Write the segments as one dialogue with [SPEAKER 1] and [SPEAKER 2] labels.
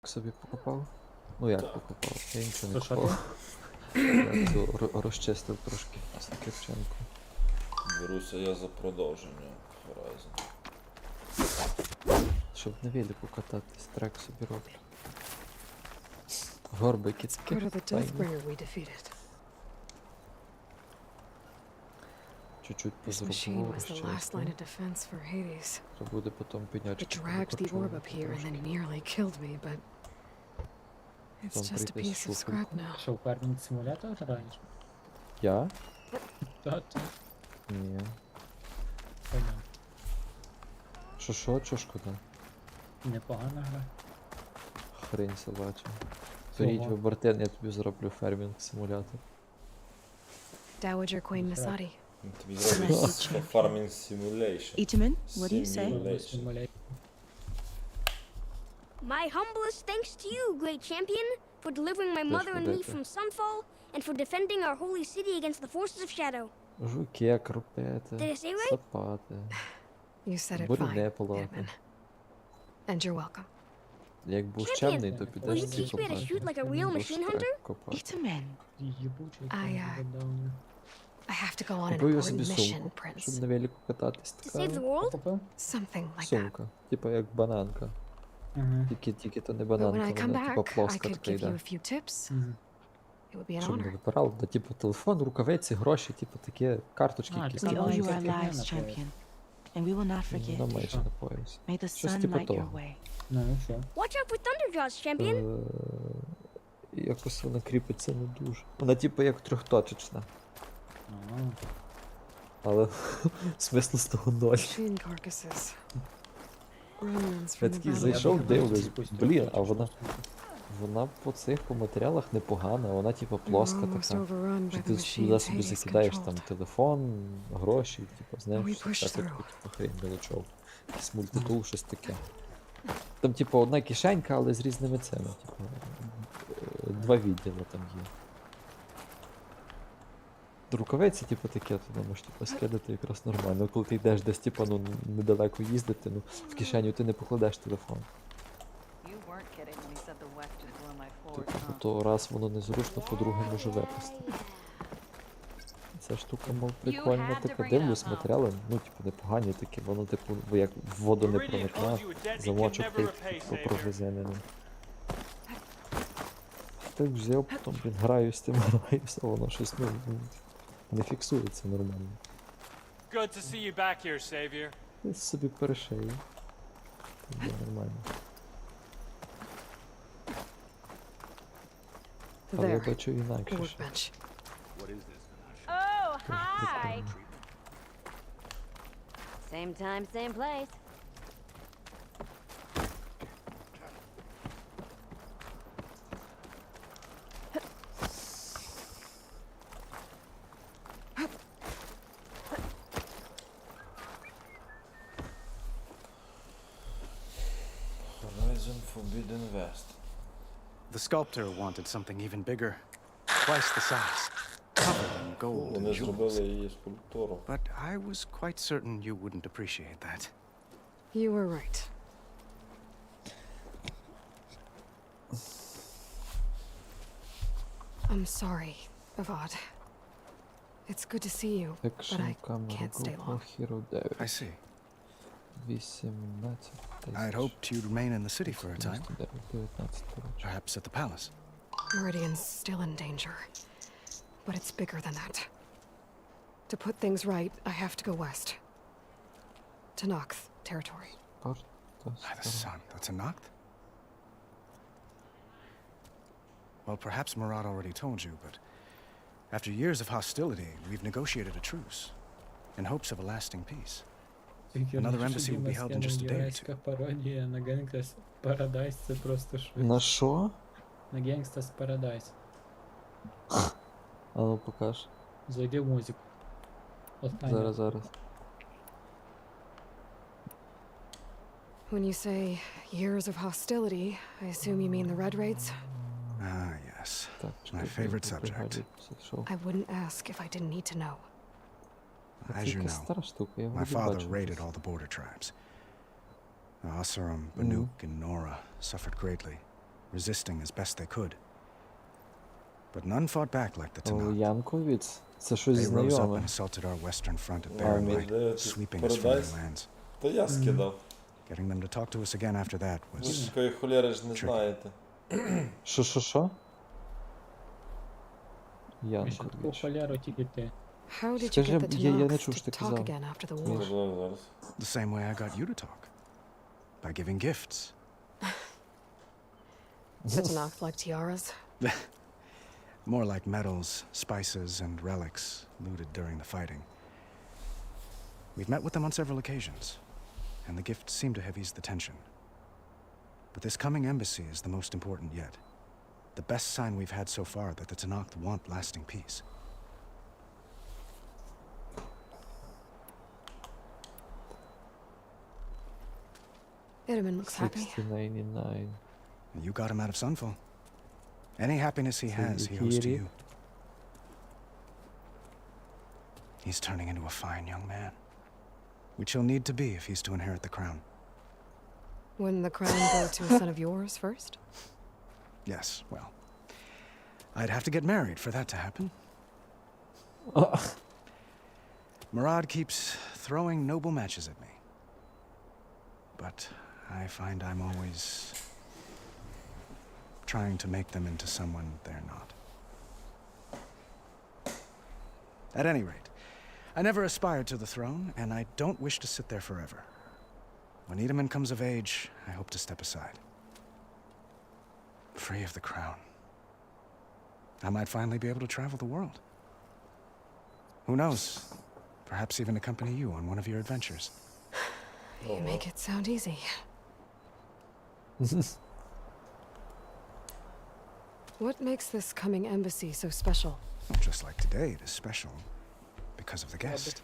[SPEAKER 1] Собі покопав? Ну як покопав? Я нічого не
[SPEAKER 2] То що
[SPEAKER 1] копав. Я цю розчистив трошки кирченку.
[SPEAKER 3] Беруся я за продовження Горизонт.
[SPEAKER 1] Щоб на велику кататись, трек собі роблю. Горбики такі.
[SPEAKER 4] Part of the
[SPEAKER 1] файні.
[SPEAKER 4] Deathbringer we defeated.
[SPEAKER 1] Чуть-чуть
[SPEAKER 4] This machine
[SPEAKER 1] позрубував,
[SPEAKER 4] was the last line
[SPEAKER 1] розчистив.
[SPEAKER 4] of defense for Hades.
[SPEAKER 1] Треба буде потім пенячки
[SPEAKER 4] It dragged the orb up here and then nearly killed me, but it's
[SPEAKER 1] Там
[SPEAKER 4] just a
[SPEAKER 1] прийде
[SPEAKER 4] piece of scrap now.
[SPEAKER 2] Що, в фермінг симулятор граєш?
[SPEAKER 1] Я?
[SPEAKER 2] Та.
[SPEAKER 1] Ні.
[SPEAKER 2] Понятно.
[SPEAKER 1] Що, чо шкода?
[SPEAKER 2] Непогана гра.
[SPEAKER 1] Хрень собача. Беріть
[SPEAKER 2] Ого.
[SPEAKER 1] в Бартен, я тобі зроблю фермінг симулятор.
[SPEAKER 4] Dowager Queen Masadi.
[SPEAKER 3] Тобі зроблять Farming Simulation.
[SPEAKER 5] Itaman, what do you say?
[SPEAKER 3] Simulation.
[SPEAKER 6] My humblest thanks to you, great champion, for delivering my mother and me
[SPEAKER 1] better.
[SPEAKER 6] from Sunfall, and for defending our holy city against the forces of Shadow.
[SPEAKER 1] Жуки, кропети,
[SPEAKER 6] Did I say right?
[SPEAKER 1] сапати.
[SPEAKER 4] You said it
[SPEAKER 1] Бурне
[SPEAKER 4] fine,
[SPEAKER 1] полоти.
[SPEAKER 4] Edmund. And you're welcome.
[SPEAKER 1] Як був
[SPEAKER 6] Champion,
[SPEAKER 1] чемний, то
[SPEAKER 6] Will
[SPEAKER 1] підеш
[SPEAKER 6] you teach me how to shoot like a real machine hunter?
[SPEAKER 1] копати.
[SPEAKER 5] Itaman,
[SPEAKER 2] Їбучий
[SPEAKER 4] I,
[SPEAKER 2] давно.
[SPEAKER 4] I have to go on an
[SPEAKER 1] Купив я собі
[SPEAKER 4] important mission,
[SPEAKER 1] сумку, щоб
[SPEAKER 4] Prince.
[SPEAKER 1] на велику кататись.
[SPEAKER 6] To save the
[SPEAKER 1] Така
[SPEAKER 6] world?
[SPEAKER 2] Купив?
[SPEAKER 4] Something like that.
[SPEAKER 1] сумка. Типа як бананка.
[SPEAKER 2] Ага.
[SPEAKER 1] Тільки то не
[SPEAKER 4] But when
[SPEAKER 1] бананка,
[SPEAKER 4] I come
[SPEAKER 1] вона типа
[SPEAKER 4] back, I
[SPEAKER 1] плоска
[SPEAKER 4] could
[SPEAKER 1] така
[SPEAKER 4] give you
[SPEAKER 1] йде.
[SPEAKER 4] a few tips.
[SPEAKER 2] Мгм.
[SPEAKER 4] It would be an
[SPEAKER 1] Щоб не
[SPEAKER 4] honor.
[SPEAKER 1] вибирав, да типу телефон, рукавиці, гроші, типу такі карточки
[SPEAKER 2] А,
[SPEAKER 1] якісь.
[SPEAKER 2] ти
[SPEAKER 5] we
[SPEAKER 2] Come
[SPEAKER 5] owe
[SPEAKER 2] on,
[SPEAKER 5] you
[SPEAKER 2] get
[SPEAKER 5] our
[SPEAKER 2] your
[SPEAKER 5] lives,
[SPEAKER 2] hand up there.
[SPEAKER 5] champion, and we will not forget.
[SPEAKER 1] На майже на пояс.
[SPEAKER 5] May the
[SPEAKER 1] Щось
[SPEAKER 5] sun
[SPEAKER 1] типу
[SPEAKER 5] light your
[SPEAKER 1] того.
[SPEAKER 5] way.
[SPEAKER 2] Ну, що?
[SPEAKER 6] Watch out for Thunderjaws, champion.
[SPEAKER 1] Якось вона кріпиться не дуже. Вона типу як трьохточечна.
[SPEAKER 2] А,
[SPEAKER 1] Але смислу з того ноль.
[SPEAKER 4] Machine carcasses. Remnants
[SPEAKER 1] Я
[SPEAKER 4] from the
[SPEAKER 1] такий
[SPEAKER 4] battle.
[SPEAKER 1] зайшов,
[SPEAKER 2] думаю,
[SPEAKER 1] дивлюсь,
[SPEAKER 2] якусь
[SPEAKER 1] блін, а
[SPEAKER 2] трьохточку.
[SPEAKER 1] вона по цих по матеріалах непогана, вона типу плоска
[SPEAKER 4] We're almost
[SPEAKER 1] така.
[SPEAKER 4] overrun by
[SPEAKER 1] Що
[SPEAKER 4] the
[SPEAKER 1] ти сюди
[SPEAKER 4] machines
[SPEAKER 1] собі
[SPEAKER 4] Hades
[SPEAKER 1] закидаєш там
[SPEAKER 4] controlled.
[SPEAKER 1] телефон, гроші, типу, знаєш,
[SPEAKER 4] We push
[SPEAKER 1] всяку
[SPEAKER 4] through.
[SPEAKER 1] типу хрень мелочов. Якийсь мультитул, щось таке. Там, типу, одна кишенька, але з різними цими, типу, два відділи там є. Рукавиці, типу, таке, то можеш типу, скидати якраз нормально. Коли ти йдеш десь, типу, ну, недалеко їздити, ну, в кишеню ти не покладеш телефон.
[SPEAKER 7] You weren't kidding when you said the West is one of my
[SPEAKER 1] Типу,
[SPEAKER 7] floors, huh?
[SPEAKER 1] то раз воно незручно, по-друге може випасти. Ця штука, мов, прикольна, типу, дивлюсь матеріали, ну, типу, непогані такі, воно, типу, як в воду не проникне, замочок типу, прогризенений. Так взяв, потім, блін, граюсь з тим, граюся, а воно щось, ну, не фіксується нормально.
[SPEAKER 8] Good to see you back here, Savior.
[SPEAKER 1] Я собі перешию. Так, нормально. Але я
[SPEAKER 4] There.
[SPEAKER 1] бачу інакше. ще.
[SPEAKER 4] Workbench.
[SPEAKER 9] Oh,
[SPEAKER 1] Тож
[SPEAKER 9] hi!
[SPEAKER 1] прикольно.
[SPEAKER 9] Same time, same place.
[SPEAKER 3] Horizon Forbidden West.
[SPEAKER 10] The sculptor wanted something even bigger, twice the size, covered in gold and
[SPEAKER 3] Вони зробили
[SPEAKER 10] jewels.
[SPEAKER 3] її скульптуру.
[SPEAKER 10] But I was quite certain you wouldn't appreciate that.
[SPEAKER 4] You were right. I'm sorry, Avad. It's good to see you, but
[SPEAKER 1] Екшн
[SPEAKER 4] I
[SPEAKER 1] камера
[SPEAKER 4] can't stay
[SPEAKER 1] GoPro
[SPEAKER 4] long.
[SPEAKER 1] Hero 9.
[SPEAKER 10] I see.
[SPEAKER 1] 18
[SPEAKER 10] I'd hoped you'd remain in the city for a time,
[SPEAKER 1] 19, коротше.
[SPEAKER 10] perhaps at the palace.
[SPEAKER 4] Meridian's still in danger, but it's bigger than that. To put things right, I have to go west. To Nox territory.
[SPEAKER 1] Спарта,
[SPEAKER 10] By the
[SPEAKER 1] Стар-
[SPEAKER 10] sun, that's a Nacht? Well, perhaps Murat already told you, but after years of hostility, we've negotiated a truce in hopes of a lasting peace. Another embassy will be held in just a day or two.
[SPEAKER 2] Єврейська пародія на Gangsta's Paradise, це просто щось.
[SPEAKER 1] На що?
[SPEAKER 2] На Gangsta's Paradise.
[SPEAKER 1] А ну покаж.
[SPEAKER 2] Зайди в музику. Остання.
[SPEAKER 1] Зараз.
[SPEAKER 4] When you say years of hostility, I assume you mean the Red Raids?
[SPEAKER 10] Ah, yes.
[SPEAKER 1] Так,
[SPEAKER 10] My favorite subject.
[SPEAKER 4] I wouldn't ask if I didn't need to know.
[SPEAKER 10] As you know,
[SPEAKER 1] Стара штука, я
[SPEAKER 10] my
[SPEAKER 1] вроді
[SPEAKER 10] father
[SPEAKER 1] бачив
[SPEAKER 10] raided
[SPEAKER 1] десь.
[SPEAKER 10] all the border tribes. Asurum, Banuk, and Nora suffered greatly, resisting as best they could. But none fought back like the
[SPEAKER 1] О,
[SPEAKER 10] Tanakh.
[SPEAKER 1] Янковіц? Це щось
[SPEAKER 10] They rose up
[SPEAKER 1] знайоме.
[SPEAKER 10] and assaulted our western front at
[SPEAKER 1] Wow.
[SPEAKER 10] Barren
[SPEAKER 3] Мій
[SPEAKER 10] Light,
[SPEAKER 3] де
[SPEAKER 10] sweeping us from their
[SPEAKER 3] Paradise?
[SPEAKER 10] lands.
[SPEAKER 3] То я скидав.
[SPEAKER 10] Getting them to talk to us again after that
[SPEAKER 3] Ви
[SPEAKER 10] was...
[SPEAKER 3] ж такої холєри ж не
[SPEAKER 10] Tricky.
[SPEAKER 3] знаєте.
[SPEAKER 1] Що?
[SPEAKER 2] Ми ще таку
[SPEAKER 1] Янковіч.
[SPEAKER 2] холяру тільки ти.
[SPEAKER 4] How did you
[SPEAKER 1] Скажи,
[SPEAKER 4] get the
[SPEAKER 1] я не
[SPEAKER 4] Tanakhs
[SPEAKER 1] чув, що
[SPEAKER 4] to
[SPEAKER 1] ти
[SPEAKER 4] talk
[SPEAKER 1] казав.
[SPEAKER 4] again after the
[SPEAKER 1] Міш.
[SPEAKER 4] war?
[SPEAKER 3] Можливо, зараз.
[SPEAKER 10] The same way I got you to talk. By giving gifts.
[SPEAKER 4] The Tanakh like tiaras?
[SPEAKER 10] More like medals, spices, and relics looted during the fighting. We've met with them on several occasions, and the gifts seem to have eased the tension. But this coming embassy is the most important yet. The best sign we've had so far that the Tanakh want lasting peace.
[SPEAKER 4] Itaman looks happy.
[SPEAKER 1] 6099.
[SPEAKER 10] You got him out of Sunfall. Any happiness he has, he owes to you. He's turning into a fine young man, which he'll need to be if he's to inherit the crown.
[SPEAKER 4] Wouldn't the crown go to a son of yours first?
[SPEAKER 10] Yes, well, I'd have to get married for that to happen. Murad keeps throwing noble matches at me. But I find I'm always trying to make them into someone they're not. At any rate, I never aspired to the throne, and I don't wish to sit there forever. When Itaman comes of age, I hope to step aside. Free of the crown. I might finally be able to travel the world. Who knows? Perhaps even accompany you on one of your adventures.
[SPEAKER 4] You make it sound easy. What makes this coming embassy so special?
[SPEAKER 10] Well, just like today, it is special because of the guest.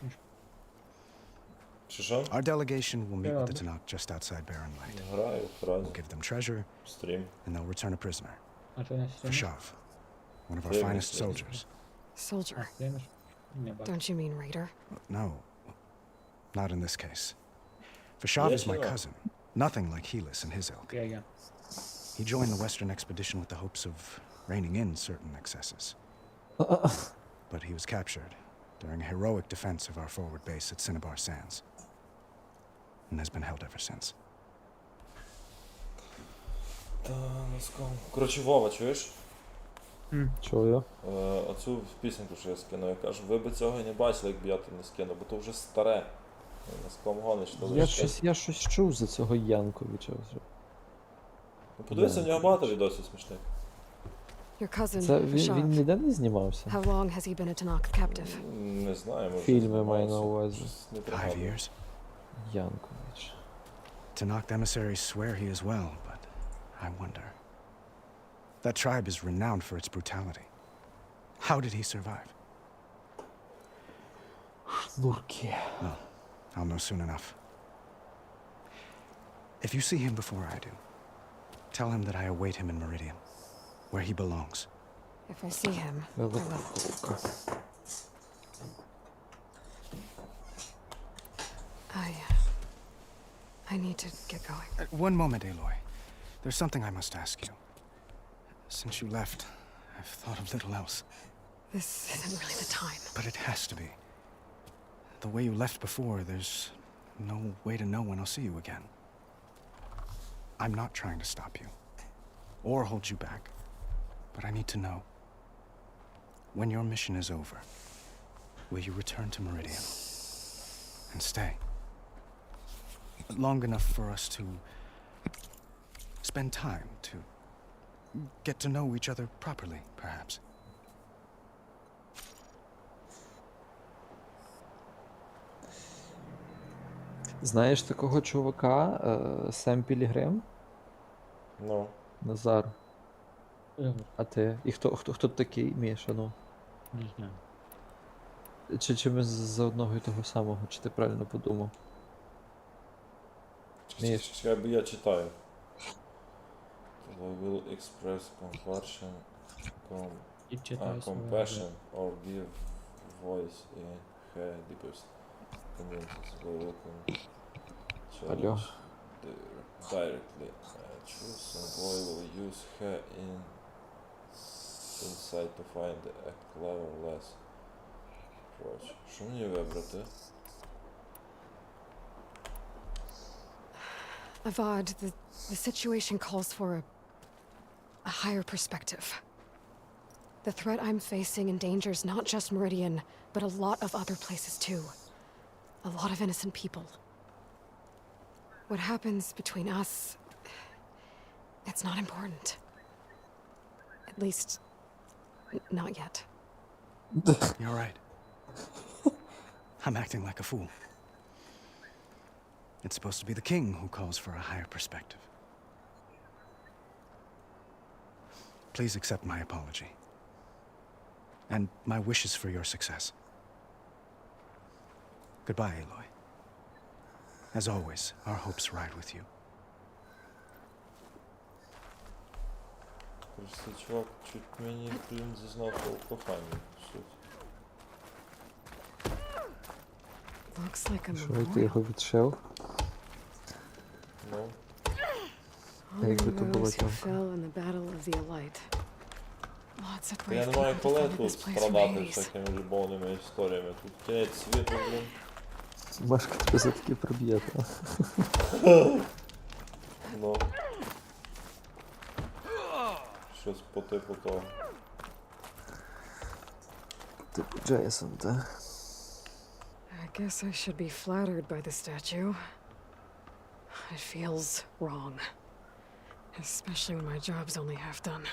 [SPEAKER 3] Що?
[SPEAKER 10] Our delegation will meet with the Tanakh just outside Barren Light.
[SPEAKER 3] Граю,
[SPEAKER 10] We'll
[SPEAKER 3] граю.
[SPEAKER 10] give them treasure,
[SPEAKER 3] Стрім.
[SPEAKER 10] and they'll return a prisoner.
[SPEAKER 2] А що на стрімі?
[SPEAKER 10] Fashav, one of our
[SPEAKER 3] Primo,
[SPEAKER 10] finest
[SPEAKER 3] primo.
[SPEAKER 10] soldiers.
[SPEAKER 2] А,
[SPEAKER 4] Soldier.
[SPEAKER 2] стрімиш? Не бачу.
[SPEAKER 4] Don't you mean raider?
[SPEAKER 10] No, not in this case. Fashav
[SPEAKER 3] Yes,
[SPEAKER 10] is my
[SPEAKER 3] you are.
[SPEAKER 10] cousin, nothing like Helis and his ilk.
[SPEAKER 2] Я.
[SPEAKER 10] He joined the Western expedition with the hopes of reining in certain excesses. But he was captured during a heroic defense of our forward base at Cinnabar Sands, and has been held ever since.
[SPEAKER 3] Та, носком. Коротше, Вова, чуєш?
[SPEAKER 1] Чую.
[SPEAKER 3] Оцю пісеньку, що я скину, я кажу, ви б цього і не бачили, якби я то не скинув, бо то вже старе. Носком гониш, то
[SPEAKER 1] Я щось чув за цього Янковича вже.
[SPEAKER 3] Ну, подивися, в нього багато відосів смішних.
[SPEAKER 4] Your cousin,
[SPEAKER 1] Це він
[SPEAKER 4] Fashav.
[SPEAKER 1] ніде не знімався?
[SPEAKER 4] How long has he been a Tanakh captive?
[SPEAKER 3] Не знаю, може.
[SPEAKER 1] Фільми маю на увазі.
[SPEAKER 3] Щось не
[SPEAKER 10] 5
[SPEAKER 3] пригадую.
[SPEAKER 10] years.
[SPEAKER 1] Янкович.
[SPEAKER 10] Tanakh emissaries swear he is well, but I wonder. That tribe is renowned for its brutality. How did he survive?
[SPEAKER 1] Шнурки.
[SPEAKER 10] No, I'll know soon enough. If you see him before I do, tell him that I await him in Meridian, where he belongs.
[SPEAKER 4] If I see him, I will. I need to get going.
[SPEAKER 10] One moment, Eloi. There's something I must ask you. Since you left, I've thought of little else.
[SPEAKER 4] This isn't really the time.
[SPEAKER 10] But it has to be. The way you left before, there's no way to know when I'll see you again. I'm not trying to stop you, or hold you back, but I need to know. When your mission is over, will you return to Meridian and stay? Long enough for us to spend time, to get to know each other properly, perhaps.
[SPEAKER 1] Знаєш такого чувака, Сем Пілігрим?
[SPEAKER 3] Ну.
[SPEAKER 1] Назар.
[SPEAKER 2] Ігор,
[SPEAKER 1] А ти? І хто такий, Міша, ну?
[SPEAKER 2] не знаю.
[SPEAKER 1] Чи ми за одного і того самого, чи ти правильно подумав? Міш.
[SPEAKER 3] Чекай, бо я читаю. I will express compassion,
[SPEAKER 2] І читаю свого.
[SPEAKER 3] compassion or give voice in her deepest convinces will welcome
[SPEAKER 1] Алло.
[SPEAKER 3] directly choose and Eloi will use her insight to find a clever less approach. Що мені вибрати?
[SPEAKER 4] Avad, the situation calls for a higher perspective. The threat I'm facing endangers not just Meridian, but a lot of other places too. A lot of innocent people. What happens between us, it's not important. At least, not yet.
[SPEAKER 10] You're right. I'm acting like a fool. It's supposed to be the king who calls for a higher perspective. Please accept my apology. And my wishes for your success. Goodbye, Eloi. As always, our hopes ride with you.
[SPEAKER 3] Цей чувак чуть мені, блін, зізнався у коханні.
[SPEAKER 4] Looks like a
[SPEAKER 1] Що, ти
[SPEAKER 4] memorial.
[SPEAKER 1] його відшив?
[SPEAKER 3] Ну,
[SPEAKER 1] якби то
[SPEAKER 4] Those
[SPEAKER 1] була
[SPEAKER 4] who
[SPEAKER 1] тьомка.
[SPEAKER 4] fell in the battle of the Elite. Lots of
[SPEAKER 3] я
[SPEAKER 4] brave
[SPEAKER 3] не маю
[SPEAKER 4] people
[SPEAKER 3] коли
[SPEAKER 4] defended
[SPEAKER 3] тут
[SPEAKER 4] this place from
[SPEAKER 3] страдати
[SPEAKER 4] Hades.
[SPEAKER 3] всякими любовними історіями. Тут кінець світу, блін.
[SPEAKER 1] Машка тебе все-таки проб'є, та?
[SPEAKER 3] Ну. Щось по типу того.
[SPEAKER 1] Типу Джейсон, та?
[SPEAKER 4] I guess I should be flattered by the statue. It feels wrong. Especially when my job's only half done.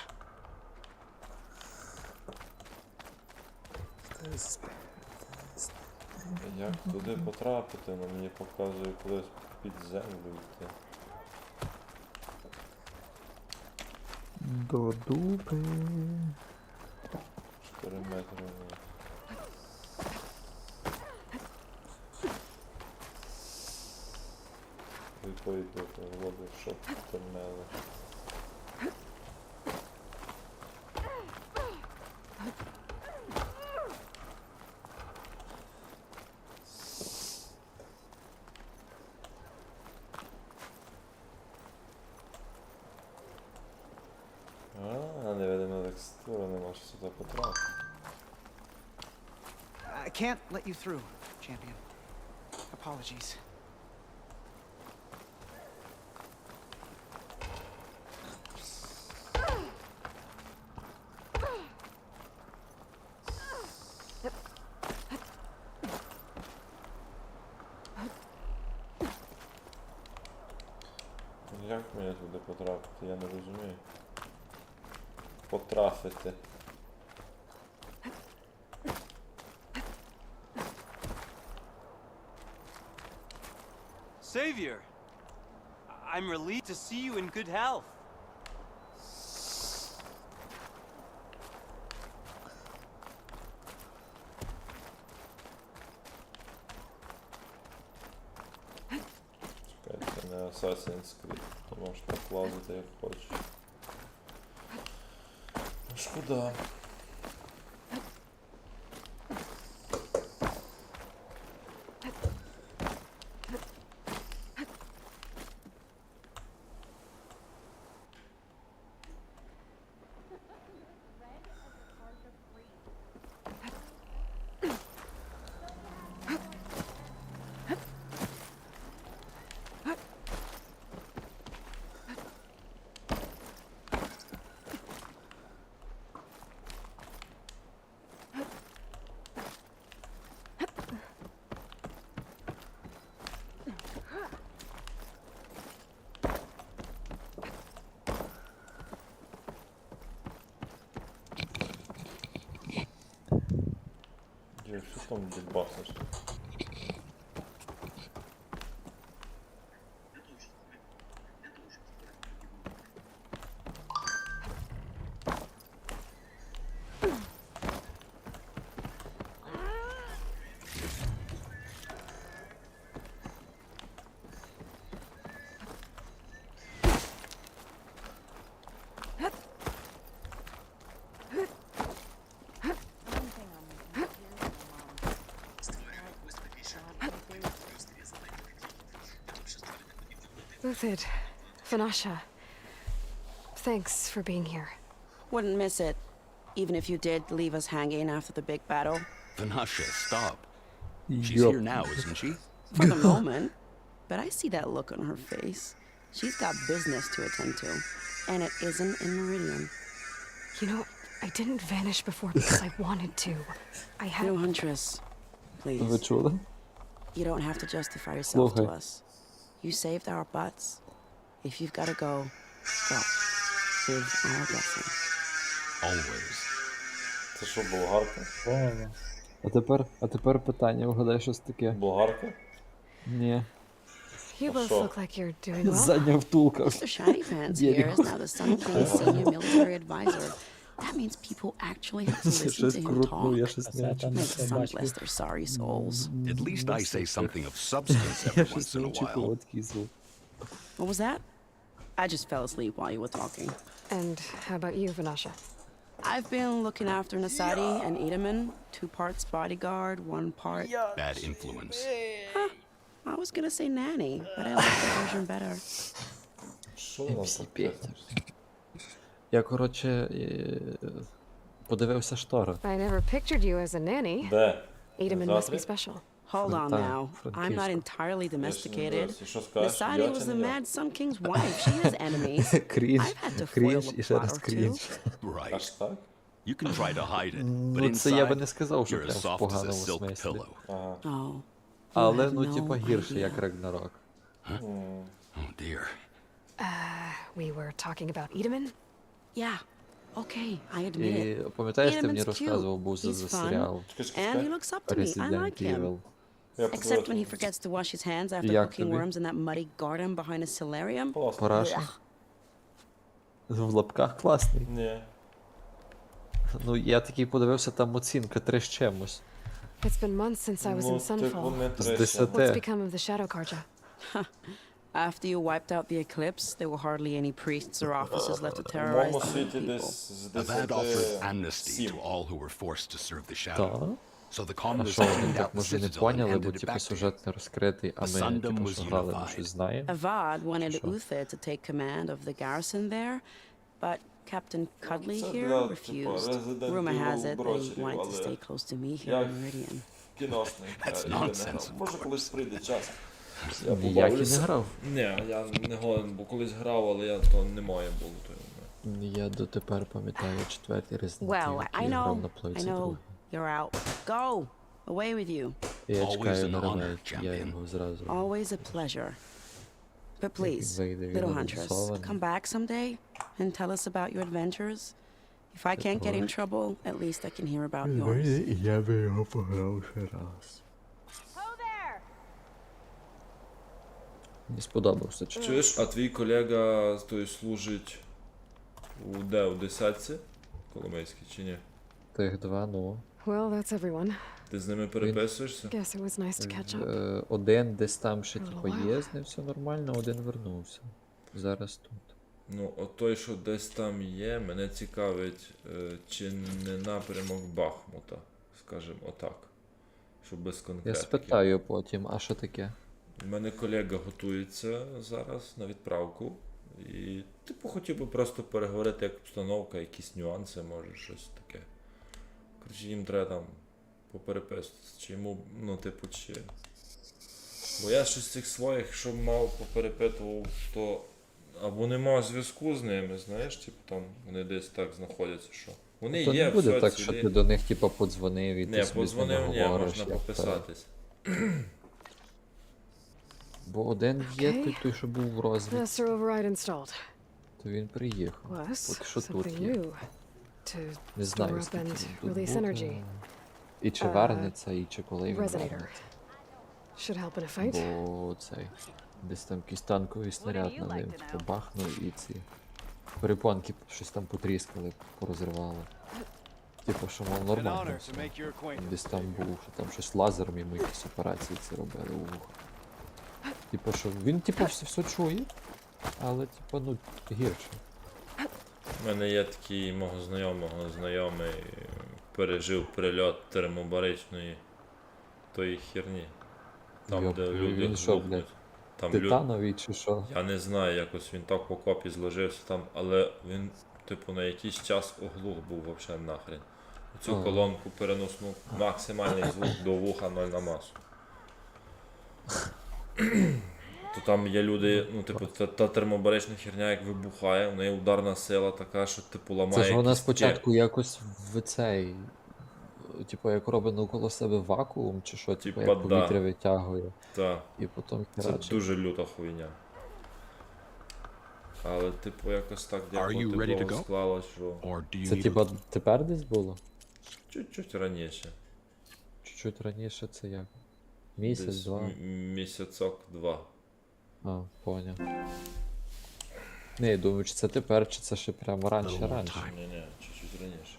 [SPEAKER 3] Як туди потрапити? Ну, мені показує колись під землю йти.
[SPEAKER 1] До дуби.
[SPEAKER 3] 4 метри вниз. І пойду в воду, щоб тоннели. Невидима текстура, не можеш сюди потрапити.
[SPEAKER 10] I can't let you through, champion. Apologies.
[SPEAKER 3] Як мені туди потрапити? Я не розумію. Потрафити.
[SPEAKER 8] Savior! I'm relieved to see you in good health.
[SPEAKER 3] Чекай, це не Assassin's Creed. Ти можеш так лазити як хочеш. Шкода. Дівчат, що там дебасиш?
[SPEAKER 4] Luthid, Vanasha, Thanks for being here.
[SPEAKER 5] Wouldn't miss it, even if you did leave us hanging after the big battle.
[SPEAKER 11] Vanasha, stop. She's
[SPEAKER 1] Yup.
[SPEAKER 11] here now, isn't she?
[SPEAKER 5] For the moment. But I see that look on her face. She's got business to attend to. And it isn't in Meridian.
[SPEAKER 4] You know, I didn't vanish before because I wanted to. I had...
[SPEAKER 5] No, Huntress.
[SPEAKER 1] Ви
[SPEAKER 5] Please.
[SPEAKER 1] чули?
[SPEAKER 5] You don't have to justify yourself to
[SPEAKER 1] Слухай.
[SPEAKER 5] us. You saved our butts. If you've got to go, go. With our blessing.
[SPEAKER 11] Always.
[SPEAKER 3] Це що, болгарка?
[SPEAKER 2] Вова.
[SPEAKER 1] А тепер питання, угадай, що це таке?
[SPEAKER 3] Болгарка?
[SPEAKER 1] Ні.
[SPEAKER 4] You both
[SPEAKER 3] Sure.
[SPEAKER 4] look like you're doing well.
[SPEAKER 1] Задня втулка.
[SPEAKER 5] Mr. Shiny Pants here is now the Sun King's senior military advisor. That means people actually have to listen
[SPEAKER 1] Щось
[SPEAKER 5] to him
[SPEAKER 1] крутнув, я
[SPEAKER 5] talk.
[SPEAKER 1] щось
[SPEAKER 2] А
[SPEAKER 1] не
[SPEAKER 2] це там
[SPEAKER 5] May the sun
[SPEAKER 2] собачки.
[SPEAKER 5] bless their sorry souls.
[SPEAKER 11] At least I say something of substance
[SPEAKER 1] Я
[SPEAKER 11] every
[SPEAKER 1] щось
[SPEAKER 11] once in
[SPEAKER 1] не
[SPEAKER 11] a
[SPEAKER 1] очікував
[SPEAKER 11] while.
[SPEAKER 1] такий звук.
[SPEAKER 5] What was that? I just fell asleep while you were talking.
[SPEAKER 4] And how about you, Vanasha?
[SPEAKER 5] I've been looking after Nasadi and Edaman, 2 parts bodyguard, 1 part...
[SPEAKER 11] Bad influence.
[SPEAKER 5] I was gonna say nanny, but I like the version better.
[SPEAKER 3] Що вона
[SPEAKER 1] MC
[SPEAKER 3] так
[SPEAKER 1] Петер.
[SPEAKER 3] пише?
[SPEAKER 1] Я, коротше, подивився штори.
[SPEAKER 4] I never pictured you as a nanny.
[SPEAKER 3] Де?
[SPEAKER 4] Edaman
[SPEAKER 3] В
[SPEAKER 4] must be
[SPEAKER 3] театрі?
[SPEAKER 4] special.
[SPEAKER 5] Hold on
[SPEAKER 1] Фронта-
[SPEAKER 5] now. I'm not
[SPEAKER 1] Франківську.
[SPEAKER 5] entirely
[SPEAKER 3] Я ще не
[SPEAKER 5] domesticated.
[SPEAKER 3] дивився. Що скажеш?
[SPEAKER 5] Nasadi
[SPEAKER 3] Я
[SPEAKER 5] was
[SPEAKER 3] чи
[SPEAKER 5] the
[SPEAKER 3] не я?
[SPEAKER 5] mad Sun King's wife. She has enemies.
[SPEAKER 1] Крінж,
[SPEAKER 5] I've had to foil
[SPEAKER 1] крінж
[SPEAKER 5] a
[SPEAKER 1] і ще
[SPEAKER 5] plot
[SPEAKER 1] раз
[SPEAKER 5] or two.
[SPEAKER 1] крінж.
[SPEAKER 11] Right.
[SPEAKER 3] Аж так?
[SPEAKER 11] You can try to hide it, but
[SPEAKER 1] Ну, це я би
[SPEAKER 11] inside,
[SPEAKER 1] не сказав, що
[SPEAKER 11] you're as
[SPEAKER 1] прям в
[SPEAKER 11] soft as a
[SPEAKER 1] поганому
[SPEAKER 11] silk
[SPEAKER 1] смислі.
[SPEAKER 11] pillow.
[SPEAKER 3] Ага.
[SPEAKER 5] Oh. You
[SPEAKER 1] Але,
[SPEAKER 5] have
[SPEAKER 1] ну,
[SPEAKER 5] no
[SPEAKER 1] типа, гірше,
[SPEAKER 5] idea.
[SPEAKER 1] як Рагнарок.
[SPEAKER 11] Oh dear.
[SPEAKER 4] We were talking about Edaman?
[SPEAKER 5] Yeah. Okay, I admit it.
[SPEAKER 1] І пам'ятаєш, ти мені
[SPEAKER 5] Edaman's
[SPEAKER 1] розказував,
[SPEAKER 5] cute.
[SPEAKER 1] був за
[SPEAKER 5] He's fun.
[SPEAKER 1] серіал
[SPEAKER 5] And he looks up to me. I
[SPEAKER 1] Resident
[SPEAKER 5] like him.
[SPEAKER 1] Evil.
[SPEAKER 3] Я
[SPEAKER 5] Except when he
[SPEAKER 3] подивився.
[SPEAKER 5] forgets to wash his hands after
[SPEAKER 1] Як
[SPEAKER 5] cooking
[SPEAKER 1] тобі?
[SPEAKER 5] worms in that muddy garden behind a solarium.
[SPEAKER 3] Класно.
[SPEAKER 1] Параша. В лапках класний.
[SPEAKER 3] Ні.
[SPEAKER 1] Ну, я такий подивився, там оцінка 3 з чимось.
[SPEAKER 4] It's been months since I was in
[SPEAKER 3] Ну, так
[SPEAKER 4] Sunfall.
[SPEAKER 3] вони
[SPEAKER 1] З
[SPEAKER 3] трещі.
[SPEAKER 1] 10.
[SPEAKER 4] What's become of the Shadow Karja?
[SPEAKER 5] After you wiped out the eclipse, there were hardly any priests or officers left to
[SPEAKER 3] В
[SPEAKER 5] terrorize
[SPEAKER 3] моєму
[SPEAKER 5] the
[SPEAKER 3] світі
[SPEAKER 5] people.
[SPEAKER 3] десь з
[SPEAKER 11] Avad offered
[SPEAKER 3] 10
[SPEAKER 11] amnesty
[SPEAKER 3] 7.
[SPEAKER 11] to all who were forced to serve the shadow.
[SPEAKER 1] Так?
[SPEAKER 11] So the
[SPEAKER 1] А
[SPEAKER 11] commoners
[SPEAKER 1] що,
[SPEAKER 11] cleaned
[SPEAKER 1] вони
[SPEAKER 11] out
[SPEAKER 1] так,
[SPEAKER 11] the
[SPEAKER 1] може, не
[SPEAKER 11] citadel and
[SPEAKER 1] поняли, бо,
[SPEAKER 11] handed it
[SPEAKER 1] типу,
[SPEAKER 11] back to
[SPEAKER 1] сюжет
[SPEAKER 11] you.
[SPEAKER 1] не розкритий, а
[SPEAKER 11] The
[SPEAKER 1] ми,
[SPEAKER 11] Sundom
[SPEAKER 1] типу,
[SPEAKER 11] was
[SPEAKER 1] що грали, ми
[SPEAKER 11] unified.
[SPEAKER 1] щось знаємо.
[SPEAKER 5] Avad wanted
[SPEAKER 1] Sure.
[SPEAKER 5] Uther to take command of the garrison there, but Captain Cuddly
[SPEAKER 3] Це
[SPEAKER 5] here
[SPEAKER 3] для,
[SPEAKER 5] refused.
[SPEAKER 3] Resident
[SPEAKER 5] Rumor
[SPEAKER 3] Evil
[SPEAKER 5] has it that he
[SPEAKER 3] брочерів,
[SPEAKER 5] wanted to
[SPEAKER 3] але
[SPEAKER 5] stay close to me here
[SPEAKER 3] я
[SPEAKER 5] in Meridian.
[SPEAKER 3] кіношний.
[SPEAKER 11] That's
[SPEAKER 3] я не
[SPEAKER 11] nonsense,
[SPEAKER 3] грав.
[SPEAKER 11] of
[SPEAKER 3] Може,
[SPEAKER 11] course.
[SPEAKER 3] колись прийде час. Я
[SPEAKER 1] Ніяк і не
[SPEAKER 3] побавлюся.
[SPEAKER 1] грав.
[SPEAKER 3] Ні, я не годен, бо колись грав, але я то не моє було. То
[SPEAKER 1] Я дотепер пам'ятаю 4-й Resident Evil,
[SPEAKER 5] Well, I
[SPEAKER 1] який я грав
[SPEAKER 5] know,
[SPEAKER 1] на
[SPEAKER 5] I
[SPEAKER 1] плойці
[SPEAKER 5] know.
[SPEAKER 1] другій.
[SPEAKER 5] You're out. Go! Away with you.
[SPEAKER 1] Я
[SPEAKER 11] Always
[SPEAKER 1] чекаю
[SPEAKER 11] an
[SPEAKER 1] на
[SPEAKER 11] honor,
[SPEAKER 1] ремейк, я
[SPEAKER 11] champion.
[SPEAKER 1] його зразу.
[SPEAKER 5] Always a pleasure. But please,
[SPEAKER 1] вийде
[SPEAKER 5] little huntress,
[SPEAKER 1] відрисований.
[SPEAKER 5] come back someday and tell us about your adventures. If I can't get in trouble, at least I can hear about yours.
[SPEAKER 1] І я би його пограв ще раз. Мені сподобався.
[SPEAKER 3] чуєш, а твій колега той служить у десятці Коломийській чи ні?
[SPEAKER 1] Тих 2, ну.
[SPEAKER 4] Well, that's everyone.
[SPEAKER 3] Ти з ними переписуєшся?
[SPEAKER 4] Guess it was nice to catch up.
[SPEAKER 1] Один десь там ще
[SPEAKER 4] Little
[SPEAKER 1] типу
[SPEAKER 4] while.
[SPEAKER 1] є, з ним все нормально, один вернувся. Зараз тут.
[SPEAKER 3] Ну, от той, що десь там є, мене цікавить, чи не напрямок Бахмута, скажімо отак. Щоб без
[SPEAKER 1] Я
[SPEAKER 3] конкретики.
[SPEAKER 1] спитаю потім, а що таке?
[SPEAKER 3] У мене колега готується зараз на відправку. І, типу, хотів би просто переговорити, як обстановка, якісь нюанси, може, щось таке. Коротше, їм треба там попереписуватися, чи йому, ну, типу, чи. Бо я щось з цих своїх, що мав поперепитував, то або нема зв'язку з ними, знаєш, типу там вони десь так знаходяться, що. Вони
[SPEAKER 1] То
[SPEAKER 3] є
[SPEAKER 1] не
[SPEAKER 3] в
[SPEAKER 1] буде так,
[SPEAKER 3] соцсеті.
[SPEAKER 1] що ти до них типу подзвонив і ти
[SPEAKER 3] Не,
[SPEAKER 1] собі з ними
[SPEAKER 3] подзвонив, ні,
[SPEAKER 1] говориш.
[SPEAKER 3] можна
[SPEAKER 1] як
[SPEAKER 3] пописатись.
[SPEAKER 1] Бо один є
[SPEAKER 4] Окей.
[SPEAKER 1] той, що був в розвідці,
[SPEAKER 4] Master override installed.
[SPEAKER 1] то він приїхав.
[SPEAKER 4] Was
[SPEAKER 1] Поки що тут
[SPEAKER 4] something
[SPEAKER 1] є.
[SPEAKER 4] new to
[SPEAKER 1] Не знаю,
[SPEAKER 4] store up
[SPEAKER 1] скільки
[SPEAKER 4] and
[SPEAKER 1] він тут
[SPEAKER 4] release
[SPEAKER 1] буде.
[SPEAKER 4] energy.
[SPEAKER 1] І чи вернеться, і чи коли він
[SPEAKER 4] Resonator.
[SPEAKER 1] вернеться.
[SPEAKER 4] Should help in a fight.
[SPEAKER 1] Бо цей, десь там якийсь танковий снаряд
[SPEAKER 7] you
[SPEAKER 1] на
[SPEAKER 7] like
[SPEAKER 1] ним
[SPEAKER 7] to know?
[SPEAKER 1] типу, бахнув і ці перепонки щось там потріскали, порозривали. Типу, що мов нормально все. Десь там був, що там щось лазером йому якісь операції ці робили у вухо. Типу, що він типу все чує, але типу, ну, гірше.
[SPEAKER 3] У мене є такий мого знайомий пережив прильот термобаричної тої херні. Там,
[SPEAKER 1] Йоп,
[SPEAKER 3] де люди
[SPEAKER 1] він що,
[SPEAKER 3] згубнуть.
[SPEAKER 1] блядь,
[SPEAKER 3] Там
[SPEAKER 1] Титановий чи що?
[SPEAKER 3] Я не знаю, якось він так по копі зложився там, але він, типу, на якийсь час оглух був взагалі нахрен. Цю
[SPEAKER 1] Ага.
[SPEAKER 3] колонку переносну, максимальний звук до вуха 0 на масу. То там є люди, ну, типу, та термобарична херня як вибухає, в неї ударна сила така, що, типу, ламає.
[SPEAKER 1] Це ж вона
[SPEAKER 3] кістки.
[SPEAKER 1] спочатку якось в цей. Типу, як робить навколо себе вакуум, чи що, типу,
[SPEAKER 3] Типа,
[SPEAKER 1] як повітря
[SPEAKER 3] да.
[SPEAKER 1] витягує.
[SPEAKER 3] Так.
[SPEAKER 1] І потім
[SPEAKER 3] Це
[SPEAKER 1] херачить.
[SPEAKER 3] дуже люта хуйня. Але, типу, якось так
[SPEAKER 11] Are you ready to
[SPEAKER 3] дякувати
[SPEAKER 11] go?
[SPEAKER 3] склалось, що
[SPEAKER 11] Or do you
[SPEAKER 1] Це
[SPEAKER 11] need
[SPEAKER 1] типа тепер десь було?
[SPEAKER 3] чуть-чуть раніше.
[SPEAKER 1] Чуть-чуть раніше це як? Місяць,
[SPEAKER 3] Десь
[SPEAKER 1] два?
[SPEAKER 3] місяцок-два.
[SPEAKER 1] А, поняв. Не, я думаю, чи це тепер, чи це ще прямо раніше.
[SPEAKER 3] Ні, чуть-чуть раніше.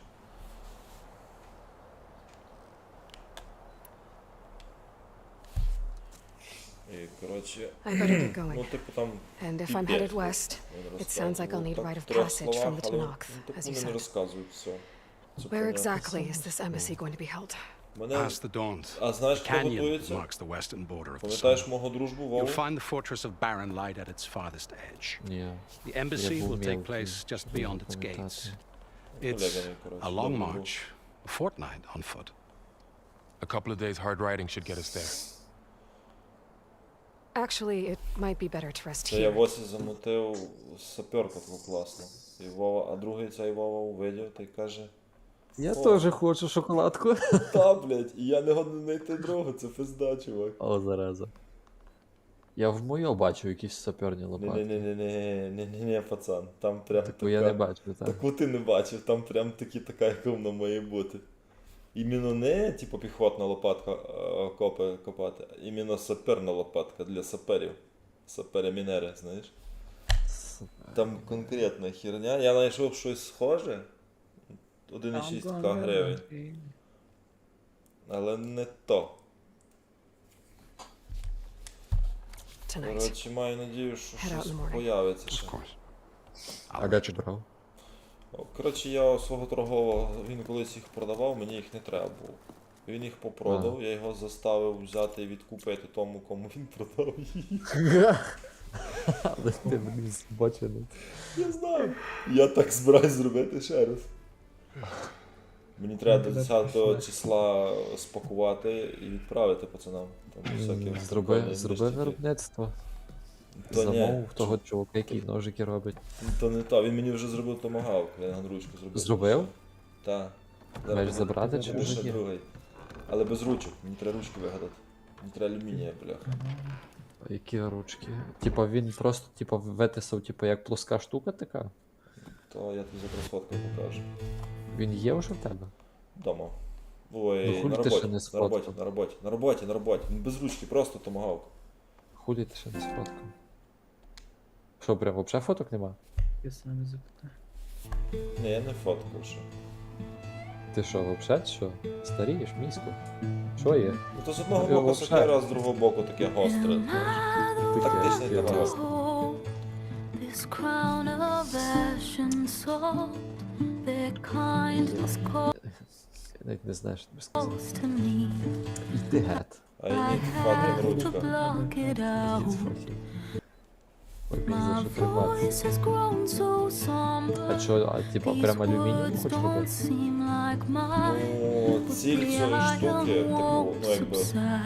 [SPEAKER 3] І, коротше,
[SPEAKER 4] I better get
[SPEAKER 3] ну,
[SPEAKER 4] going.
[SPEAKER 3] типу, там
[SPEAKER 4] And if I'm
[SPEAKER 3] піпець,
[SPEAKER 4] headed west,
[SPEAKER 3] він
[SPEAKER 4] it sounds like I'll need
[SPEAKER 3] розказував.
[SPEAKER 4] rite of
[SPEAKER 3] Так, в трьох
[SPEAKER 4] passage from
[SPEAKER 3] словах,
[SPEAKER 4] the
[SPEAKER 3] але,
[SPEAKER 4] Tanakh,
[SPEAKER 3] ну, типу,
[SPEAKER 4] as you
[SPEAKER 3] вони не
[SPEAKER 4] said.
[SPEAKER 3] розказують все. Це
[SPEAKER 4] Where
[SPEAKER 3] понятно.
[SPEAKER 4] exactly is this embassy going to be held?
[SPEAKER 3] Мене...
[SPEAKER 11] Past the Daunt.
[SPEAKER 3] А знаєш,
[SPEAKER 11] The
[SPEAKER 3] хто
[SPEAKER 11] canyon
[SPEAKER 3] готується?
[SPEAKER 11] marks the western border of the
[SPEAKER 3] Пам'ятаєш
[SPEAKER 11] sun.
[SPEAKER 3] мого дружбу
[SPEAKER 11] You'll
[SPEAKER 3] Вову?
[SPEAKER 11] find the fortress of Barren Light at its farthest edge.
[SPEAKER 1] Ні.
[SPEAKER 11] The embassy
[SPEAKER 1] був
[SPEAKER 11] will take
[SPEAKER 1] мелкий,
[SPEAKER 11] place just
[SPEAKER 1] буду
[SPEAKER 11] beyond its
[SPEAKER 1] пам'ятати.
[SPEAKER 11] gates.
[SPEAKER 3] Колега
[SPEAKER 11] It's
[SPEAKER 3] мій, коротше,
[SPEAKER 11] a long
[SPEAKER 3] добрий друг.
[SPEAKER 11] march, a fortnight on foot.
[SPEAKER 12] A couple of days hard riding should get us there.
[SPEAKER 4] Actually, it might be better to rest
[SPEAKER 3] Це я
[SPEAKER 4] here.
[SPEAKER 3] Восі замутив саперку таку класну. І Вова, а другий цей Вова увидів та й каже:
[SPEAKER 1] Я
[SPEAKER 3] О.
[SPEAKER 1] теж хочу шоколадку.
[SPEAKER 3] та, блядь, і я не годен знайти другу, це пизда, чувак.
[SPEAKER 1] О, зараза. Я в моє бачу якісь саперні лопатки.
[SPEAKER 3] Не, пацан, там прям
[SPEAKER 1] Таку я не бачу, так.
[SPEAKER 3] Таку ти не бачив, там прям така, яка вона має бути. Іменно не, типу, піхотна лопатка окопи копати, а іменно саперна лопатка для саперів. Сапери-мінери, знаєш? Там конкретна херня. Я знайшов щось схоже. 1,6 гривень. Але не то.
[SPEAKER 4] Tonight.
[SPEAKER 3] Коротше, маю надію, що
[SPEAKER 4] Head out in
[SPEAKER 3] щось
[SPEAKER 4] the morning.
[SPEAKER 3] появиться ще.
[SPEAKER 11] Of course.
[SPEAKER 1] А де ти брав?
[SPEAKER 3] Коротше, я свого торгового, він колись їх продавав, мені їх не треба було. Він їх попродав, я його заставив взяти і відкупити тому, кому він продав їх.
[SPEAKER 1] Але ти мені збочений.
[SPEAKER 3] Я знаю. Я так збираюсь зробити ще раз. Мені треба до 10 числа спакувати і відправити пацанам. Там всякі
[SPEAKER 1] Зроби
[SPEAKER 3] ништяки.
[SPEAKER 1] виробництво.
[SPEAKER 3] То ні.
[SPEAKER 1] Замовив того чувака, який ножики робить.
[SPEAKER 3] То не то, він мені вже зробив томагавк, я на ручку зробив.
[SPEAKER 1] Зробив?
[SPEAKER 3] Так.
[SPEAKER 1] Маєш забрати чи
[SPEAKER 3] буде
[SPEAKER 1] вже
[SPEAKER 3] ще
[SPEAKER 1] є?
[SPEAKER 3] другий. Але без ручок, мені треба ручки вигадати. Мені треба алюмінія, бляха.
[SPEAKER 1] Які ручки? Типа він просто типа витисав, типа як плоска штука така?
[SPEAKER 3] То я тобі зараз фотку покажу.
[SPEAKER 1] Він є вже в тебе?
[SPEAKER 3] Дома.
[SPEAKER 1] Ну,
[SPEAKER 3] Ой,
[SPEAKER 1] хулі
[SPEAKER 3] на
[SPEAKER 1] ти ще
[SPEAKER 3] роботі,
[SPEAKER 1] не
[SPEAKER 3] на
[SPEAKER 1] сфоткав?
[SPEAKER 3] роботі. Він без ручки, просто томагавк.
[SPEAKER 1] Хулі ти ще не сфоткав? Що, прям взагалі фоток нема?
[SPEAKER 2] Я сам запитаю.
[SPEAKER 3] Ні, я не фоткав ще.
[SPEAKER 1] Ти що, взагалі що? Старієш місько? Що є?
[SPEAKER 3] Ну то з одного
[SPEAKER 1] Я
[SPEAKER 3] боку
[SPEAKER 1] вообще-
[SPEAKER 3] сокира, з другого боку таке гостре. знаєш. Тактичний
[SPEAKER 1] Таке,
[SPEAKER 3] томагавк.
[SPEAKER 9] This crown of ash and salt, their kindness calls
[SPEAKER 1] Я навіть не знаю, що тобі сказати.
[SPEAKER 9] to me.
[SPEAKER 1] Йди гет.
[SPEAKER 3] А я не факел
[SPEAKER 9] To
[SPEAKER 3] ручка.
[SPEAKER 9] block it out.
[SPEAKER 1] Йди факел. Ой, блін,
[SPEAKER 9] My
[SPEAKER 1] за що триматися?
[SPEAKER 9] voice has grown so somber.
[SPEAKER 1] А що, а типа прям алюмінієм
[SPEAKER 9] These
[SPEAKER 1] хочеш
[SPEAKER 9] words
[SPEAKER 1] робити?
[SPEAKER 9] don't seem like mine.
[SPEAKER 3] Ну, ціль цієї штуки, типу, ну якби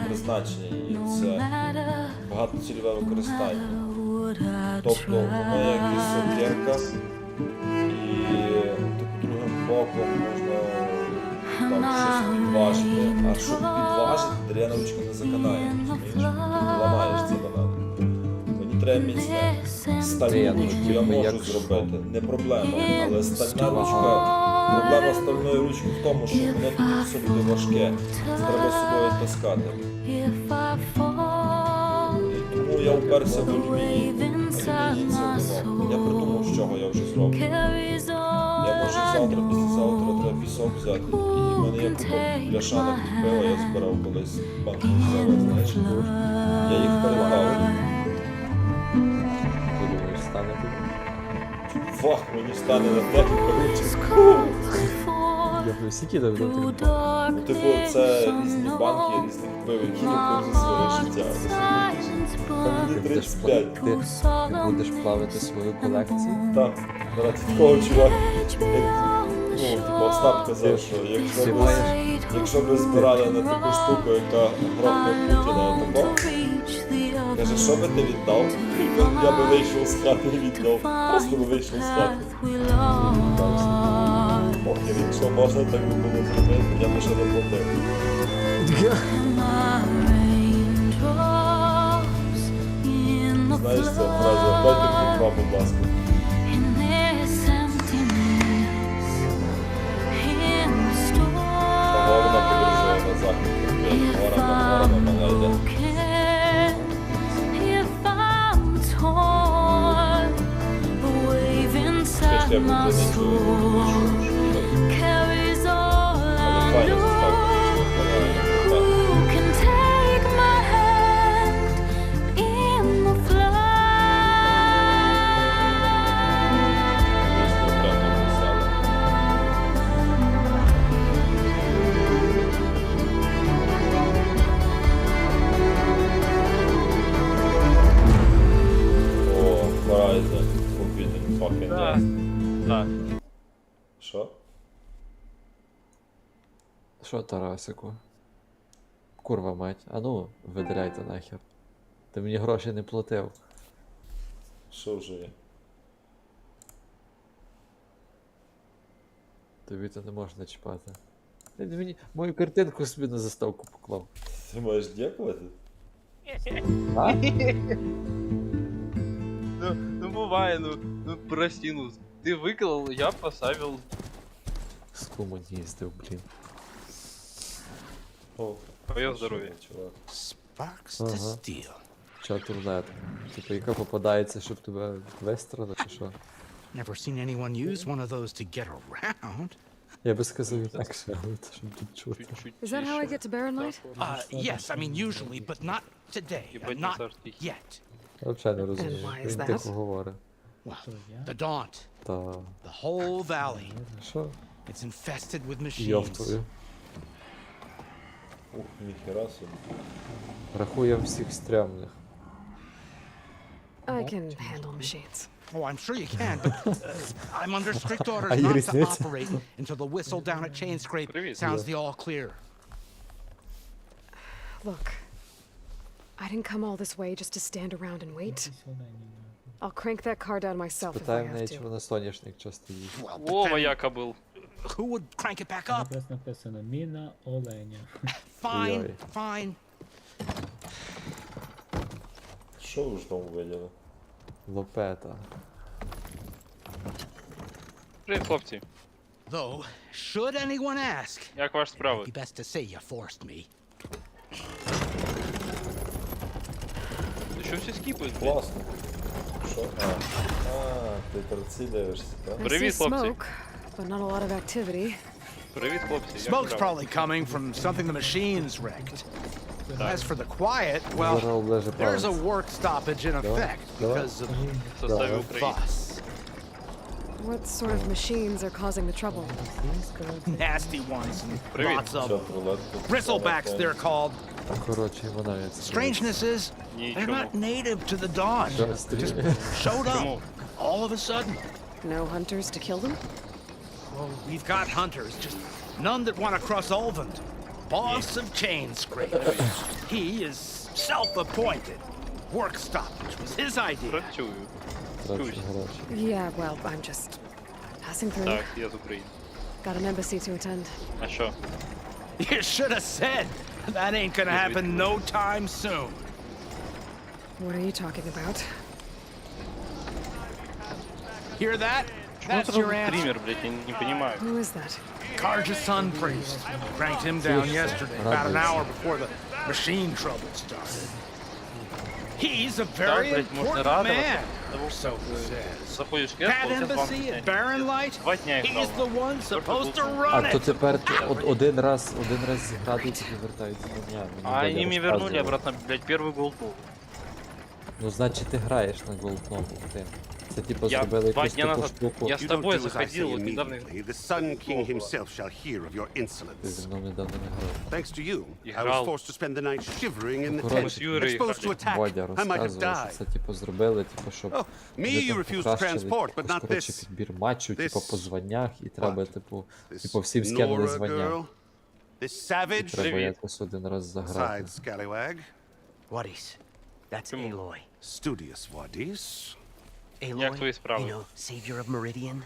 [SPEAKER 3] призначення її,
[SPEAKER 9] No
[SPEAKER 3] це
[SPEAKER 9] matter
[SPEAKER 3] багатоцільове використання.
[SPEAKER 9] what I
[SPEAKER 3] Тобто воно як і
[SPEAKER 9] try.
[SPEAKER 3] сокирка, і типу, другим боком можна там щось підважити. А щоб підважити, дерев'яна ручка не заканає, розумієш? Ти ламаєш це банан. Мені треба міцне. Стальну ручку я можу зробити, не проблема. Але стальна ручка, проблема стальної ручки в тому, що воно тоді все буде важке. Це треба з собою таскати.
[SPEAKER 9] If I fall,
[SPEAKER 3] Тому я вперся в алюміній. Алюміній це воно. Я придумав, з чого я вже зроблю.
[SPEAKER 9] carries on.
[SPEAKER 3] Я можу завтра, післязавтра треба пісок взяти. І в мене є купа бляшанок пива, я збирав колись банку пива, знаєш. Я їх переплавив.
[SPEAKER 1] Ти думаєш, стане тобі?
[SPEAKER 3] Фах, мені стане на те, коротше.
[SPEAKER 1] Я Скільки там
[SPEAKER 9] through
[SPEAKER 1] внутрі?
[SPEAKER 3] Ну, типу, це різні банки, різних пив, які купив за своє життя.
[SPEAKER 9] silence,
[SPEAKER 3] Там мені
[SPEAKER 9] but
[SPEAKER 3] 35.
[SPEAKER 1] Ти будеш плавити свою колекцію?
[SPEAKER 3] Так, зараз такого чувака, ну, типу, Остап казав, що якщо б збирали на таку штуку, яка грохне Путіна такого, каже, що би ти віддав? Я би вийшов з хати і віддав. Просто би вийшов з хати. Похер, якщо можна, так би було зробити, я би ще доплатив. Знаєш, це фраза, дайте мені два, будь ласка. Головна подорожує на захід, гора мала йде. Ще б ти не чув. Але файно заставити, що О, Horizon, Forbidden fucking West.
[SPEAKER 13] Так.
[SPEAKER 3] Що?
[SPEAKER 1] Що, Тарасику? Курва мать, а ну, видаляйте нахер. Ти мені гроші не платив.
[SPEAKER 3] Що вже є?
[SPEAKER 1] Тобі це не можна чіпати. Ти мені мою картинку собі на заставку поклав.
[SPEAKER 3] Ти маєш дякувати?
[SPEAKER 1] А?
[SPEAKER 13] Ну буває, ну прости, ну ты выклал, я поставил.
[SPEAKER 1] Скомуністив, блін.
[SPEAKER 3] О,
[SPEAKER 13] Твое здоров'я.
[SPEAKER 3] чувак.
[SPEAKER 11] Sparks to
[SPEAKER 1] Ага.
[SPEAKER 11] steel.
[SPEAKER 1] Чат-рулет. Типу, яка попадається, щоб тебе вистріли, чи що?
[SPEAKER 11] Never seen anyone use one of those to get around.
[SPEAKER 1] Я би сказав інакше, але те, щоб тут чути.
[SPEAKER 4] Is that how I get to Barren Light?
[SPEAKER 11] Yes, I mean usually, but not today. Not yet.
[SPEAKER 1] Я взагалі не розумію,
[SPEAKER 4] And why is
[SPEAKER 1] він
[SPEAKER 4] that?
[SPEAKER 1] тихо говорить.
[SPEAKER 11] Well, the Daunt,
[SPEAKER 1] Та...
[SPEAKER 11] the whole valley,
[SPEAKER 1] Що?
[SPEAKER 11] it's infested with
[SPEAKER 1] Йов
[SPEAKER 11] machines.
[SPEAKER 1] твою.
[SPEAKER 3] Ух, ніхера собі.
[SPEAKER 1] Рахуємо всіх стрьомних.
[SPEAKER 4] I can handle machines.
[SPEAKER 11] Oh, I'm sure you can, but I'm under strict orders
[SPEAKER 1] А є
[SPEAKER 11] not to
[SPEAKER 1] різниця?
[SPEAKER 11] operate until the whistle down at Chain Scrape
[SPEAKER 13] Привіт.
[SPEAKER 11] sounds the all clear.
[SPEAKER 4] Look, I didn't come all this way just to stand around and wait. I'll crank that car down myself if I
[SPEAKER 1] Питаю в
[SPEAKER 4] have
[SPEAKER 1] неї, чи
[SPEAKER 4] to.
[SPEAKER 1] вона соняшник часто їсть.
[SPEAKER 11] Well, but
[SPEAKER 13] Вова
[SPEAKER 11] then
[SPEAKER 13] яка был.
[SPEAKER 11] who would crank it back up?
[SPEAKER 2] Якраз написано Міна Оленя.
[SPEAKER 11] Fine,
[SPEAKER 1] Ой.
[SPEAKER 11] fine.
[SPEAKER 3] Що ви ж там виділи?
[SPEAKER 1] Лопета.
[SPEAKER 13] Привіт, хлопці.
[SPEAKER 11] Though, should anyone ask,
[SPEAKER 13] Як ваші справи?
[SPEAKER 11] it'd be best to say you forced me.
[SPEAKER 13] Ти що всі скіпають? блін?
[SPEAKER 3] Класно. Що? Ти торці дивишся, так?
[SPEAKER 4] I see
[SPEAKER 13] Привіт, хлопці.
[SPEAKER 4] smoke, but not a lot of activity.
[SPEAKER 13] Привіт, хлопці. Як
[SPEAKER 11] Smoke's
[SPEAKER 13] справи?
[SPEAKER 11] probably coming from something the machines wrecked. As for the quiet, well,
[SPEAKER 1] Зараз облеже
[SPEAKER 11] there's a
[SPEAKER 1] палець.
[SPEAKER 11] work stoppage in effect
[SPEAKER 1] давай.
[SPEAKER 11] because of
[SPEAKER 13] В составі
[SPEAKER 1] Да.
[SPEAKER 13] України.
[SPEAKER 11] fuss.
[SPEAKER 4] What sort of machines are causing the trouble?
[SPEAKER 11] Nasty ones and
[SPEAKER 13] Привіт.
[SPEAKER 11] lots of
[SPEAKER 3] Що,
[SPEAKER 11] them.
[SPEAKER 3] рулет?
[SPEAKER 11] Bristlebacks, they're called.
[SPEAKER 1] А коротше, вона як це.
[SPEAKER 11] Strangeness is, they're
[SPEAKER 13] Нічого.
[SPEAKER 11] not native to the dawn.
[SPEAKER 1] Just
[SPEAKER 11] Just showed up
[SPEAKER 13] Чому?
[SPEAKER 11] all of a sudden.
[SPEAKER 4] No hunters to kill them?
[SPEAKER 11] Well, we've got hunters, just none that want to cross Ulvund. Boss of Chain Scrape. He is self-appointed. Work stoppage was his idea.
[SPEAKER 13] Працюю.
[SPEAKER 1] Трачу гроші.
[SPEAKER 4] Yeah, well, I'm just passing through.
[SPEAKER 13] Так, я з України.
[SPEAKER 4] Got an embassy to attend.
[SPEAKER 13] А що?
[SPEAKER 11] You should have said. That ain't gonna happen no time soon.
[SPEAKER 4] What are you talking about?
[SPEAKER 11] Hear that?
[SPEAKER 13] Чому
[SPEAKER 11] That's
[SPEAKER 13] це
[SPEAKER 11] your
[SPEAKER 13] робить
[SPEAKER 11] answer.
[SPEAKER 13] стример, блядь, я не понимаю.
[SPEAKER 4] Who is that?
[SPEAKER 11] Karja's son priest. Cranked him down yesterday, about an hour before the machine trouble started. He's a very
[SPEAKER 13] блядь, можно
[SPEAKER 11] important
[SPEAKER 13] радоваться
[SPEAKER 11] man,
[SPEAKER 13] тому,
[SPEAKER 11] so
[SPEAKER 13] що
[SPEAKER 11] it says.
[SPEAKER 13] заходиш в
[SPEAKER 11] That
[SPEAKER 13] кепку, це вам
[SPEAKER 11] embassy at Barren Light,
[SPEAKER 13] Два дня їх
[SPEAKER 11] he's
[SPEAKER 13] дав.
[SPEAKER 11] the one supposed to
[SPEAKER 1] А
[SPEAKER 11] run
[SPEAKER 1] то
[SPEAKER 11] it.
[SPEAKER 1] тепер один раз зіграти і тоді вертаються на дня.
[SPEAKER 13] А они мне вернули обратно, блядь, первый голд.
[SPEAKER 1] Ну, значить, ти граєш на Головному. Це типу
[SPEAKER 13] Я
[SPEAKER 1] зробили
[SPEAKER 13] 2
[SPEAKER 1] якусь
[SPEAKER 13] дня
[SPEAKER 1] таку
[SPEAKER 13] назад-
[SPEAKER 1] штуку.
[SPEAKER 13] Я с
[SPEAKER 14] You don't
[SPEAKER 13] тобой
[SPEAKER 14] do as I say
[SPEAKER 13] заходил, вот недавно.
[SPEAKER 14] immediately. The Sun King himself shall hear of your
[SPEAKER 1] Ти
[SPEAKER 14] insolence.
[SPEAKER 1] зі мною недавно не грав.
[SPEAKER 14] Thanks to you, I was
[SPEAKER 13] Играл.
[SPEAKER 14] forced to spend the night shivering in the
[SPEAKER 1] Коротше,
[SPEAKER 14] tent, exposed to attack.
[SPEAKER 1] Водя
[SPEAKER 14] I might have
[SPEAKER 1] розказував, що
[SPEAKER 14] died.
[SPEAKER 1] це типу зробили, типу, щоб
[SPEAKER 14] Oh, me
[SPEAKER 1] вони
[SPEAKER 14] you
[SPEAKER 1] там
[SPEAKER 14] refused to
[SPEAKER 1] покращили
[SPEAKER 14] transport, but not
[SPEAKER 1] коротше,
[SPEAKER 14] this.
[SPEAKER 1] підбір матчу, типу, по званнях, і треба, типу,
[SPEAKER 14] This
[SPEAKER 1] всім скинули
[SPEAKER 14] Nora
[SPEAKER 1] звання.
[SPEAKER 14] girl, this
[SPEAKER 1] І
[SPEAKER 14] savage.
[SPEAKER 1] треба якось один раз заграти.
[SPEAKER 14] Besides, scallywag,
[SPEAKER 11] Wadis. That's Eloi.
[SPEAKER 14] studious Wadis.
[SPEAKER 13] Як
[SPEAKER 11] Eloi,
[SPEAKER 13] твої
[SPEAKER 11] you
[SPEAKER 13] справи?
[SPEAKER 11] know, savior of Meridian.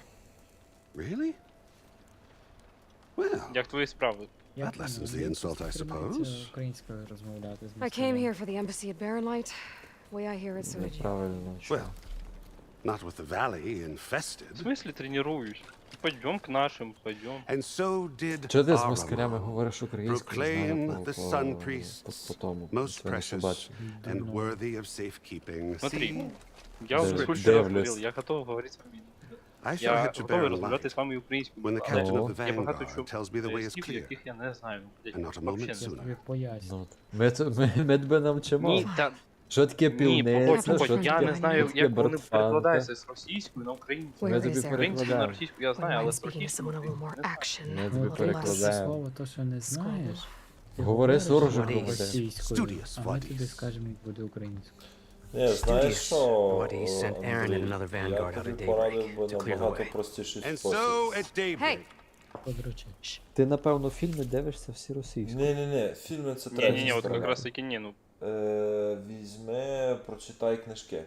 [SPEAKER 14] Really? Well,
[SPEAKER 13] Як твої справи?
[SPEAKER 14] that lessens the insult, I suppose.
[SPEAKER 2] Українською розмовляти з
[SPEAKER 4] I came here for the embassy at Barrenlight. Way I hear it suited you.
[SPEAKER 1] Неправильно, що.
[SPEAKER 14] Well, not with the valley
[SPEAKER 13] В
[SPEAKER 14] infested.
[SPEAKER 13] смысле тренируюсь? Пойдем к нашим, пойдем.
[SPEAKER 14] And so did
[SPEAKER 1] Чого ти з
[SPEAKER 14] our
[SPEAKER 1] москалями
[SPEAKER 14] Ramon,
[SPEAKER 1] говориш українською?
[SPEAKER 14] proclaimed the Sun
[SPEAKER 1] по
[SPEAKER 14] Priests
[SPEAKER 1] тому.
[SPEAKER 14] most
[SPEAKER 1] Це не
[SPEAKER 14] precious
[SPEAKER 1] побачив.
[SPEAKER 14] and worthy of safekeeping.
[SPEAKER 13] Смотри,
[SPEAKER 14] See,
[SPEAKER 13] я уже
[SPEAKER 1] Дивлюсь.
[SPEAKER 13] сколько раз
[SPEAKER 1] Дивлюсь.
[SPEAKER 13] говорил, я готов говорити з вами.
[SPEAKER 14] I shall
[SPEAKER 13] Я
[SPEAKER 14] head to
[SPEAKER 13] готовий
[SPEAKER 14] Barren
[SPEAKER 13] розмовляти
[SPEAKER 14] Light
[SPEAKER 13] з вами українською.
[SPEAKER 14] when the
[SPEAKER 13] але
[SPEAKER 14] captain of the
[SPEAKER 13] Є багато
[SPEAKER 14] Vanguard
[SPEAKER 13] чого
[SPEAKER 14] tells me the way is
[SPEAKER 13] слів,
[SPEAKER 14] clear.
[SPEAKER 13] яких я не знаю. блядь,
[SPEAKER 14] And not a
[SPEAKER 13] вообще
[SPEAKER 14] moment
[SPEAKER 13] не
[SPEAKER 2] Я
[SPEAKER 13] знаю.
[SPEAKER 2] тобі поясню.
[SPEAKER 1] Ну, ми тебе навчимо.
[SPEAKER 13] Ні, та,
[SPEAKER 1] Що таке
[SPEAKER 13] ні,
[SPEAKER 1] півниця, що
[SPEAKER 13] погодь, я
[SPEAKER 1] таке
[SPEAKER 13] не знаю,
[SPEAKER 1] таке
[SPEAKER 13] як вони
[SPEAKER 1] братфанка.
[SPEAKER 13] перекладаються з російської на українську.
[SPEAKER 1] Ми
[SPEAKER 4] Where
[SPEAKER 1] тобі
[SPEAKER 4] is Aaron?
[SPEAKER 13] Українську на
[SPEAKER 1] перекладаємо.
[SPEAKER 13] російську я знаю,
[SPEAKER 4] Wouldn't
[SPEAKER 13] але
[SPEAKER 4] mind
[SPEAKER 13] з
[SPEAKER 4] speaking to
[SPEAKER 13] російською
[SPEAKER 4] someone a little more
[SPEAKER 13] не знаю.
[SPEAKER 4] action,
[SPEAKER 1] Ми
[SPEAKER 4] a
[SPEAKER 1] тобі
[SPEAKER 4] little less
[SPEAKER 1] перекладаємо.
[SPEAKER 2] Слово, то, що не знаєш, ти
[SPEAKER 1] Говори
[SPEAKER 2] говориш
[SPEAKER 1] суржиком,
[SPEAKER 2] російською,
[SPEAKER 14] Studious
[SPEAKER 2] а ми тобі
[SPEAKER 14] Wadis.
[SPEAKER 2] скажемо, як буде українською.
[SPEAKER 3] Не, знаєш
[SPEAKER 11] Studious
[SPEAKER 3] що,
[SPEAKER 11] Wadis sent Aaron and another
[SPEAKER 3] я
[SPEAKER 11] vanguard out
[SPEAKER 3] тобі
[SPEAKER 11] at
[SPEAKER 3] порадив
[SPEAKER 11] daybreak
[SPEAKER 3] би
[SPEAKER 11] to clear the
[SPEAKER 3] набагато
[SPEAKER 11] way.
[SPEAKER 3] простіший
[SPEAKER 14] And
[SPEAKER 3] спосіб.
[SPEAKER 14] so at daybreak,
[SPEAKER 4] Hey,
[SPEAKER 2] Подручи.
[SPEAKER 1] Ти, напевно, фільми дивишся всі російською.
[SPEAKER 3] Ні, фільми це
[SPEAKER 13] Ні,
[SPEAKER 3] третя
[SPEAKER 13] от
[SPEAKER 3] сторона.
[SPEAKER 13] якраз таки ні, ну.
[SPEAKER 3] Візьми, прочитай книжки.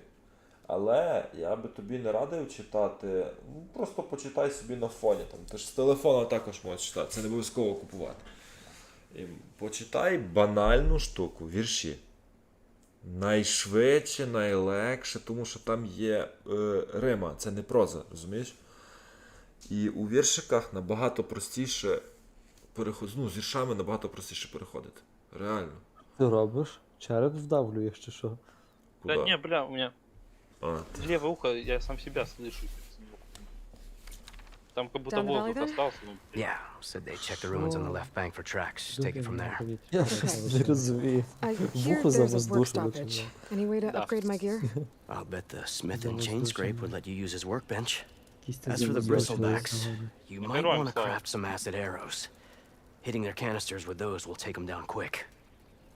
[SPEAKER 3] Але я би тобі не радив читати, ну, просто почитай собі на фоні. Там. Ти ж з телефона також можеш читати, це не обов'язково купувати. І почитай банальну штуку, вірші. Найшвидше, найлегше, тому що там є рима, це не проза, розумієш? І у віршиках набагато простіше переходити, ну, з віршами набагато простіше переходити. Реально.
[SPEAKER 1] Ти робиш? Череп вдавлюєш чи що?
[SPEAKER 13] Да
[SPEAKER 3] Куда?
[SPEAKER 13] не, бля, у меня
[SPEAKER 3] А,
[SPEAKER 13] левое ухо, я сам себя слышу. Там как будто
[SPEAKER 4] Down the valley
[SPEAKER 13] воздух
[SPEAKER 4] then?
[SPEAKER 13] остался. Ну,
[SPEAKER 11] Yeah, said they checked the ruins on the left bank for tracks. Take it from there.
[SPEAKER 1] Я щось не розумію.
[SPEAKER 4] I hear
[SPEAKER 1] Вухо
[SPEAKER 4] there's a work
[SPEAKER 1] завоздушило.
[SPEAKER 4] stoppage. Any way to upgrade my gear?
[SPEAKER 11] I'll bet the smith and chain scrape would let you use his workbench.
[SPEAKER 2] Кісті
[SPEAKER 11] As for the
[SPEAKER 2] залізли
[SPEAKER 11] bristlebacks,
[SPEAKER 2] сьогодні.
[SPEAKER 11] you
[SPEAKER 13] Ну,
[SPEAKER 11] might
[SPEAKER 13] героям
[SPEAKER 11] want to
[SPEAKER 13] слава.
[SPEAKER 11] craft some acid arrows. Hitting their canisters with those will take them down quick.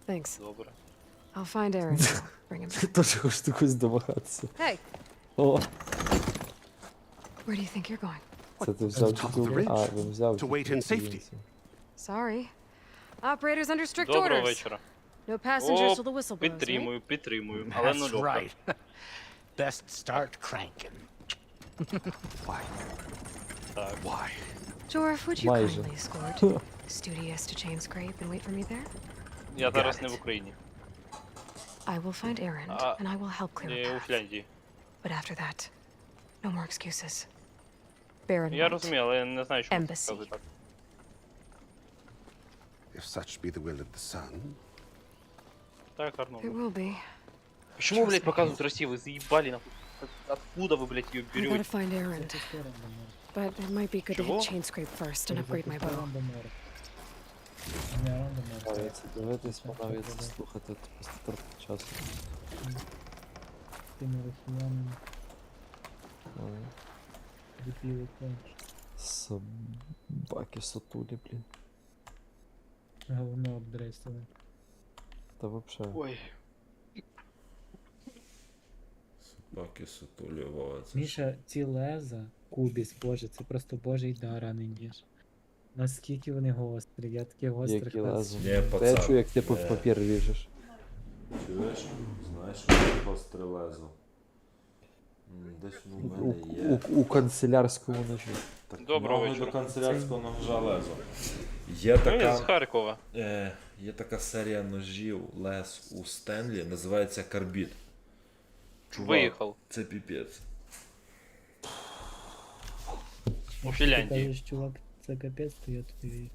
[SPEAKER 4] Thanks.
[SPEAKER 13] добре.
[SPEAKER 4] I'll find Aaron. Bring him
[SPEAKER 1] Ти
[SPEAKER 4] back.
[SPEAKER 1] теж хочеш якось домагатися.
[SPEAKER 4] Hey,
[SPEAKER 1] О,
[SPEAKER 4] where do you think you're going?
[SPEAKER 1] це ти взяв
[SPEAKER 14] top of the
[SPEAKER 1] тільки...
[SPEAKER 14] ridge.
[SPEAKER 1] А, він взяв
[SPEAKER 14] To wait
[SPEAKER 1] тільки
[SPEAKER 14] in safety.
[SPEAKER 1] українців.
[SPEAKER 4] Sorry. Operators under strict
[SPEAKER 13] Доброго
[SPEAKER 4] orders.
[SPEAKER 13] вечора.
[SPEAKER 4] No passengers
[SPEAKER 13] О,
[SPEAKER 4] till the whistle blows, right?
[SPEAKER 13] підтримую, але ну
[SPEAKER 11] That's
[SPEAKER 13] добре.
[SPEAKER 11] right. Best start cranking.
[SPEAKER 13] Так.
[SPEAKER 14] why?
[SPEAKER 4] Jorf, would you
[SPEAKER 1] Майже.
[SPEAKER 4] kindly escort Studious to chain scrape and wait for me there?
[SPEAKER 13] Я зараз не в Україні.
[SPEAKER 4] I will find Aaron,
[SPEAKER 13] А,
[SPEAKER 4] and I will help clear a
[SPEAKER 13] Я у
[SPEAKER 4] path.
[SPEAKER 13] Фінляндії.
[SPEAKER 4] But after that, no more excuses. Baron
[SPEAKER 13] Я
[SPEAKER 4] White.
[SPEAKER 13] розумію, але я не знаю, що
[SPEAKER 4] Embassy.
[SPEAKER 13] сказати так.
[SPEAKER 14] If such be the will of the sun.
[SPEAKER 13] Так, гарно.
[SPEAKER 4] It will be.
[SPEAKER 13] Почему, блядь, показывают Россию? Вы заебали, нахуй. Откуда вы, блядь, ее
[SPEAKER 4] I gotta
[SPEAKER 13] берете?
[SPEAKER 4] find Aaron. But it might be good to
[SPEAKER 13] Чого?
[SPEAKER 4] hit chain scrape first and upgrade my bow.
[SPEAKER 1] Але це дивитись, навіть слухати, просто трохи часу.
[SPEAKER 2] Тими росіянами
[SPEAKER 1] Ой,
[SPEAKER 2] дебіли конч.
[SPEAKER 1] собаки сотулі, блін.
[SPEAKER 2] Головно обдрестили.
[SPEAKER 1] Та вообще.
[SPEAKER 13] Ой.
[SPEAKER 3] Собаки сутулі, Вова, це ж-
[SPEAKER 2] Міша, ці леза, кубіс, боже, це просто божий дар, а не ніж. Наскільки вони гострі, я такі гострих
[SPEAKER 1] Які
[SPEAKER 2] лез.
[SPEAKER 1] лазу.
[SPEAKER 3] Ні,
[SPEAKER 1] Та я
[SPEAKER 3] пацан,
[SPEAKER 1] чую, як ти по
[SPEAKER 3] ні.
[SPEAKER 1] папір ріжеш.
[SPEAKER 3] Чуєш? Знаєш, що гостре лезо? Десь воно в мене є.
[SPEAKER 1] У канцелярському ножі.
[SPEAKER 3] Так,
[SPEAKER 13] Доброго
[SPEAKER 3] мало
[SPEAKER 13] вечора.
[SPEAKER 3] до канцелярського ножа лезо. Є
[SPEAKER 13] Ну, я з
[SPEAKER 3] така,
[SPEAKER 13] Харкова.
[SPEAKER 3] є така серія ножів лез у Стенлі, називається карбід. Чувак,
[SPEAKER 13] Виїхав.
[SPEAKER 3] це піпець.
[SPEAKER 13] У
[SPEAKER 2] Ти
[SPEAKER 13] Фінляндії.
[SPEAKER 2] кажеш, чувак, це капець, то я тобі...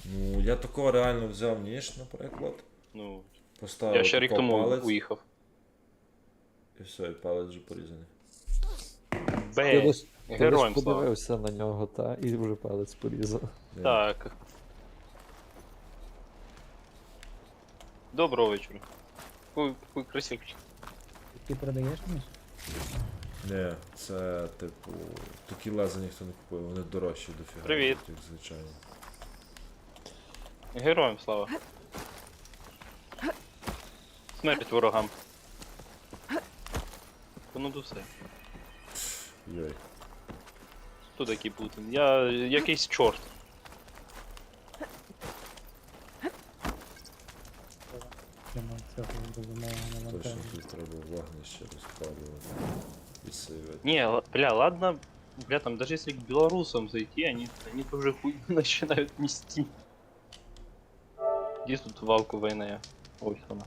[SPEAKER 3] Ну, я такого реально взяв ніж, наприклад.
[SPEAKER 13] Ну,
[SPEAKER 3] Поставив
[SPEAKER 13] я ще рік
[SPEAKER 3] тако
[SPEAKER 13] тому
[SPEAKER 3] палець,
[SPEAKER 13] уїхав.
[SPEAKER 3] і все, і палець вже порізаний.
[SPEAKER 1] Ти
[SPEAKER 13] Бе,
[SPEAKER 1] лиш
[SPEAKER 13] героям слава.
[SPEAKER 1] подивився на нього, та, і вже палець порізав.
[SPEAKER 13] Так. Доброго вечора. Какой красивчик.
[SPEAKER 2] Ти продаєш між?
[SPEAKER 3] Не, це типу. Такі леза ніхто не купує, вони дорожчі дофіга.
[SPEAKER 13] Привіт.
[SPEAKER 3] Як звичайно.
[SPEAKER 13] Героям слава. Смерть ворогам. Ну до все.
[SPEAKER 3] Йой.
[SPEAKER 13] Хто такий Путін? Я якийсь чорт.
[SPEAKER 2] Прямо цього розумового
[SPEAKER 3] Точно
[SPEAKER 2] навантаження.
[SPEAKER 3] тут треба вогнище розпалювати. І сейвити.
[SPEAKER 13] Не, бля, ладно. Бля, там даже если к белорусам зайти, они тоже хуй начинают нести. Где тут валку войны? Ой, она.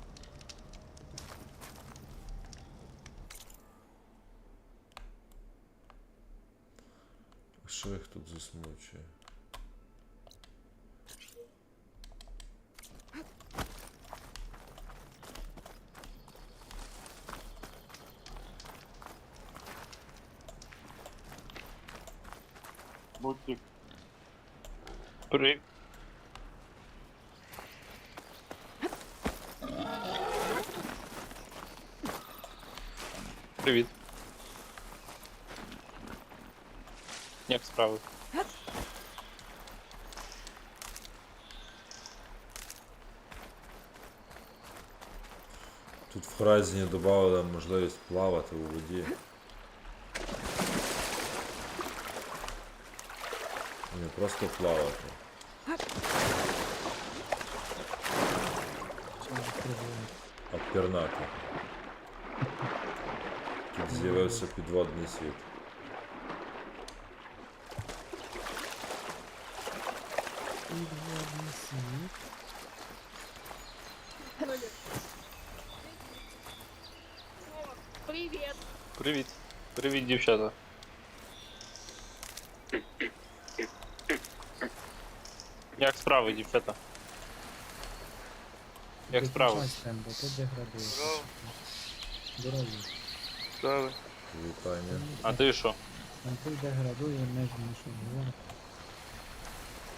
[SPEAKER 3] Що їх тут засмучує?
[SPEAKER 13] Мультик. Привет. Привіт. Як справи?
[SPEAKER 3] Тут в Horizon додали можливість плавати у воді. Не просто плавати. А пірнати. Тут з'явився підводний світ.
[SPEAKER 2] Підводний світ.
[SPEAKER 6] Привет.
[SPEAKER 13] Привіт. Привіт, дівчата. Як справи, дівчата? Як справи?
[SPEAKER 2] Виключайся, бо ти деградуєш. Здоров'я.
[SPEAKER 13] Справи.
[SPEAKER 3] Вітання.
[SPEAKER 13] А ти що?
[SPEAKER 2] Андрій деградує, не змушує. Говорить.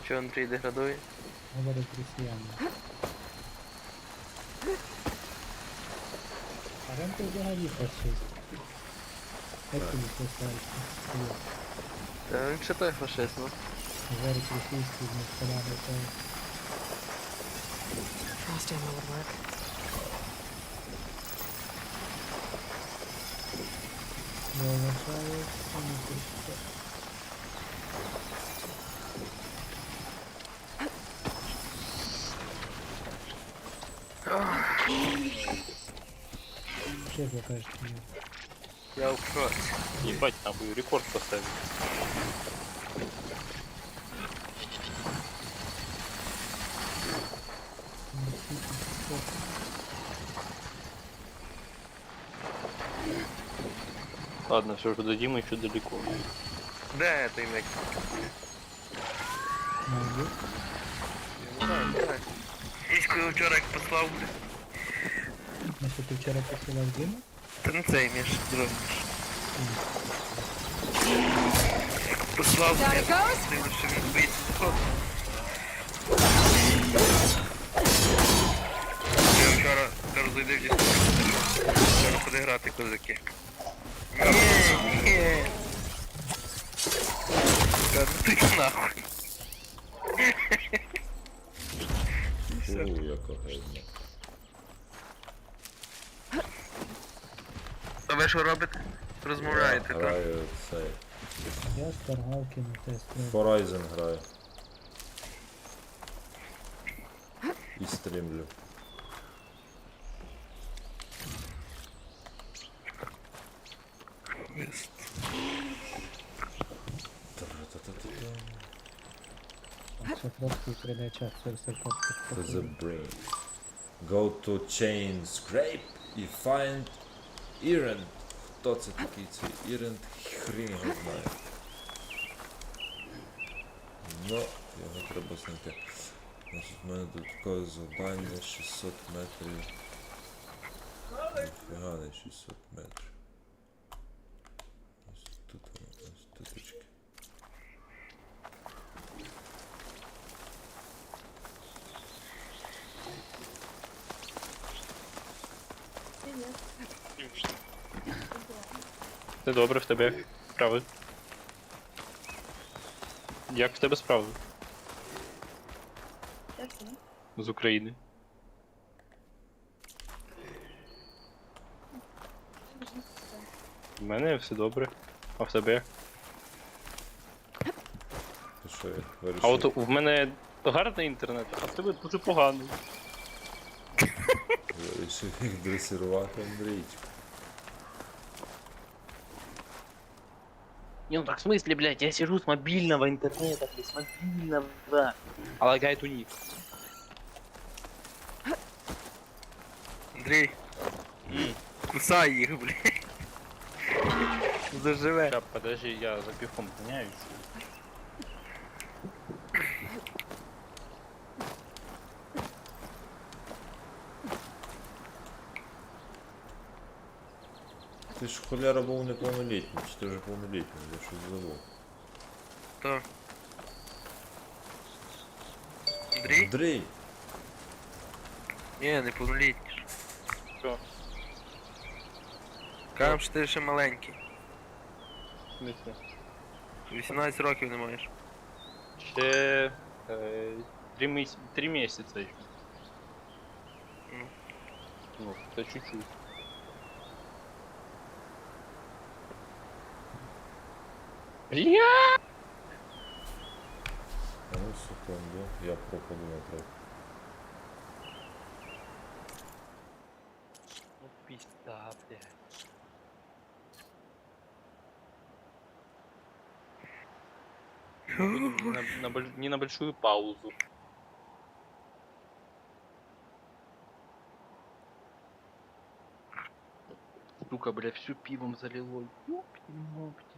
[SPEAKER 13] Що Андрій деградує?
[SPEAKER 2] Говорить росіяни. А Ремко взагалі фашист. Як тобі поставиться?
[SPEAKER 13] Та він ще той фашист, ну.
[SPEAKER 2] Говорить російською, з москалями, то...
[SPEAKER 4] Trust him, it would work.
[SPEAKER 2] Я вважаю, що не прийшло. Що ви кажете мені?
[SPEAKER 13] Я в шоці. Ебать, нахуй, рекорд поставил. Ладно, все же до Димы еще далеко.
[SPEAKER 15] Да, это имя.
[SPEAKER 2] Найду.
[SPEAKER 15] Дідько його вчора як послав.
[SPEAKER 2] На що ти вчора посилав Діму?
[SPEAKER 15] Та не цей між, другий між. Послав, я дивлюсь, що він боїться заходу. Я вчора кажу, зайди в дійсно. Вчора ходи грати козаки. Ні. Кажу, ти нахуй.
[SPEAKER 3] Яка гайна.
[SPEAKER 15] А ви що робите? Розмовляєте, так?
[SPEAKER 3] Граю цей.
[SPEAKER 2] Я шпаргалки на тест.
[SPEAKER 3] Horizon граю. І стрімлю.
[SPEAKER 2] Це просто передача, це все
[SPEAKER 3] To the brain. Go to chain scrape і find errand. Хто це такий цей errand? Хрін його знає. Ну, його треба знайти. Значить, в мене додаткове завдання 600 метрів. Ніфіга не 600 метрів. Ось тут воно, ось туточки.
[SPEAKER 13] Все добре, в тебе як справи? Як в тебе справи? З України. У мене все добре. А в тебе як?
[SPEAKER 3] Ти що, як
[SPEAKER 13] А
[SPEAKER 3] вирішив?
[SPEAKER 13] от в мене гарний інтернет, а в тебе дуже поганий.
[SPEAKER 3] Вирішив їх дресирувати, Андрійчик.
[SPEAKER 13] Не, ну так в смысле, блядь, я сижу с мобильного интернета, блядь, с мобильного. А лагает у них.
[SPEAKER 15] Андрій, кусай їх, блядь. Заживе.
[SPEAKER 13] Сейчас, подожди, я за пивком гоняюсь.
[SPEAKER 3] Ти ж холяра був неповнолітній, чи ти вже повнолітній, я щось забув.
[SPEAKER 15] То. Андрій?
[SPEAKER 3] Андрій!
[SPEAKER 15] Ні, неповнолітній.
[SPEAKER 13] Що?
[SPEAKER 15] Кажем, що ти ще маленький.
[SPEAKER 13] В смысле?
[SPEAKER 15] 18 років не маєш.
[SPEAKER 13] Ще 3 месяца еще. Ну, это чуть-чуть. Я!
[SPEAKER 3] А ну секунду, я пропаду трохи.
[SPEAKER 13] Ну пизда, блядь. Не на большую паузу. Сука, бля, всю пивом залило. Ёпти-мопти.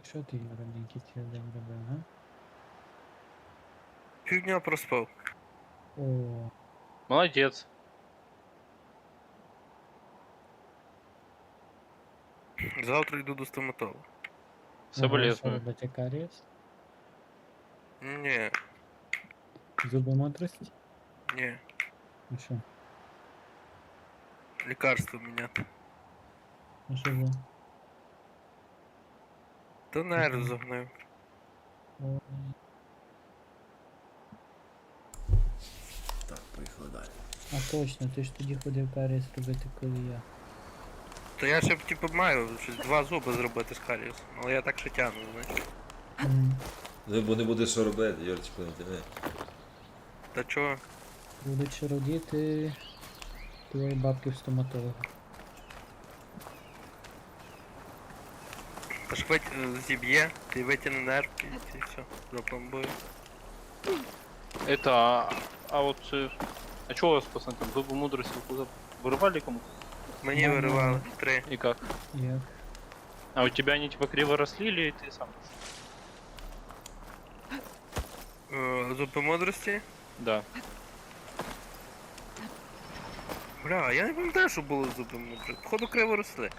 [SPEAKER 2] Що ти, маленький, цілий день робив, га?
[SPEAKER 15] Півдня проспав.
[SPEAKER 2] О,
[SPEAKER 13] Молодец.
[SPEAKER 15] Завтра йду до стоматолога.
[SPEAKER 13] Соболезную.
[SPEAKER 2] робити карієс?
[SPEAKER 15] Ні,
[SPEAKER 2] Зуби мудрості?
[SPEAKER 15] ні.
[SPEAKER 2] Ну що?
[SPEAKER 15] Лікарство міняти.
[SPEAKER 2] Ну що ви?
[SPEAKER 15] То нерв загнив.
[SPEAKER 2] Ой.
[SPEAKER 3] Так, поїхали далі.
[SPEAKER 2] А точно, ти ж тоді ходив карієс робити, коли я.
[SPEAKER 15] То я ще типу маю щось 2 зуби зробити з карієсом, але я так ще тягну, знаєш.
[SPEAKER 3] Бо не буде що робити, Юрчику, не тяни.
[SPEAKER 15] Та чого?
[SPEAKER 2] Будуть ще родити твої бабки в стоматолога.
[SPEAKER 15] Та ж зіб'є, ти витягне нерв і все, запломбує.
[SPEAKER 13] Это, а вот... А чё у вас, пацаны, там зубы мудрости куда вырывали кому-то?
[SPEAKER 15] Мені виривали 3.
[SPEAKER 13] И как?
[SPEAKER 2] Як?
[SPEAKER 13] А у тебя они типа криво росли или ты сам?
[SPEAKER 15] Зуби мудрості?
[SPEAKER 13] Да.
[SPEAKER 15] Бля, я не пам'ятаю, що було з зуби мудрості. Походу криво росли.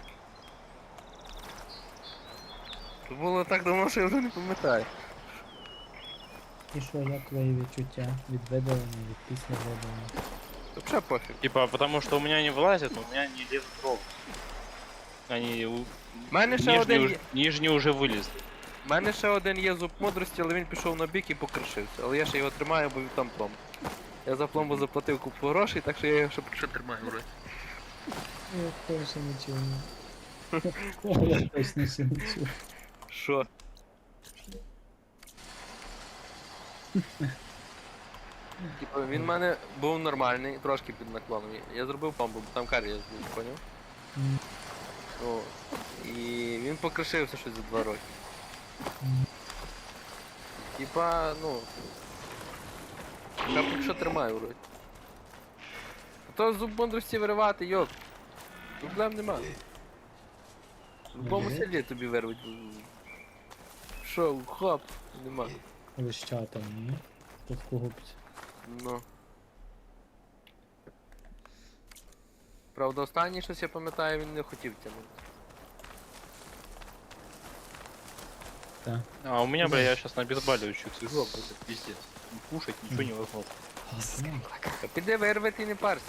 [SPEAKER 15] То було так давно, що я вже не пам'ятаю.
[SPEAKER 2] І що, як твої відчуття від видалення, від після видалення?
[SPEAKER 15] Вообще пофіг.
[SPEAKER 13] Типа, потому что у меня не вылазит, у меня не лезут ровно. Они
[SPEAKER 15] мене ще один є.
[SPEAKER 13] Нижние уже вылезли.
[SPEAKER 15] У мене ще один є зуб мудрості, але він пішов на бік і покришився. Але я ще його тримаю, бо він там пломб. Я за пломбу заплатив купу грошей, так що я його ще тримаю вроді.
[SPEAKER 2] Я точно не чую. Я точно ще не чую.
[SPEAKER 15] Що? Типа він в мене був нормальний, трошки під наклоном. Я зробив пломбу, бо там кар'єр був, поняв? О, і він покришився щось за 2 роки. Типа, ну... Я поки що тримаю вроді. А то зуб мудрості виривати, йоп. Проблем нема. В любому селі тобі вирвуть. Що, хоп, нема.
[SPEAKER 2] Лищата, ні? Тут кугубці.
[SPEAKER 15] Ну. Правда, останній щось я пам'ятаю, він не хотів тягнути.
[SPEAKER 2] Так.
[SPEAKER 13] А у меня, бля, я сейчас на обезболивающих связок, это пиздец. Не кушать, ничего невозможно.
[SPEAKER 15] Та піди вирвати і не парся.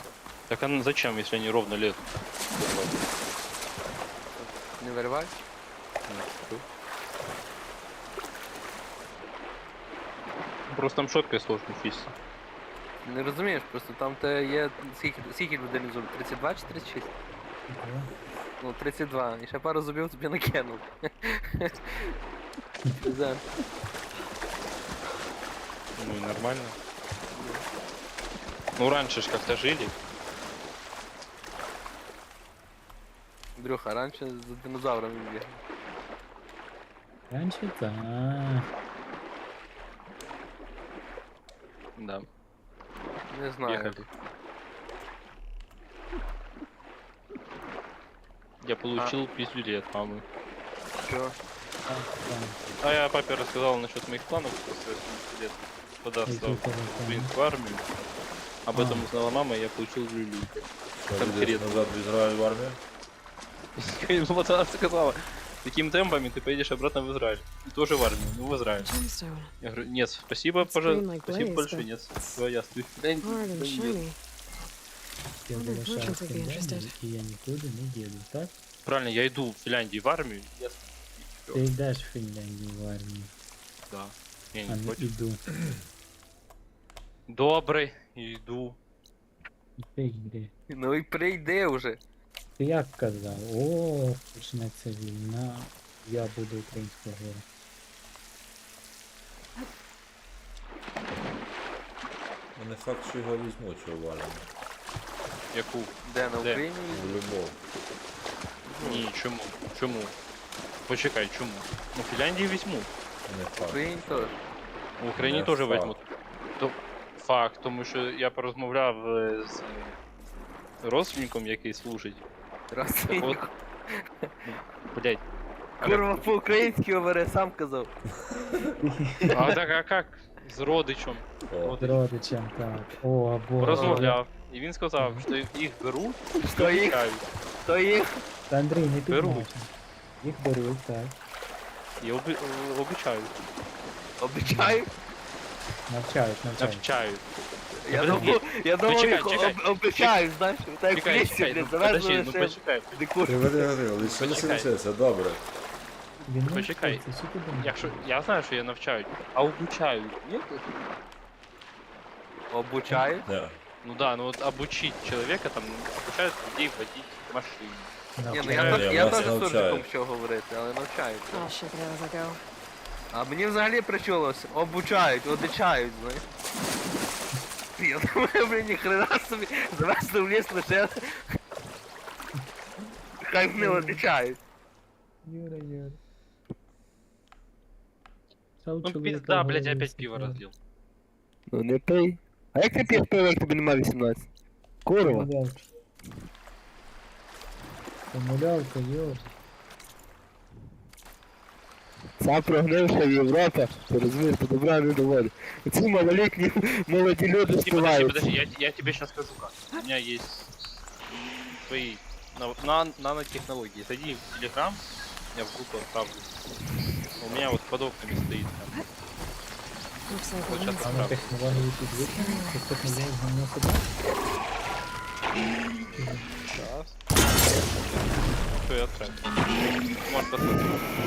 [SPEAKER 13] Так а зачем, если они ровно лезут?
[SPEAKER 15] Не виривай.
[SPEAKER 13] Просто там щеткой сложно чистить.
[SPEAKER 15] Не розумієш, просто там те є... Скільки людей зубів? 32 чи 36? Ну, 32. І ще пару зубів тобі накинув.
[SPEAKER 13] Ну и нормально. Ну раньше ж как-то жили.
[SPEAKER 15] Андрюха, раніше за динозаврами бігав.
[SPEAKER 2] Раніше так.
[SPEAKER 13] Да.
[SPEAKER 15] Не знаю.
[SPEAKER 13] Ехали. Я получил пиздюлей от мамы.
[SPEAKER 15] Чё?
[SPEAKER 13] А я папе рассказал насчет моих планов после 18 лет податься в украинскую армию. Об этом узнала мама, и я получил люлю.
[SPEAKER 3] Конкретно. Назад в Израиль в армию?
[SPEAKER 13] Вот она сказала, такими темпами ты поедешь обратно в Израиль. И тоже в армию, ну в Израиль. Я говорю, нет, спасибо, пожалуйста, спасибо большое, нет. Всё, я стою.
[SPEAKER 2] Я залишаю Фінляндію, і я нікуди не їду, так?
[SPEAKER 13] Правильно, я иду в Финляндию в армию. Я...
[SPEAKER 2] Ти йдеш в Фінляндію в армію.
[SPEAKER 13] Да. Я
[SPEAKER 2] А
[SPEAKER 13] не
[SPEAKER 2] не
[SPEAKER 13] против.
[SPEAKER 2] іду.
[SPEAKER 13] Добрый, иду.
[SPEAKER 2] Ти йди.
[SPEAKER 15] Ну і прийди вже.
[SPEAKER 2] Ти як казав? О, почнеться війна, я буду українського гора.
[SPEAKER 3] Ну, не факт, що його візьмуть, що в армію.
[SPEAKER 13] Яку?
[SPEAKER 15] Де, на Україні?
[SPEAKER 3] В любов.
[SPEAKER 13] Ні, чому? Чому? Почекай, чому? Ну, Фінляндію візьму.
[SPEAKER 3] Не
[SPEAKER 15] В
[SPEAKER 3] факт.
[SPEAKER 15] Україні теж.
[SPEAKER 13] В Україні
[SPEAKER 3] Не
[SPEAKER 13] теж
[SPEAKER 3] факт.
[SPEAKER 13] візьмуть. То факт, тому що я порозмовляв з родственником, який служить.
[SPEAKER 15] Родственник.
[SPEAKER 13] Блять.
[SPEAKER 15] Курва по-українськи говори, сам казав.
[SPEAKER 13] А так, а як? З родичем.
[SPEAKER 2] З родичем, так. О, боже.
[SPEAKER 13] Розмовляв. І він сказав, що їх беруть,
[SPEAKER 15] Що їх?
[SPEAKER 13] обіцяють.
[SPEAKER 15] То їх?
[SPEAKER 2] Та Андрій, не
[SPEAKER 13] Беруть.
[SPEAKER 2] підмовчуй. Їх беруть, так.
[SPEAKER 13] І обіцяють.
[SPEAKER 15] Обіцяю?
[SPEAKER 2] Навчають, навчають.
[SPEAKER 13] Навчають.
[SPEAKER 15] Я
[SPEAKER 13] Подожди.
[SPEAKER 15] думав,
[SPEAKER 13] Ну, чекай,
[SPEAKER 15] їх
[SPEAKER 13] чекай.
[SPEAKER 15] обіцяю, знаєш, так в
[SPEAKER 13] Чекай,
[SPEAKER 15] лісі,
[SPEAKER 13] чекай,
[SPEAKER 15] блін,
[SPEAKER 13] ну подожди,
[SPEAKER 15] завезли
[SPEAKER 13] ну
[SPEAKER 15] ще
[SPEAKER 13] почекай.
[SPEAKER 15] дикур.
[SPEAKER 3] Лише, добре.
[SPEAKER 2] Він не
[SPEAKER 13] Почекай.
[SPEAKER 2] вчиться, що ти думаєш?
[SPEAKER 13] Якщо я знаю, що я навчають, а обучають. Ні?
[SPEAKER 15] Обучають?
[SPEAKER 3] Не.
[SPEAKER 13] Ну да, ну вот обучить человека, там, обучают людей водить машину.
[SPEAKER 15] Ні, ну
[SPEAKER 3] Навчають.
[SPEAKER 15] я
[SPEAKER 3] Нас
[SPEAKER 15] теж
[SPEAKER 3] навчають.
[SPEAKER 15] суржиком що говорити, але навчають.
[SPEAKER 4] I'll shake it as I go.
[SPEAKER 15] А мені взагалі причулося, обучають, одичають, знаєш. Я думаю, блін, ніхрена собі завезли в ліс лише. Хай вони одичають.
[SPEAKER 2] Юра, Юра.
[SPEAKER 13] Ну пизда, блядь, опять пиво разлил.
[SPEAKER 15] Ну не пий. А як ти п'єш пиво, як тобі нема 18? Курва.
[SPEAKER 2] Помилявка, Юра.
[SPEAKER 15] Ця прогнивша Європа, ти розумієш, по добра не доводить. Оці малолітні молоді люди
[SPEAKER 13] Подожди,
[SPEAKER 15] співають.
[SPEAKER 13] подожди, я тебе сейчас скажу как. У меня есть свои нанотехнологии. Зайди в Телеграм, я в группу отправлю. У меня вот под окнами стоит там
[SPEAKER 4] Looks like
[SPEAKER 13] Вот
[SPEAKER 4] we're
[SPEAKER 13] сейчас
[SPEAKER 2] А на технології підвищені? Чи технології гамно сюди?
[SPEAKER 13] Сейчас. Что я отправил? Может посмотреть.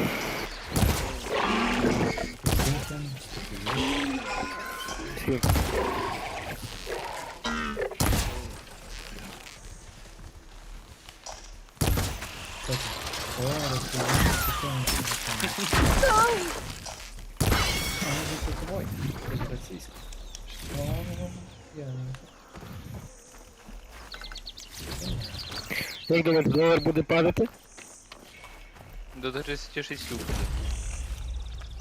[SPEAKER 16] Як думаєте, долар буде падати?
[SPEAKER 13] До 36 упадет.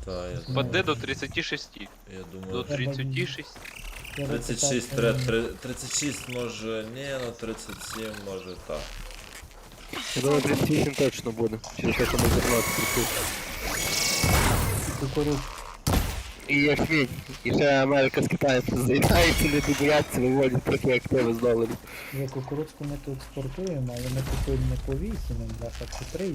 [SPEAKER 3] Та, я
[SPEAKER 13] Паде до 36.
[SPEAKER 3] Я думаю,
[SPEAKER 13] До 36.
[SPEAKER 3] 36, 36 може, ні, ну 37 може так.
[SPEAKER 16] Я думаю, 38 точно буде. Через те, що ми зарплату прикрили.
[SPEAKER 2] Кукуруз.
[SPEAKER 16] І як мінь. І ще Америка з Китаєм заїдається, не добуляться, виводять трохи активи з доларів.
[SPEAKER 2] Ні, кукурудзку ми тут експортуємо, але ми купуємо не по 8, а по 3.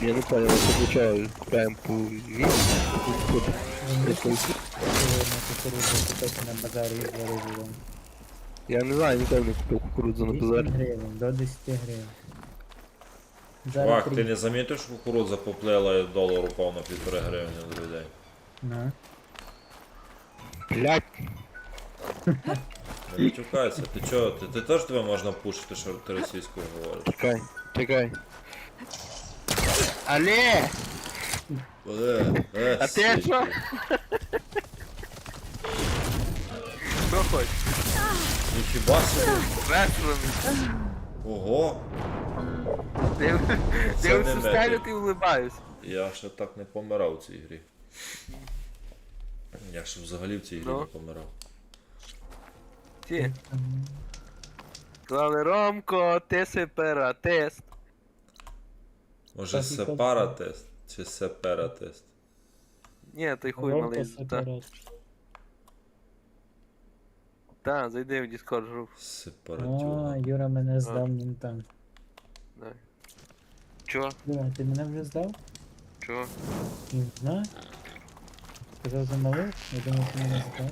[SPEAKER 16] Я не понял, що для чого купляємо по 8.
[SPEAKER 2] На кукурудзу купити на базарі і зарізали.
[SPEAKER 16] Я не знаю, ніколи не купив кукурудзу на
[SPEAKER 2] 10
[SPEAKER 16] базарі.
[SPEAKER 2] гривень, до 10 гривень.
[SPEAKER 3] Чувак, ти не замітив, що кукурудза поплила і долар упав на 1,5 гривні на людей?
[SPEAKER 2] На.
[SPEAKER 16] Блять.
[SPEAKER 3] Не тюкайся, ти чого? Ти теж тебе можна пушити, що ти російською говориш?
[SPEAKER 16] Чекай, чекай. Але! А ти що?
[SPEAKER 15] Що хочеш?
[SPEAKER 3] Ніхіба собі?
[SPEAKER 15] Весело.
[SPEAKER 3] Ого!
[SPEAKER 15] Дивишся в стелю, ти улибаєшся.
[SPEAKER 3] Я ще так не помирав у цій грі. Я ще взагалі в цій грі не помирав.
[SPEAKER 15] Ті. Клали Ромко, ти сепаратист.
[SPEAKER 3] Може сепаратист? Чи сепаратист?
[SPEAKER 15] Ні, той хуй малий. Так, зайди в Discord груп.
[SPEAKER 2] О, Юра мене здав мінтам.
[SPEAKER 15] Давай. Чо?
[SPEAKER 2] Юра, ти мене вже здав?
[SPEAKER 15] Чо?
[SPEAKER 2] Не знаю. Сказав за малих, я думав, ти мене здав.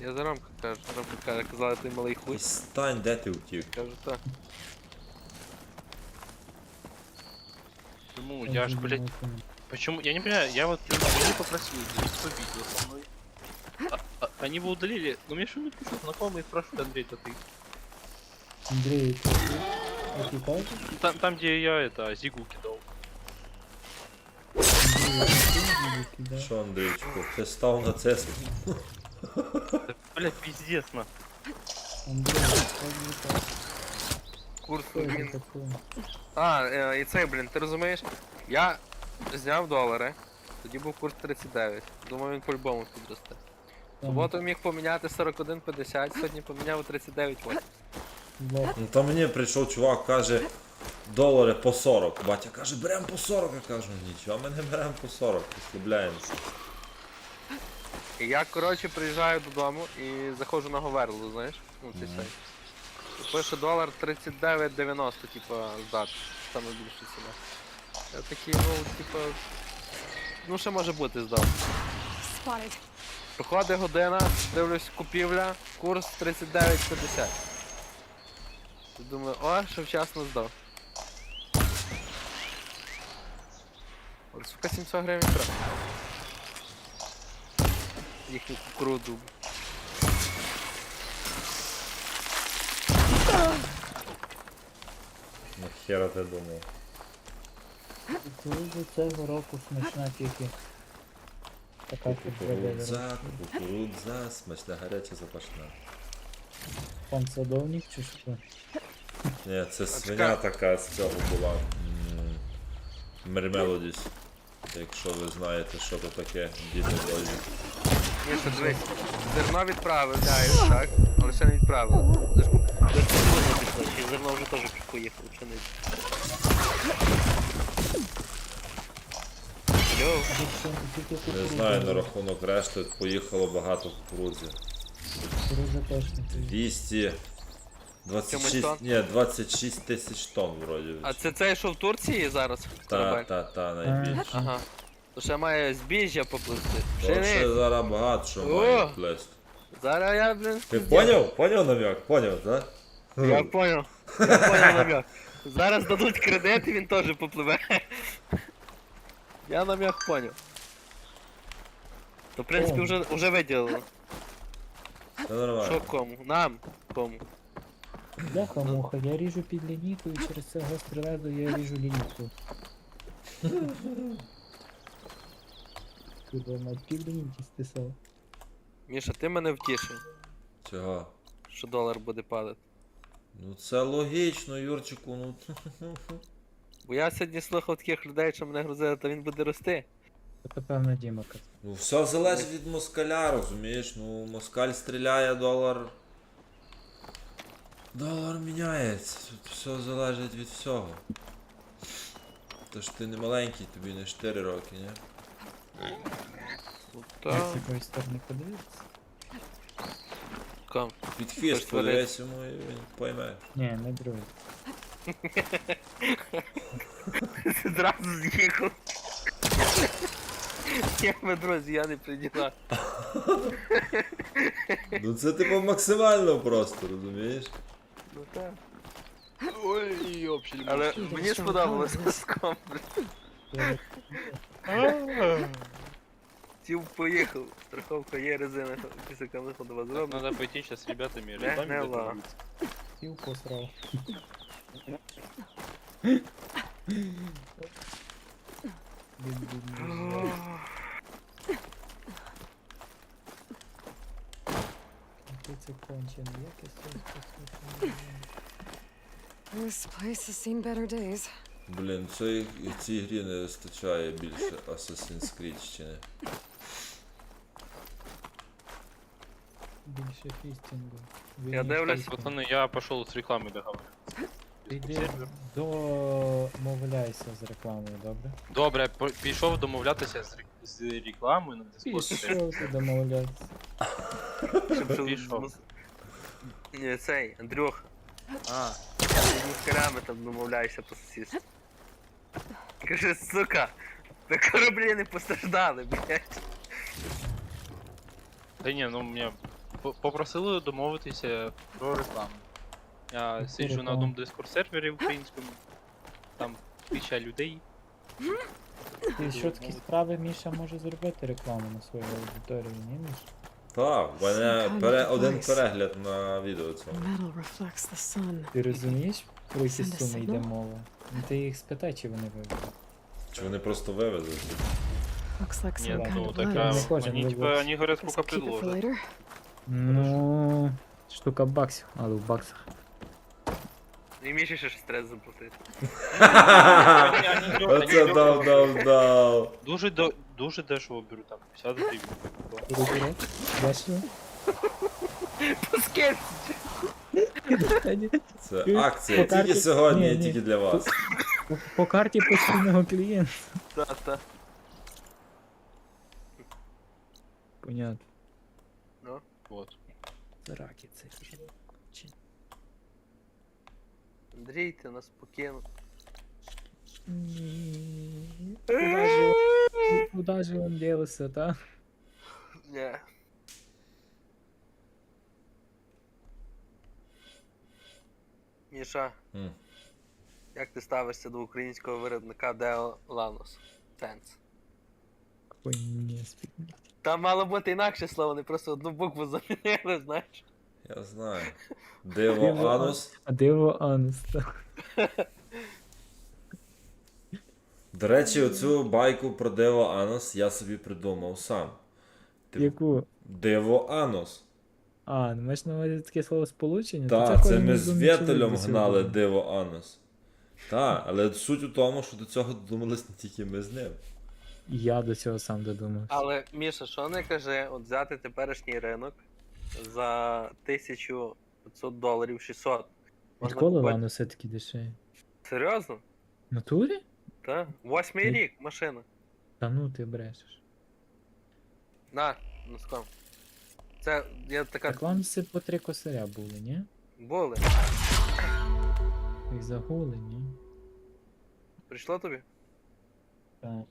[SPEAKER 15] Я за Ромка кажу. Ромка каже, казали, ти малий хуй.
[SPEAKER 3] Стань, де ти втік?
[SPEAKER 15] Кажу, так.
[SPEAKER 13] Почему? Я ж, блядь... Почему? Я не понимаю, я вот не попросил делиться видео со мной. Они его удалили, но мне что-нибудь пишут, знакомые спрашивают, Андрей, это ты?
[SPEAKER 2] Андрей, ты кажешь?
[SPEAKER 13] Там, где я это, Зигу кидал.
[SPEAKER 3] Що, Андрійчику, ти став на це?
[SPEAKER 13] Бля, пиздец, на.
[SPEAKER 2] Андрей,
[SPEAKER 15] Курс він... і цей, блін, ти розумієш? Я зняв долари, тоді був курс 39. Думаю, він по-любому підросте. В суботу міг поміняти 41,50, сьогодні поміняв 39,80.
[SPEAKER 3] Ну там мені прийшов чувак, каже, долари по 40. Батя каже, берем по 40, я кажу, нічого, ми не беремо по 40, послабляємося.
[SPEAKER 15] І я, коротше, приїжджаю додому і заходжу на Говерлу, знаєш? Ну, цей сайт. Пише долар 39,90, типа, здат. Саме більше ціна. Я такий, ну, типа... Ну, ще може бути здат. Проходить година, дивлюсь, купівля, курс 39,50. Думаю, о, що вчасно здав. Ось, сука, 700 гривень втратив. Їхню кукурудзу.
[SPEAKER 3] Нахера ти думав?
[SPEAKER 2] Кукурудза цього року смачна тільки. Така
[SPEAKER 3] Кукурудза, смачна, гаряча, запашна.
[SPEAKER 2] Пан садовник чи що?
[SPEAKER 3] Ні, це свиня така з цього була. Мермелодіс. Якщо ви знаєте, що то таке, діти Божі.
[SPEAKER 15] Ні, що дивись, зерно відправляєш, так? Але ще не відправили. Лиш кукурудзу пішло, і зерно вже теж поїхало, пшениця.
[SPEAKER 3] Не знаю, на рахунок решти поїхало багато кукурудзи.
[SPEAKER 2] Кукурудза точно.
[SPEAKER 3] 200. 26,
[SPEAKER 15] тонн?
[SPEAKER 3] ні, 26 тисяч тонн вроді.
[SPEAKER 15] А це цей, що в Турції зараз? корабель?
[SPEAKER 3] Та, найбільше.
[SPEAKER 15] Ага. То ще має збіжжя поплисти.
[SPEAKER 3] То ще
[SPEAKER 15] Пшениць.
[SPEAKER 3] зараз багато що
[SPEAKER 15] О!
[SPEAKER 3] має плести.
[SPEAKER 15] Зараз я, блін,
[SPEAKER 3] Ти поняв? Поняв нам'як? Поняв, так?
[SPEAKER 15] Я понял. Я понял, нам'як. Зараз дадуть кредит і він теж попливе. Я нам'як поняв. То в принципі вже виділили.
[SPEAKER 3] Це
[SPEAKER 15] Що
[SPEAKER 3] нормально.
[SPEAKER 15] кому? Нам кому?
[SPEAKER 2] Бляха-муха, я ріжу під лінійку і через це гостре лезо я ріжу лінійку. Куди на під лінійки стисав.
[SPEAKER 15] Міша, ти мене втішив,
[SPEAKER 3] Чого?
[SPEAKER 15] що долар буде падати.
[SPEAKER 3] Ну це логічно, Юрчику, ну.
[SPEAKER 15] Бо я сьогодні слухав таких людей, що мене грузили, то він буде рости.
[SPEAKER 2] Це певно Діма казав.
[SPEAKER 3] Ну все залежить від москаля, розумієш? Ну москаль стріляє, долар. Долар міняється. Тут все залежить від всього. Тож ти не маленький, тобі не 4 роки, ні?
[SPEAKER 2] З якої сторони подивитися?
[SPEAKER 15] Ком?
[SPEAKER 3] Під хвіст подивись йому і він пойме.
[SPEAKER 2] Ні, не другий.
[SPEAKER 15] Зразу з'їхав. Я друзі, я не приділа.
[SPEAKER 3] Ну це типу максимально просто, розумієш?
[SPEAKER 15] Ну так.
[SPEAKER 13] Ой, йопшіль.
[SPEAKER 15] Але мені сподобалось ском. Тів поїхав, страховка є, резина після виходу зроблена.
[SPEAKER 13] Надо пойти сейчас с ребятами
[SPEAKER 15] Не
[SPEAKER 13] рядами
[SPEAKER 15] гнила.
[SPEAKER 13] договориться.
[SPEAKER 2] Сів посрав. Ти це кончений, як я сьогодні.
[SPEAKER 4] This place has seen better days.
[SPEAKER 3] Блін, цій грі не вистачає більше Assassin's Creed чи не.
[SPEAKER 2] Більше фістінгу.
[SPEAKER 15] Я дивлюсь.
[SPEAKER 13] Пацаны, я пошел с рекламой договариваться.
[SPEAKER 2] Іди домовляйся з рекламою, добре?
[SPEAKER 13] Добре, пішов домовлятися з рекламою на Discord.
[SPEAKER 2] Пішов ти домовлятися.
[SPEAKER 13] Пішов.
[SPEAKER 15] Ні, цей, Андрюх.
[SPEAKER 13] А.
[SPEAKER 15] З мускарями там домовляйся по сусідству. Каже, сука, ви кораблі не постраждали, блядь.
[SPEAKER 13] Та ні, ну мене попросили домовитися про рекламу. Я сиджу на одному Discord сервері українському, там 1000 людей.
[SPEAKER 2] Ти що такі справи Міша може зробити рекламу на своїй аудиторії, ні, Міш?
[SPEAKER 3] Так, в мене один перегляд на відео цьому.
[SPEAKER 4] Metal reflects the sun.
[SPEAKER 2] Ти розумієш, про які
[SPEAKER 4] Send a
[SPEAKER 2] суми йде
[SPEAKER 4] signal?
[SPEAKER 2] мова? Ну ти їх спитай, чи вони вивезуть.
[SPEAKER 3] Чи вони просто вивезуть?
[SPEAKER 4] Looks like some
[SPEAKER 13] Нет,
[SPEAKER 4] kind
[SPEAKER 13] ну
[SPEAKER 4] of
[SPEAKER 13] так
[SPEAKER 4] letter.
[SPEAKER 13] они типа, они говорят,
[SPEAKER 4] Guess
[SPEAKER 13] сколько
[SPEAKER 4] I'll keep it for
[SPEAKER 13] предложат.
[SPEAKER 4] later.
[SPEAKER 2] Ну, штука баксів, але в баксах.
[SPEAKER 15] І Міші ще щось треба заплатити.
[SPEAKER 3] Оце дав.
[SPEAKER 13] Дуже дешево беру, там 50 гривень.
[SPEAKER 2] Дешево?
[SPEAKER 15] По скільки?
[SPEAKER 3] Це акція, тільки сьогодні і тільки для вас.
[SPEAKER 2] По карті постійного клієнта.
[SPEAKER 15] Та.
[SPEAKER 2] Понятно.
[SPEAKER 15] Ну?
[SPEAKER 13] Вот.
[SPEAKER 2] Раки це.
[SPEAKER 15] Андрій, ти нас покинув.
[SPEAKER 2] Куда же он делся, та?
[SPEAKER 15] Ні. Міша, як ти ставишся до українського виробника Део Ланос? Сенс.
[SPEAKER 2] Ой, ні,
[SPEAKER 15] Там мало бути інакше слово, не просто одну букву замінили, знаєш.
[SPEAKER 3] Я знаю. Диво Анус.
[SPEAKER 2] А диво Анус, так.
[SPEAKER 3] До речі, оцю байку про Диво Анус я собі придумав сам.
[SPEAKER 2] Яку?
[SPEAKER 3] Диво Анус.
[SPEAKER 2] А, ну маєш на увазі таке слово сполучення?
[SPEAKER 3] Так, це ми з Вєтелем гнали Диво Анус. Так, але суть у тому, що до цього додумались не тільки ми з ним.
[SPEAKER 2] Я до цього сам додумав.
[SPEAKER 15] Але, Міша, що не кажи, от взяти теперішній ринок за $1500, 600.
[SPEAKER 2] Відколи Лану все-таки дешеві?
[SPEAKER 15] Серйозно?
[SPEAKER 2] В натурі?
[SPEAKER 15] Так. 8-й рік машина.
[SPEAKER 2] Та ну ти брешеш.
[SPEAKER 15] На, носком. Це, я така...
[SPEAKER 2] Так Лануси по 3 косаря були, ні?
[SPEAKER 15] Були.
[SPEAKER 2] Їх загулені.
[SPEAKER 15] Прийшло тобі?
[SPEAKER 2] Так.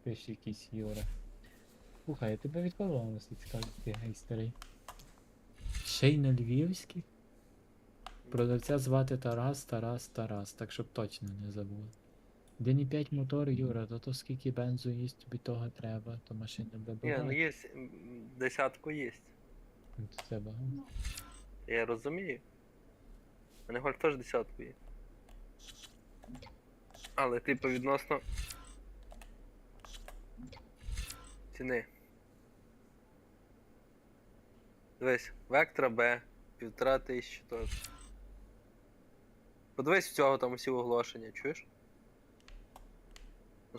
[SPEAKER 2] Пише якийсь Юра. Слухай, я тебе відкололося, цікаво, ти гей старий. Ще й на львівських? Продавця звати Тарас, так щоб точно не забув. 1,5 мотор, Юра, то скільки бензу їсть, тобі того треба, то машина
[SPEAKER 15] Ні,
[SPEAKER 2] вибиває.
[SPEAKER 15] ну є, десятку є.
[SPEAKER 2] Ну, то це багато.
[SPEAKER 15] Я розумію. У мене голь теж десятку є. Але типу відносно ціни. Дивись, Вектора Б, 1500 теж. Подивись в цього там усі оголошення, чуєш?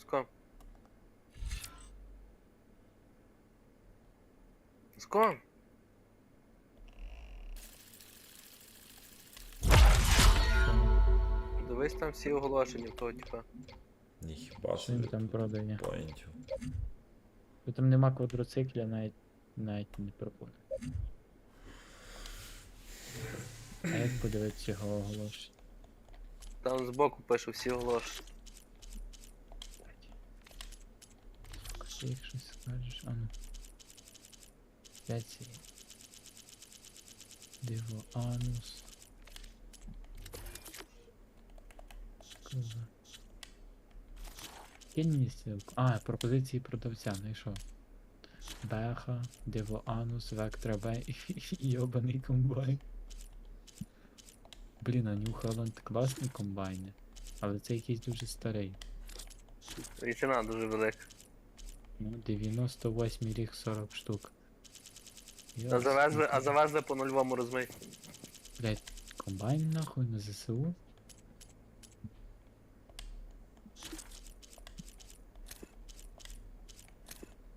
[SPEAKER 15] Ском. Ском. Дивись там всі оголошення в того типа.
[SPEAKER 3] Ніхіба
[SPEAKER 2] Що він
[SPEAKER 3] собі.
[SPEAKER 2] там продає?
[SPEAKER 3] Поінтів.
[SPEAKER 2] Бо там нема квадроцикля, навіть не проходить. А як подивитися його оголошення?
[SPEAKER 15] Там збоку пише всі оголошення.
[SPEAKER 2] Ти як щось скажеш, ану. 5 Диво анус. Кинь мені ссылку. А, пропозиції продавця, знайшов. Беха, Диво анус, Вектора Б і йобаний комбайн. Блін, а New Holland класні комбайни, але це якийсь дуже старий.
[SPEAKER 15] І ціна дуже велика.
[SPEAKER 2] Ну, 98 рік 40 штук.
[SPEAKER 15] А завезли по нульовому розмитті.
[SPEAKER 2] Блять, комбайн нахуй на ЗСУ?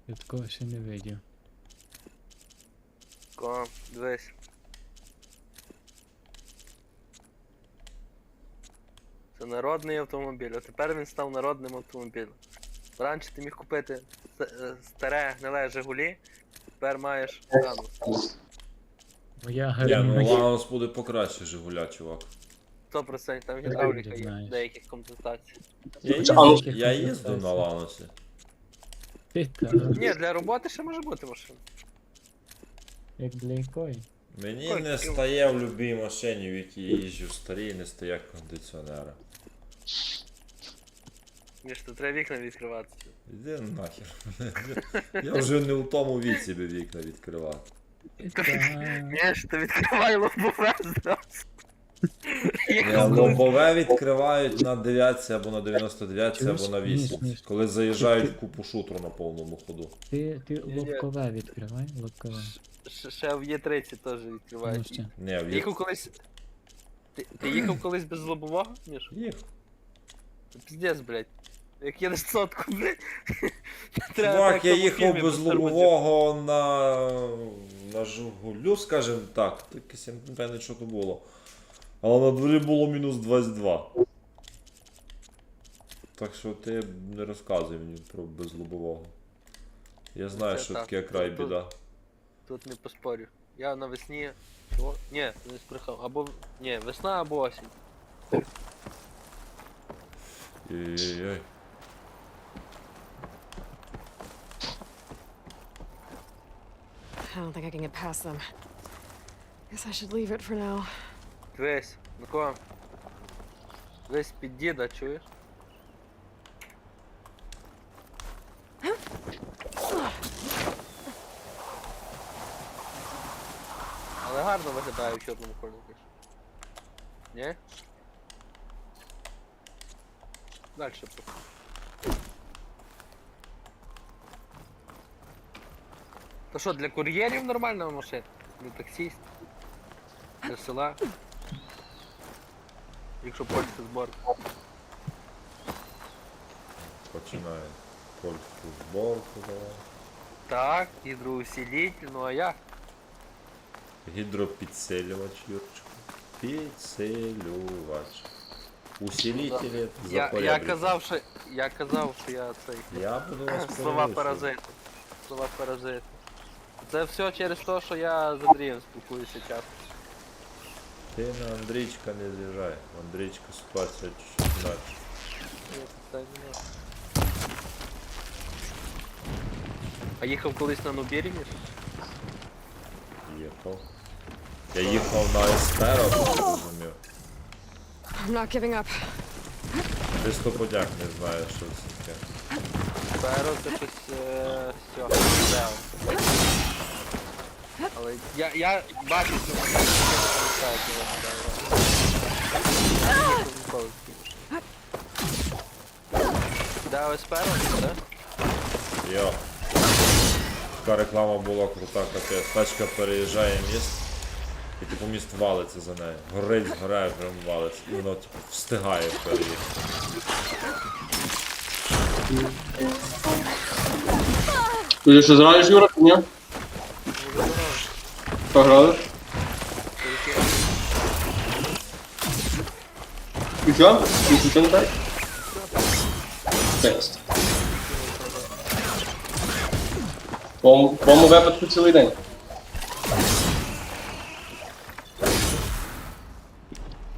[SPEAKER 2] Я такого ще не видів.
[SPEAKER 15] Дивись. Це народний автомобіль, а тепер він став народним автомобілем. Раніше ти міг купити старе гниле Жигулі, тепер маєш Ланус.
[SPEAKER 2] Моя
[SPEAKER 3] Ні, ну
[SPEAKER 2] героїнею.
[SPEAKER 3] Ланос буде покраще Жигуля, чувак.
[SPEAKER 15] 100% там гідравліка є
[SPEAKER 2] знаєш.
[SPEAKER 15] в деяких комплектацій.
[SPEAKER 3] Я їздив на Ланосі.
[SPEAKER 2] Ти та,
[SPEAKER 15] Ні, для роботи ще може бути машина.
[SPEAKER 2] як для якої?
[SPEAKER 3] Мені не стає в любій машині, в якій я їжджу старій, не стає кондиціонера.
[SPEAKER 15] Між то треба вікна відкривати.
[SPEAKER 3] Іди нахер. Я вже не в тому віці би вікна відкривати.
[SPEAKER 15] Ні, що ти відкривай лобове зразу.
[SPEAKER 3] Лобове відкривають на 9 або на 99 або на 8,
[SPEAKER 2] Ні.
[SPEAKER 3] коли заїжджають в купу шутру на повному ходу.
[SPEAKER 2] Ти лобкове відкривай, лобкове.
[SPEAKER 15] Ще в Є30 теж
[SPEAKER 2] Ну
[SPEAKER 15] відкривають.
[SPEAKER 2] ще.
[SPEAKER 3] Не, в
[SPEAKER 15] Їхав колись... Ти їхав колись без лобового, Міш?
[SPEAKER 3] Їхав.
[SPEAKER 15] Піздець, блядь. Як їдеш сотку, блядь.
[SPEAKER 3] Чувак, я їхав без лобового на Жигулю, скажімо так. Якесь, я не пам'ятаю, що то було. Але на дворі було мінус 22. Так що ти не розказуй мені про безлобового. Я знаю,
[SPEAKER 15] Це
[SPEAKER 3] що
[SPEAKER 15] так.
[SPEAKER 3] таке край біда.
[SPEAKER 15] Тут не поспорю. Я навесні... Ні, не збрехав. Або... Ні, весна або осінь.
[SPEAKER 3] Ой-ой-ой.
[SPEAKER 4] I don't think I can get past them. Guess I should leave it for now.
[SPEAKER 15] Дивись, ну ко? Дивись під діда, чуєш? Але гарно виглядає в чорному кольорі. Ні? Дальше просто. То що, для кур'єрів нормальна машина? Для таксістів? Для села? Якщо польська зборка.
[SPEAKER 3] Починає польську зборку давай.
[SPEAKER 15] Так, гідроусилитель, ну а як?
[SPEAKER 3] Гідропідсилювач, Юрчику. Підсилювач. Усилителі
[SPEAKER 15] Я казав, що я цей...
[SPEAKER 3] Я буду вас
[SPEAKER 15] Слова паразити. Слова паразити. Це все через те, що я з Андрієм спілкуюся часто.
[SPEAKER 3] Ти на Андрійчика не з'їжджай. Андрійчика ситуація чуть інакше.
[SPEAKER 15] А їхав колись на Нубірі?
[SPEAKER 3] Їхав. Я їхав на Есперо, розумів.
[SPEAKER 4] I'm not giving up.
[SPEAKER 3] Ти стоподяк не знаєш, що це таке.
[SPEAKER 15] Перо це щось з цього. Але я бачу, що вони не пам'ятають, що вони ніколи да, ось перо, так?
[SPEAKER 3] Йо. Така реклама була крута, капець. Тачка переїжджає міст, і типу міст валиться за нею. Горить, згорає, прям валиться. І воно типу встигає переїхати.
[SPEAKER 17] Ти що зраєш, Юра? Ні? Пограли? І що? Нічого не так? Тест. В твоєму випадку цілий день.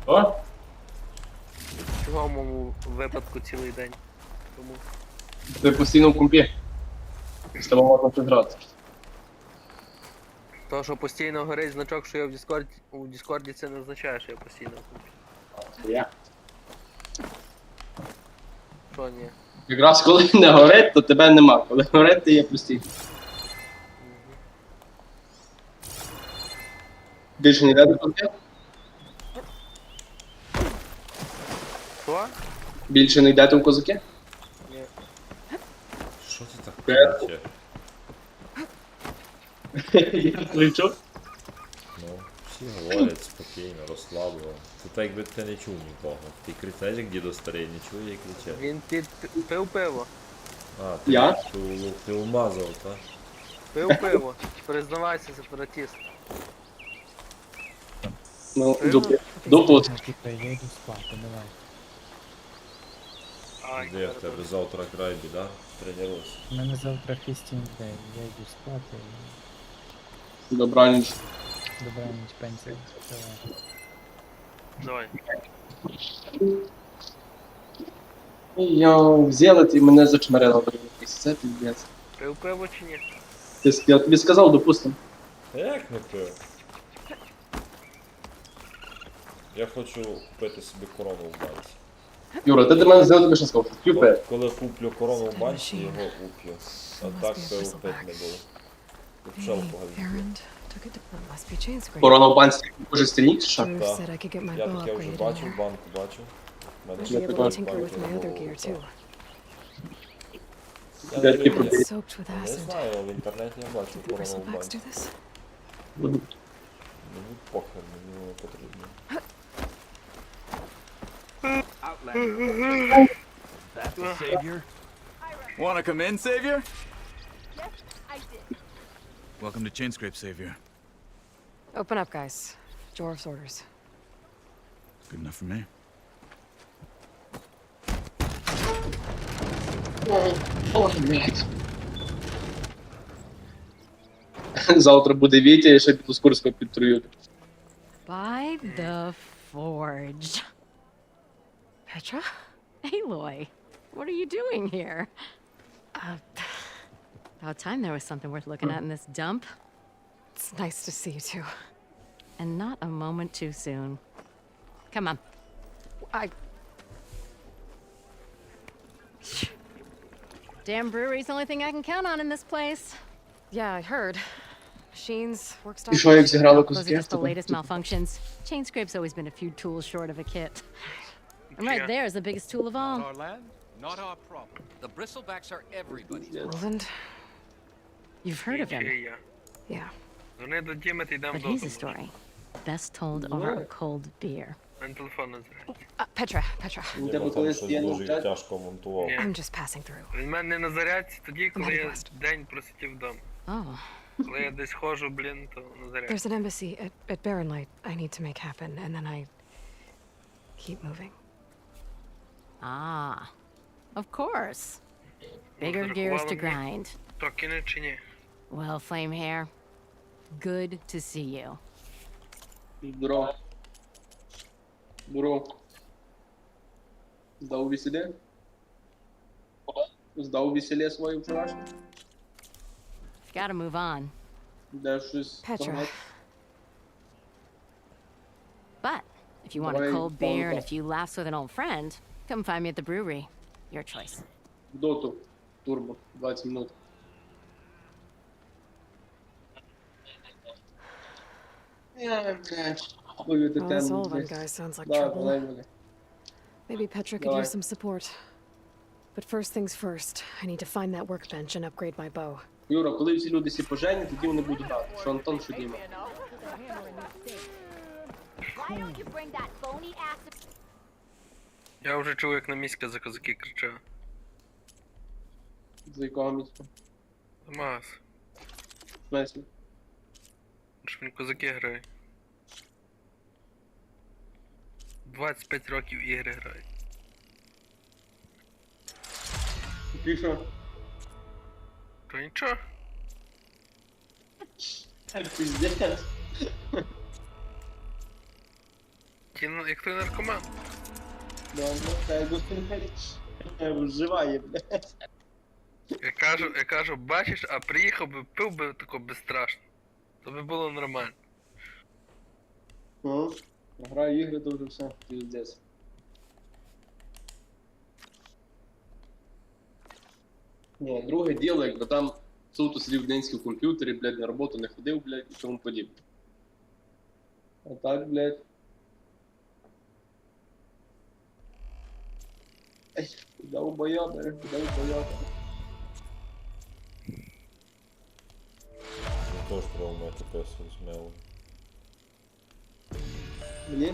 [SPEAKER 17] О?
[SPEAKER 15] В моєму випадку цілий день. Тому
[SPEAKER 17] Ти постійно в компі. З тобою можна підграти.
[SPEAKER 15] то, що постійно горить значок, що я у Діскорді, це не означає, що я постійно в компі.
[SPEAKER 17] Я.
[SPEAKER 15] Що ні?
[SPEAKER 17] Якраз коли не горить, то тебе нема. Коли горить, ти є постійно. Більше не йде до козаки?
[SPEAKER 15] Що?
[SPEAKER 17] Більше не йдете в козаки?
[SPEAKER 15] Ні.
[SPEAKER 3] Що ти так
[SPEAKER 17] Привет.
[SPEAKER 3] кричиш?
[SPEAKER 17] Я кричу.
[SPEAKER 3] Ну, всі говорять спокійно, розслаблено. Це так, якби ти не чув нікого. Ти кричиш, як дідо старий, не чує, як кричить.
[SPEAKER 15] Він пив пиво.
[SPEAKER 3] А,
[SPEAKER 17] Я?
[SPEAKER 3] Ти умазав, так?
[SPEAKER 15] Пив пиво. Признавайся, сепаратіст.
[SPEAKER 17] Ну, дупу.
[SPEAKER 2] Типа, я йду спати, давай.
[SPEAKER 15] Ай,
[SPEAKER 3] Де в тебе завтра край біда? Тренуйся.
[SPEAKER 2] У мене завтра фістінг день, я йду спати.
[SPEAKER 17] Добраніч.
[SPEAKER 2] Добраніч, пенсія.
[SPEAKER 15] Давай.
[SPEAKER 17] Я взяла і мене зачмерила до якийсь. Це піздець.
[SPEAKER 15] Пив пиво чи ні?
[SPEAKER 17] Я тобі сказав, допустим.
[SPEAKER 3] Як не пив? Я хочу купити собі корону в банці.
[SPEAKER 17] Юра, ти до мене зробив, тобі що сказав? П'ю.
[SPEAKER 3] Коли куплю корону в банці, його куплю. А так пив пити не було. Пішов погано.
[SPEAKER 17] Корона в банці дуже стільник, чи що?
[SPEAKER 3] Так. Я таке вже бачив, банку бачив. В мене ще
[SPEAKER 17] також.
[SPEAKER 3] банку було. Я
[SPEAKER 17] Де
[SPEAKER 3] не
[SPEAKER 17] ти
[SPEAKER 3] люблю.
[SPEAKER 17] пробіг?
[SPEAKER 3] Не знаю, в інтернеті я бачив корону в банці. Мені похер, мені воно потрібно.
[SPEAKER 11] That's the savior. Wanna come in, savior?
[SPEAKER 4] Yes, I did.
[SPEAKER 11] Welcome to Chainscrape, savior.
[SPEAKER 4] Open up, guys. Jorv's orders.
[SPEAKER 11] Good enough for me.
[SPEAKER 17] Завтра буде Вітя, і ще піду з Курського підтрую.
[SPEAKER 7] By the forge.
[SPEAKER 4] Petra?
[SPEAKER 7] Aloy, what are you doing here? About time there was something worth looking at in this dump.
[SPEAKER 4] It's nice to see you too.
[SPEAKER 7] And not a moment too soon. Come on. Damn brewery's the only thing I can count on in this place.
[SPEAKER 4] Yeah, I heard. Machines, work
[SPEAKER 17] І що, як зіграли
[SPEAKER 7] Those are
[SPEAKER 17] козаки?
[SPEAKER 7] just the latest malfunctions. Chainscrape's always been a few tools short of a kit. And right there is the biggest tool of all.
[SPEAKER 18] Our land, not our problem. The bristlebacks are everybody's
[SPEAKER 4] Roland?
[SPEAKER 7] You've heard of him.
[SPEAKER 4] Yeah.
[SPEAKER 15] Дзвони до Діми, ти йдемо
[SPEAKER 7] But he's a story. Best told over a cold beer.
[SPEAKER 15] Мене телефон не заряджає.
[SPEAKER 4] Petra, Petra.
[SPEAKER 3] Я б там щось дуже тяжко монтував.
[SPEAKER 4] I'm just passing through.
[SPEAKER 15] Він в мене не на зарядці тоді, коли я день просидів вдома.
[SPEAKER 7] Oh.
[SPEAKER 15] Коли я десь ходжу, блін, то на зарядці.
[SPEAKER 4] There's an embassy at Barrenlight I need to make happen, and then I keep moving.
[SPEAKER 7] Ah. Of course. Bigger gears to grind.
[SPEAKER 15] Токени чи ні?
[SPEAKER 7] Well, Flame Hair, good to see you.
[SPEAKER 17] Здорово. Бро. Здав весілля? Здав весілля своє вчорашнє?
[SPEAKER 7] Gotta move on.
[SPEAKER 17] Де щось
[SPEAKER 4] Petra.
[SPEAKER 17] загадати?
[SPEAKER 7] But if you want a
[SPEAKER 17] Давай,
[SPEAKER 7] cold beer and a
[SPEAKER 17] палка.
[SPEAKER 7] few laughs with an old friend, come find me at the brewery. Your choice.
[SPEAKER 17] В доту. Турбо. 20 минут.
[SPEAKER 4] Well, this Sullivan guy sounds like trouble.
[SPEAKER 17] Давай.
[SPEAKER 4] Maybe Petra could
[SPEAKER 17] Давай.
[SPEAKER 4] use some support. But first things first, I need to find that workbench and upgrade my bow.
[SPEAKER 17] Юра, коли всі люди сі поженять, тоді вони будуть грати. Що Антон, що Діма.
[SPEAKER 6] Why don't you bring that phony ass?
[SPEAKER 15] Я вже чув, як на міська за козаки кричав.
[SPEAKER 17] За якого місця?
[SPEAKER 15] Мас.
[SPEAKER 17] В смислі?
[SPEAKER 15] Що він козаки грає. 25 років ігри грає.
[SPEAKER 17] Ти що?
[SPEAKER 15] То нічого.
[SPEAKER 17] Пиздец.
[SPEAKER 15] Як той наркоман.
[SPEAKER 17] Да, хай вживає, блядь.
[SPEAKER 15] Я кажу, бачиш, а приїхав би, пив би тако безстрашно. То би було нормально.
[SPEAKER 17] Ну, граю ігри, то вже все, пиздец. Ні, друге діло, якби там суто сидів в денській комп'ютері, блядь, на роботу не ходив, блядь, і тому подібне. А так, блядь. Ей, долбоёбы, долбоёбы.
[SPEAKER 3] Тоже пробуємо ТПС з Мелом.
[SPEAKER 17] Мені?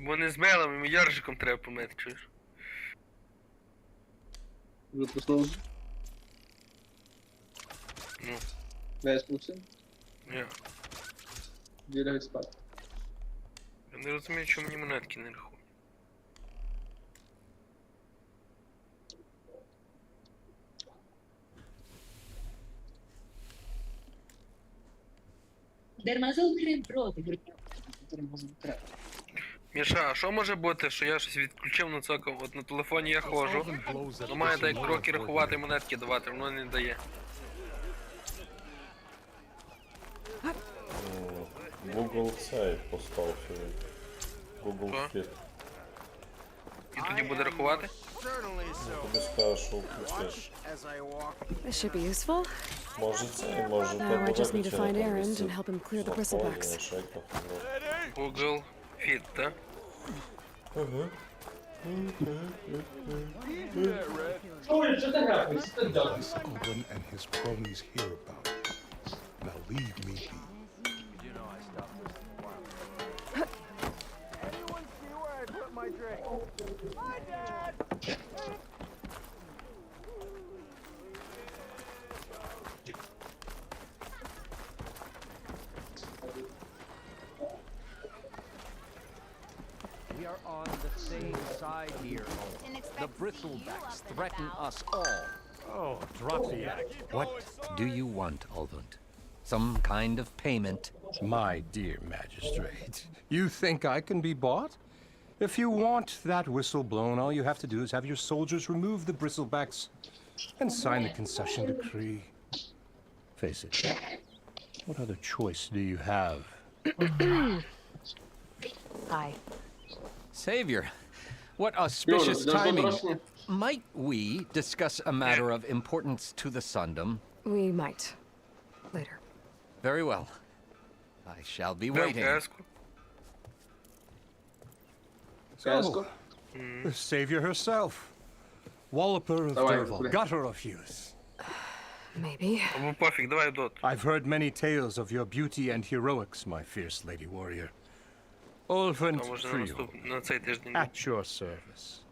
[SPEAKER 15] Бо не з мелом, йому яржиком треба помити, чуєш?
[SPEAKER 17] Вже проснувся?
[SPEAKER 15] Ну.
[SPEAKER 17] Не спався?
[SPEAKER 15] Ні.
[SPEAKER 17] Іди лягай спати.
[SPEAKER 15] Я не розумію, чому мені монетки не рахують. Міша, а що може бути, що я щось відключив на цокав? От на телефоні я ходжу, ну має так кроки рахувати, монетки давати, воно не дає.
[SPEAKER 3] Google цей поставив сьогодні. Google Fit.
[SPEAKER 15] І тоді буде рахувати?
[SPEAKER 3] Тобі скаже, що включиш.
[SPEAKER 4] This should be useful.
[SPEAKER 3] Може це, може
[SPEAKER 4] Now I just need to find Aaron and help him clear the bristlebacks.
[SPEAKER 15] Google Fit, так?
[SPEAKER 10] This Owen and his cronies hear about it. Now leave me be.
[SPEAKER 18] We are on the same side here. The bristlebacks threaten us all.
[SPEAKER 19] Oh, drop the act.
[SPEAKER 18] What do you want, Olvund? Some kind of payment?
[SPEAKER 19] My dear magistrate, you think I can be bought? If you want that whistle blown, all you have to do is have your soldiers remove the bristlebacks and sign the concession decree. Face it. What other choice do you have?
[SPEAKER 7] Hi.
[SPEAKER 18] Savior, what auspicious timing. Might we discuss a matter of importance to the Sundom?
[SPEAKER 4] We might. Later.
[SPEAKER 18] Very well. I shall be waiting.
[SPEAKER 19] So, the Savior herself. Walloper of Derval, gutter of youth.
[SPEAKER 4] Maybe.
[SPEAKER 19] I've heard many tales of your beauty and heroics, my fierce lady warrior. Olfant Trio, at your service.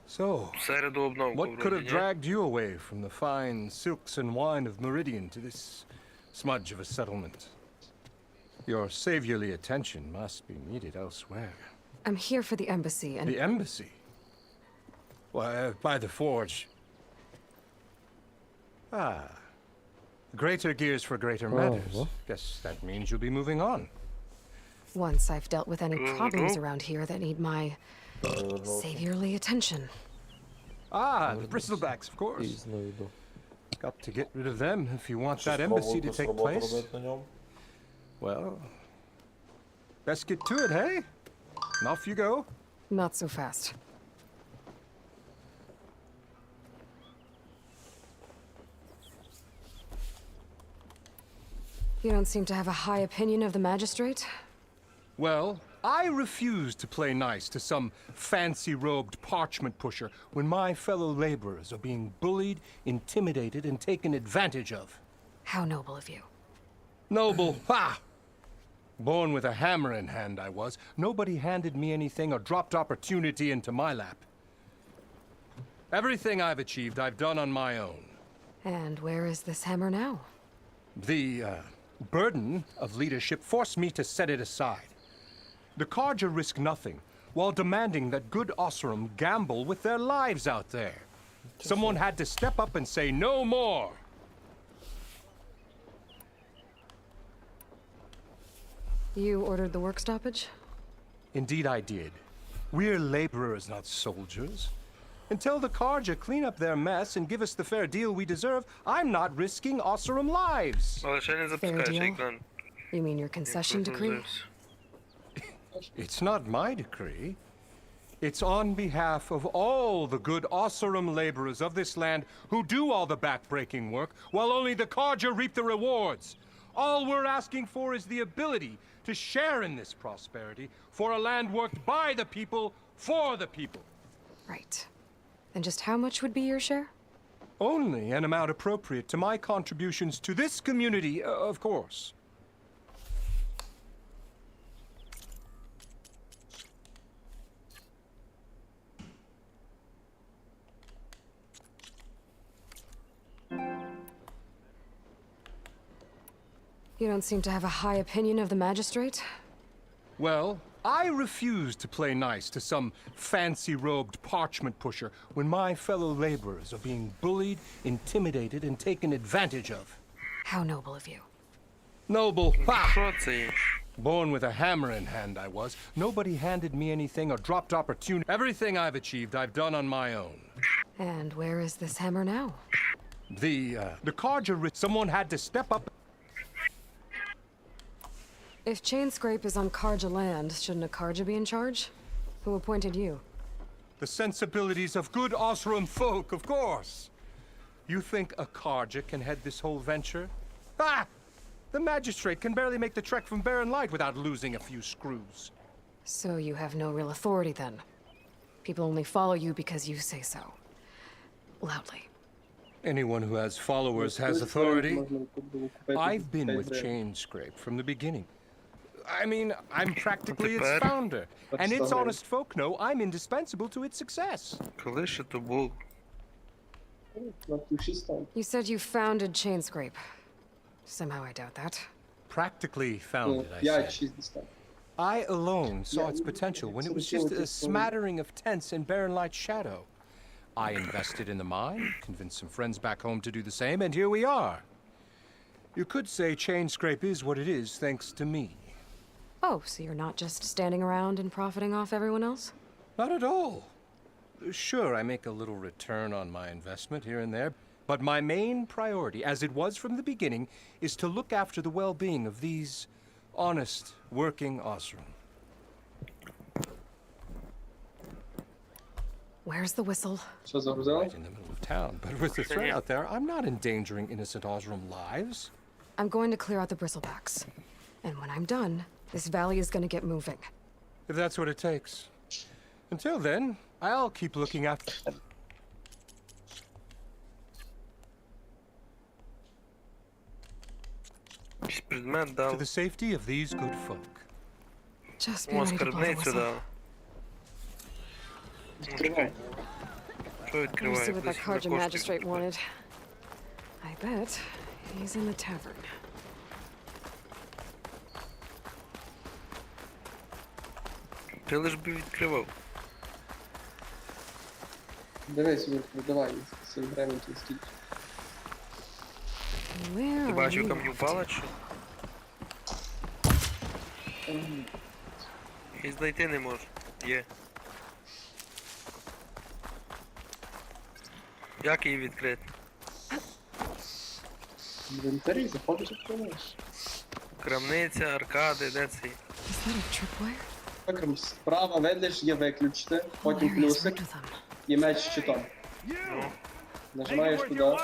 [SPEAKER 19] So, what could have dragged you away from the fine silks and wine of Meridian to this smudge of a settlement? Your saviorly attention must be needed elsewhere.
[SPEAKER 4] I'm here for the embassy and...
[SPEAKER 19] The embassy? Why, by the forge. Greater gears for greater matters. Guess that means you'll be moving on.
[SPEAKER 4] Once I've dealt with any problems around here that need my saviorly attention.
[SPEAKER 19] Ah, the bristlebacks, of course. Got to get rid of them if you want that embassy to take place. Well, best get to it, hey? And off you go.
[SPEAKER 4] Not so fast. You don't seem to have a high opinion of the magistrate?
[SPEAKER 19] Well, I refuse to play nice to some fancy-robed parchment pusher when my fellow laborers are being bullied, intimidated, and taken advantage of.
[SPEAKER 4] How noble of you.
[SPEAKER 19] Noble? Ha! Born with a hammer in hand, I was. Nobody handed me anything or dropped opportunity into my lap. Everything I've achieved, I've done on my own.
[SPEAKER 4] And where is this hammer now?
[SPEAKER 19] The, burden of leadership forced me to set it aside. The Carja risk nothing, while demanding that good Osram gamble with their lives out there. Someone had to step up and say no more.
[SPEAKER 4] You ordered the work stoppage?
[SPEAKER 19] Indeed I did. We're laborers, not soldiers. Until the Carja clean up their mess and give us the fair deal we deserve, I'm not risking Osram lives.
[SPEAKER 4] Fair deal? You mean your concession decree?
[SPEAKER 19] It's not my decree. It's on behalf of all the good Osram laborers of this land who do all the back-breaking work, while only the Carja reap the rewards. All we're asking for is the ability to share in this prosperity for a land worked by the people, for the people.
[SPEAKER 4] Right. And just how much would be your share?
[SPEAKER 19] Only an amount appropriate to my contributions to this community, of course.
[SPEAKER 4] You don't seem to have a high opinion of the magistrate?
[SPEAKER 19] Well, I refuse to play nice to some fancy-robed parchment pusher when my fellow laborers are being bullied, intimidated, and taken advantage of.
[SPEAKER 4] How noble of you.
[SPEAKER 19] Noble? Ha! Born with a hammer in hand, I was. Nobody handed me anything or dropped opportunity. Everything I've achieved, I've done on my own.
[SPEAKER 4] And where is this hammer now?
[SPEAKER 19] The Carja, someone had to step up.
[SPEAKER 4] If Chainscrape is on Carja land, shouldn't a Carja be in charge? Who appointed you?
[SPEAKER 19] The sensibilities of good Osram folk, of course. You think a Carja can head this whole venture? Ah! The magistrate can barely make the trek from Barren Light without losing a few screws.
[SPEAKER 4] So you have no real authority then? People only follow you because you say so. Loudly.
[SPEAKER 19] Anyone who has followers has authority. I've been with Chainscrape from the beginning. I mean, I'm practically its founder. And its honest folk know I'm indispensable to its success.
[SPEAKER 4] You said you founded Chainscrape. Somehow I doubt that.
[SPEAKER 19] Practically founded, I said. I alone saw its potential when it was just a smattering of tents in Barren Light's shadow. I invested in the mine, convinced some friends back home to do the same, and here we are. You could say Chainscrape is what it is thanks to me.
[SPEAKER 4] Oh, so you're not just standing around and profiting off everyone else?
[SPEAKER 19] Not at all. Sure, I make a little return on my investment here and there, but my main priority, as it was from the beginning, is to look after the well-being of these honest, working Osram.
[SPEAKER 4] Where's the whistle?
[SPEAKER 19] Right in the middle of town, but with the threat out there, I'm not endangering innocent Osram lives.
[SPEAKER 4] I'm going to clear out the bristlebacks. And when I'm done, this valley is gonna get moving.
[SPEAKER 19] If that's what it takes. Until then, I'll keep looking after... To the safety of these good folk.
[SPEAKER 4] Just be ready to blow the whistle. Let me see what that Carja magistrate wanted. I bet he's in the tavern.
[SPEAKER 15] Ти лиш би відкривав.
[SPEAKER 17] Дивись, давай, цим временем скільки.
[SPEAKER 15] Ти бачив, там впала чи? І знайти не можу. Є. Як її відкрити?
[SPEAKER 17] В інвентарі заходиш, відкриваєш.
[SPEAKER 15] Крамниця, аркади, де це?
[SPEAKER 17] Окрім справа, видиш, є виключити, потім плюсик і меч з щитом. Нажимаєш туди,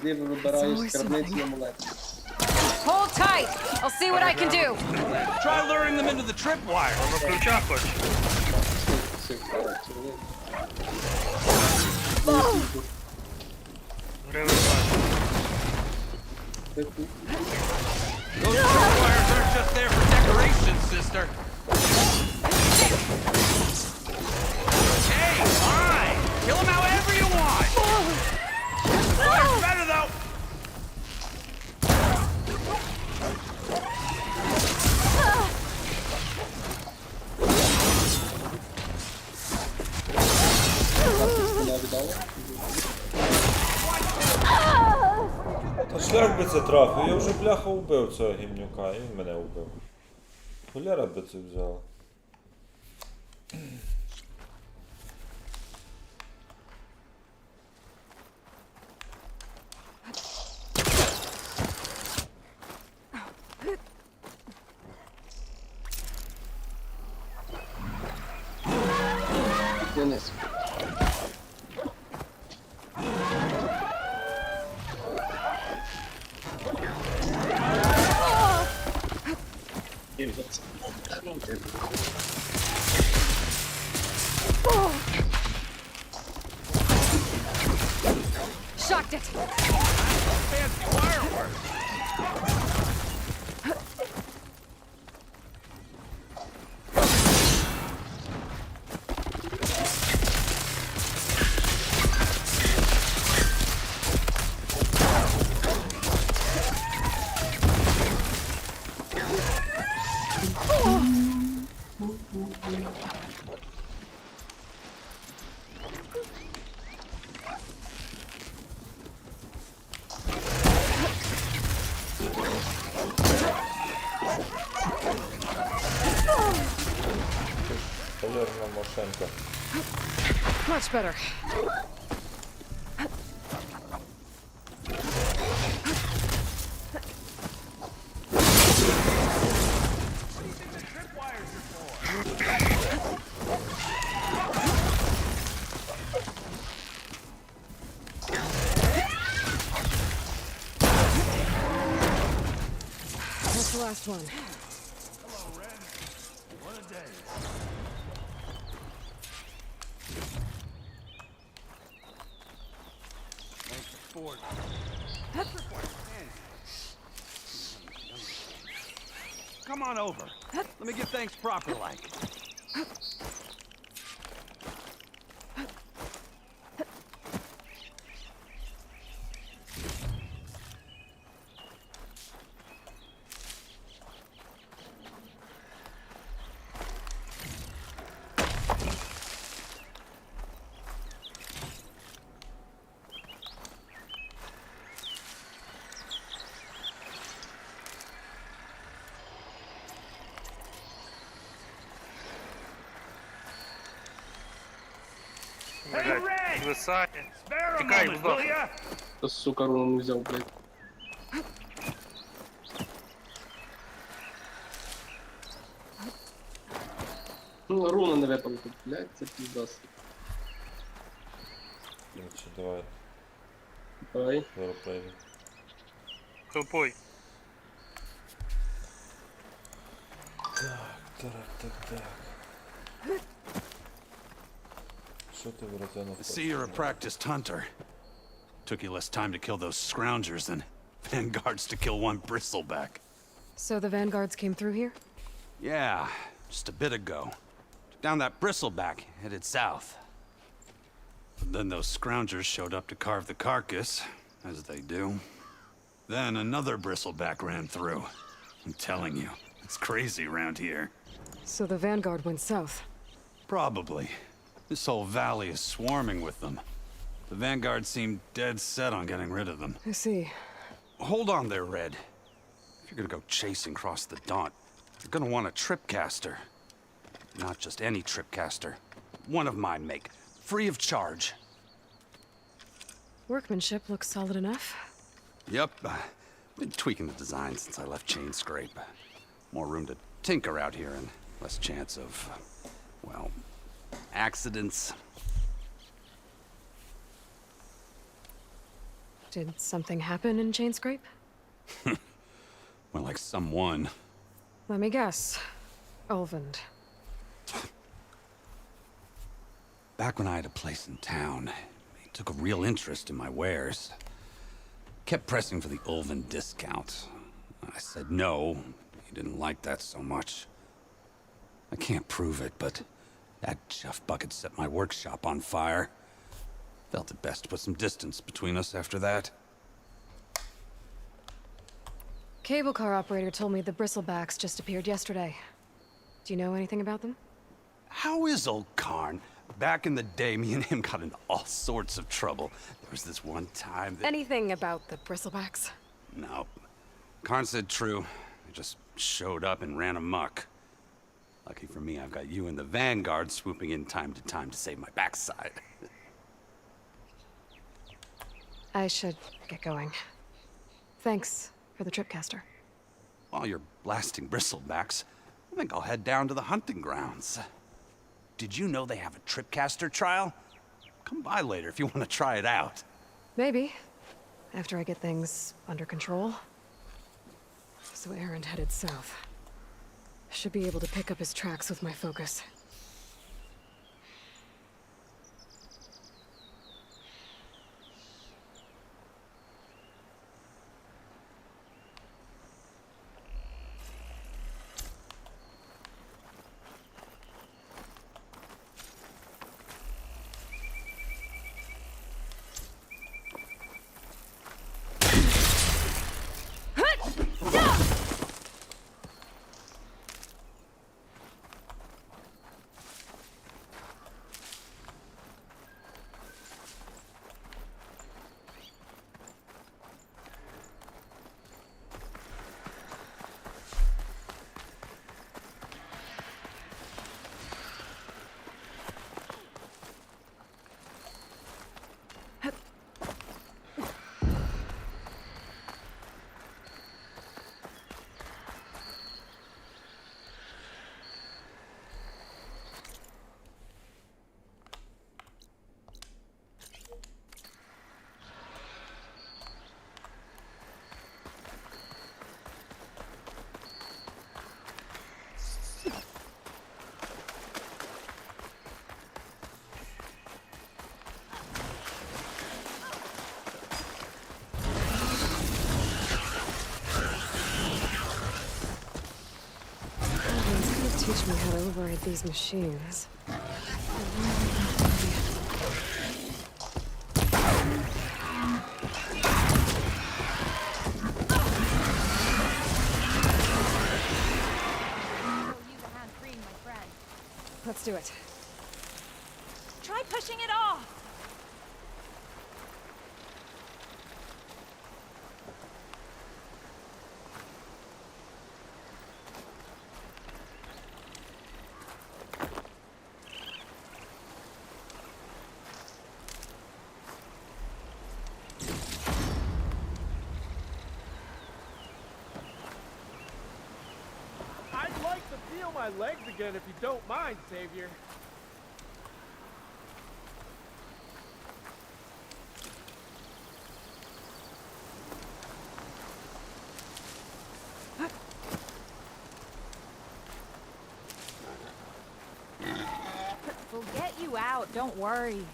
[SPEAKER 17] зліва вибираєш крамницю і амулет.
[SPEAKER 7] Hold tight. I'll see what I can do.
[SPEAKER 11] Try luring them into the tripwire.
[SPEAKER 15] Воно ключа хоче. Гривень
[SPEAKER 11] Those tripwires aren't just there for decoration, sister. Hey, fine. Kill them however you want. Fire's better though.
[SPEAKER 3] Та шлях би це трафив, я вже бляха вбив цього гімнюка, і він мене вбив. Хуляра би це взяла.
[SPEAKER 17] Денис.
[SPEAKER 7] Shocked it.
[SPEAKER 11] Fancy fireworks.
[SPEAKER 3] Полярна машинка.
[SPEAKER 4] Much better. That's the last one.
[SPEAKER 11] Come on over. Let me get things proper like.
[SPEAKER 15] Звисає. Тікай, вздох.
[SPEAKER 17] Та, сука, руну не взяв, блядь. Ну, руна не випала тут, блядь, це піздас.
[SPEAKER 3] Давай.
[SPEAKER 17] Давай.
[SPEAKER 3] Европейник.
[SPEAKER 15] Хелпой.
[SPEAKER 3] Так. Що ти, братано?
[SPEAKER 11] I see you're a practiced hunter. Took you less time to kill those scroungers than vanguards to kill one bristleback.
[SPEAKER 4] So the vanguards came through here?
[SPEAKER 11] Yeah, just a bit ago. Took down that bristleback, headed south. But then those scroungers showed up to carve the carcass, as they do. Then another bristleback ran through. I'm telling you, it's crazy around here.
[SPEAKER 4] So the vanguard went south?
[SPEAKER 11] Probably. This whole valley is swarming with them. The vanguard seemed dead set on getting rid of them.
[SPEAKER 4] I see.
[SPEAKER 11] Hold on there, Red. If you're gonna go chasing across the Daunt, You're gonna want a tripcaster. Not just any tripcaster. One of my make. Free of charge.
[SPEAKER 4] Workmanship looks solid enough.
[SPEAKER 11] Yep. Been tweaking the design since I left Chain Scrape. More room to tinker out here and less chance of, well, accidents.
[SPEAKER 4] Did something happen in Chain Scrape?
[SPEAKER 11] Well, like someone.
[SPEAKER 4] Let me guess. Ulvund.
[SPEAKER 11] Back when I had a place in town, he took a real interest in my wares. Kept pressing for the Ulvund discount. I said no. He didn't like that so much. I can't prove it, but that chuff bucket set my workshop on fire. Felt it best to put some distance between us after that.
[SPEAKER 4] Cable car operator told me the bristlebacks just appeared yesterday. Do you know anything about them?
[SPEAKER 11] How is old Karn? Back in the day, me and him got into all sorts of trouble. There was this one time that...
[SPEAKER 4] Anything about the bristlebacks?
[SPEAKER 11] No. Karn said true. They just showed up and ran amok. Lucky for me, I've got you and the Vanguard swooping in time to save my backside.
[SPEAKER 4] I should get going. Thanks for the tripcaster.
[SPEAKER 11] While you're blasting bristlebacks, I think I'll head down to the hunting grounds. Did you know they have a tripcaster trial? Come by later if you want to try it out.
[SPEAKER 4] Maybe. After I get things under control. So Aaron headed south. Should be able to pick up his tracks with my focus. Teach me how to override these machines. Let's do it.
[SPEAKER 9] Try pushing it off.
[SPEAKER 20] I'd like to feel my legs again if you don't mind, Savior.
[SPEAKER 9] We'll get you out, don't worry.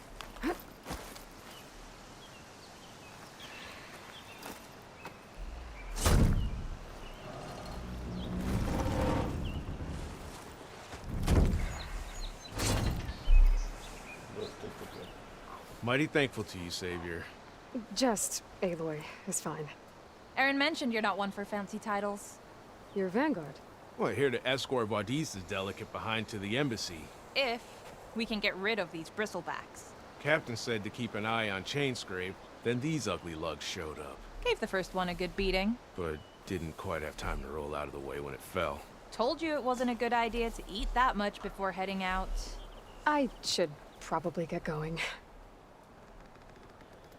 [SPEAKER 20] Mighty thankful to you, Savior.
[SPEAKER 4] Just Eloi is fine.
[SPEAKER 9] Aaron mentioned you're not one for fancy titles.
[SPEAKER 4] You're Vanguard.
[SPEAKER 20] Well, here to escort Wadis' delicate behind to the embassy.
[SPEAKER 9] If we can get rid of these bristlebacks.
[SPEAKER 20] Captain said to keep an eye on Chain Scrape, then these ugly lugs showed up.
[SPEAKER 9] Gave the first one a good beating.
[SPEAKER 20] But didn't quite have time to roll out of the way when it fell.
[SPEAKER 9] Told you it wasn't a good idea to eat that much before heading out.
[SPEAKER 4] I should probably get going.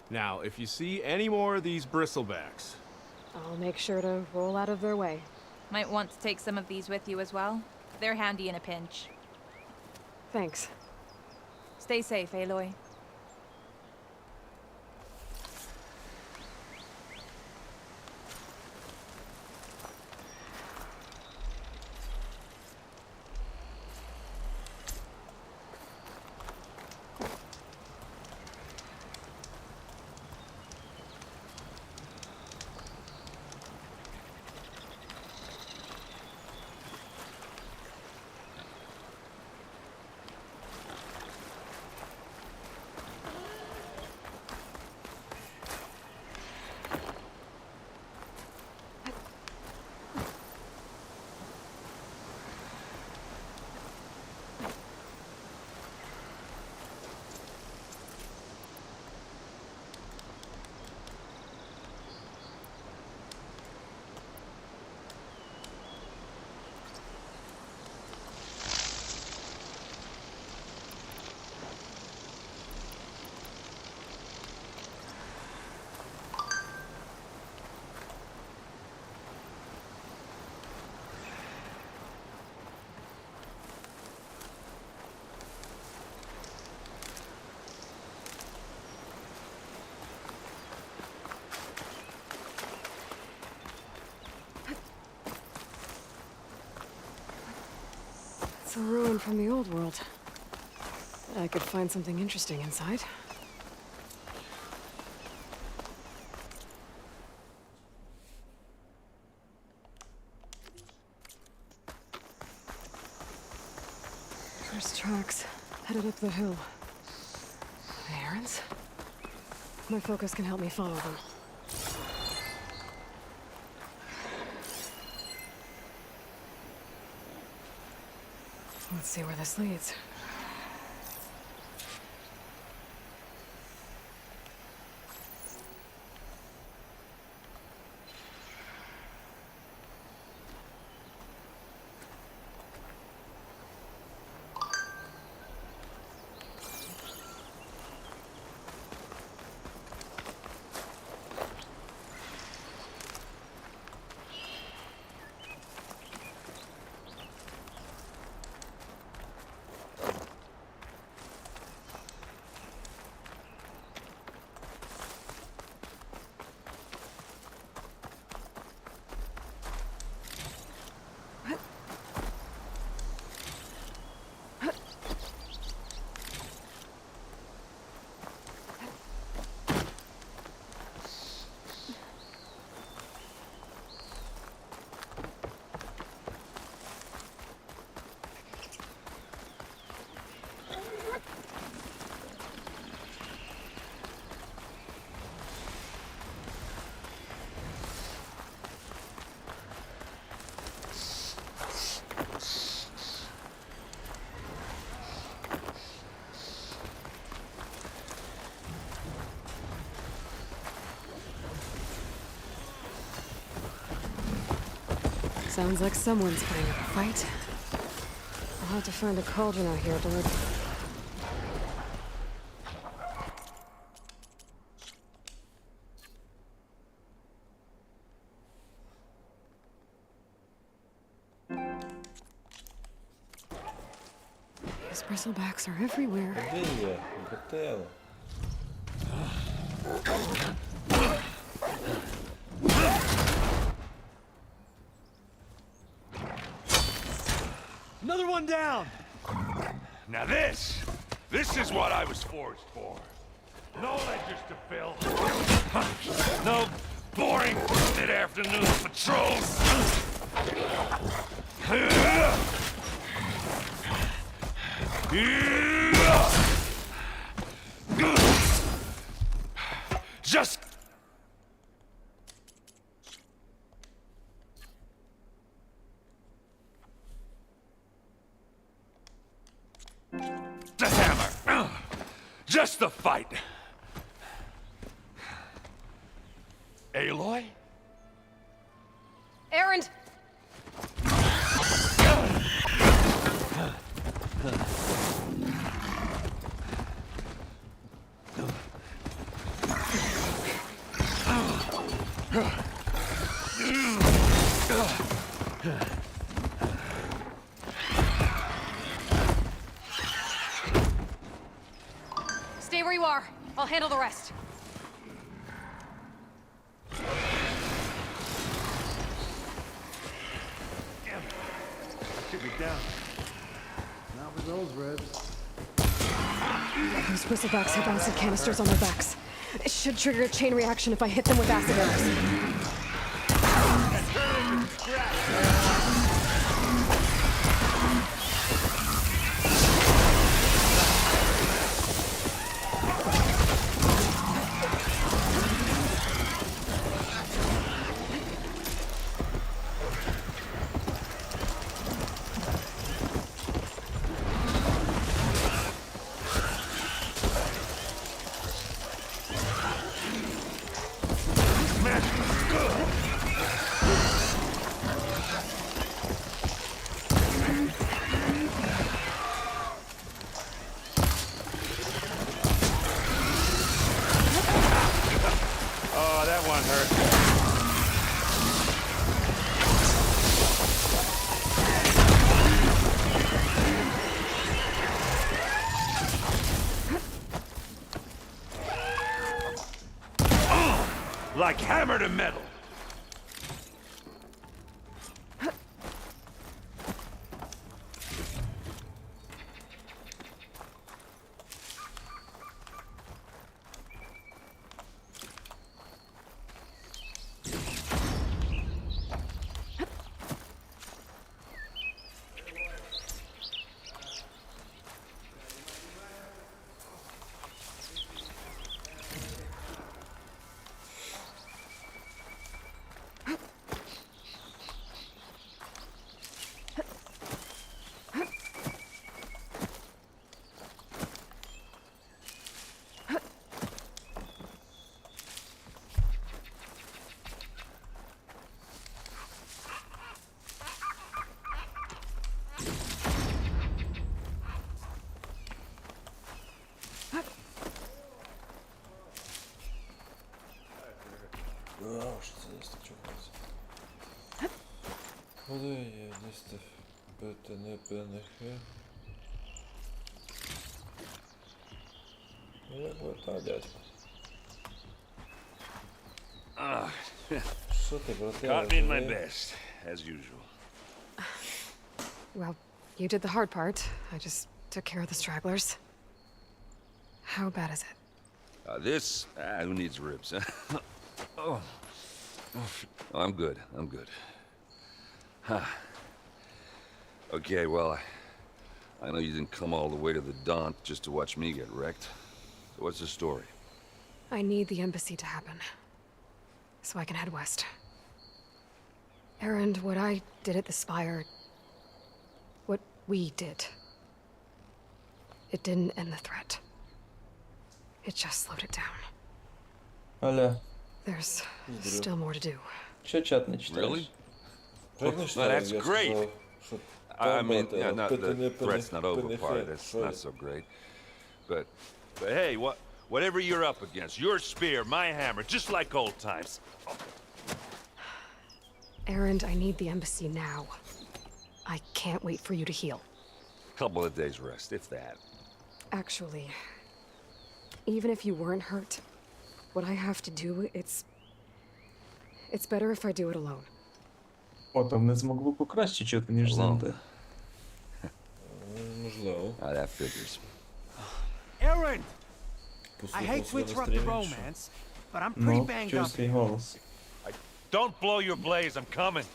[SPEAKER 20] Now, if you see any more of these bristlebacks...
[SPEAKER 4] I'll make sure to roll out of their way.
[SPEAKER 9] Might want to take some of these with you as well. They're handy in a pinch.
[SPEAKER 4] Thanks.
[SPEAKER 9] Stay safe, Eloi.
[SPEAKER 4] It's a ruin from the old world. I could find something interesting inside. First tracks headed up the hill. The errands? My focus can help me follow them. Let's see where this leads. Sounds like someone's putting up a fight. I'll have to find a cauldron out here to look. These bristlebacks are everywhere.
[SPEAKER 19] Another one down! Now this is what I was forged for. No ledgers to fill. No boring mid-afternoon patrols. Just the hammer. Just the fight. Eloi?
[SPEAKER 4] Errand! Stay where you are. I'll handle the rest.
[SPEAKER 21] Took me down. Not with those ribs.
[SPEAKER 4] Those bristlebacks have acid canisters on their backs. It should trigger a chain reaction if I hit them with acid arrows.
[SPEAKER 21] Oh, that one hurt. Like hammer to metal.
[SPEAKER 3] Що це їсти чогось? Куди є їсти пенихи? Як ви та, дядько? Що ти, брате?
[SPEAKER 21] Caught me in my best, as usual.
[SPEAKER 4] Well, you did the hard part. I just took care of the stragglers. How bad is it?
[SPEAKER 22] Who needs ribs, huh? Oh. I'm good. I'm good. Huh. Okay, well, I know you didn't come all the way to the Daunt just to watch me get wrecked. So what's the story?
[SPEAKER 4] I need the embassy to happen, so I can head west. Erend, what I did at the Spire, what we did, it didn't end the threat. It just slowed it down.
[SPEAKER 1] Аля,
[SPEAKER 4] There's still more to do.
[SPEAKER 1] що чат не читаєш?
[SPEAKER 22] Really? Well, that's great. I mean, not the threat's not over part. That's not so great. But hey, whatever you're up against, your spear, my hammer, just like old times.
[SPEAKER 4] Erend, I need the embassy now. I can't wait for you to heal.
[SPEAKER 22] Couple of days rest, if that.
[SPEAKER 4] Actually, even if you weren't hurt, what I have to do, it's better if I do it alone.
[SPEAKER 1] О, там не змогло покраще чути, ніж завжди.
[SPEAKER 3] Можливо.
[SPEAKER 22] That figures.
[SPEAKER 16] Erend! I hate to interrupt the romance, but I'm pretty
[SPEAKER 1] Ну,
[SPEAKER 16] banged
[SPEAKER 1] чуй
[SPEAKER 16] up.
[SPEAKER 1] свій голос.
[SPEAKER 21] Don't blow your blaze, I'm coming.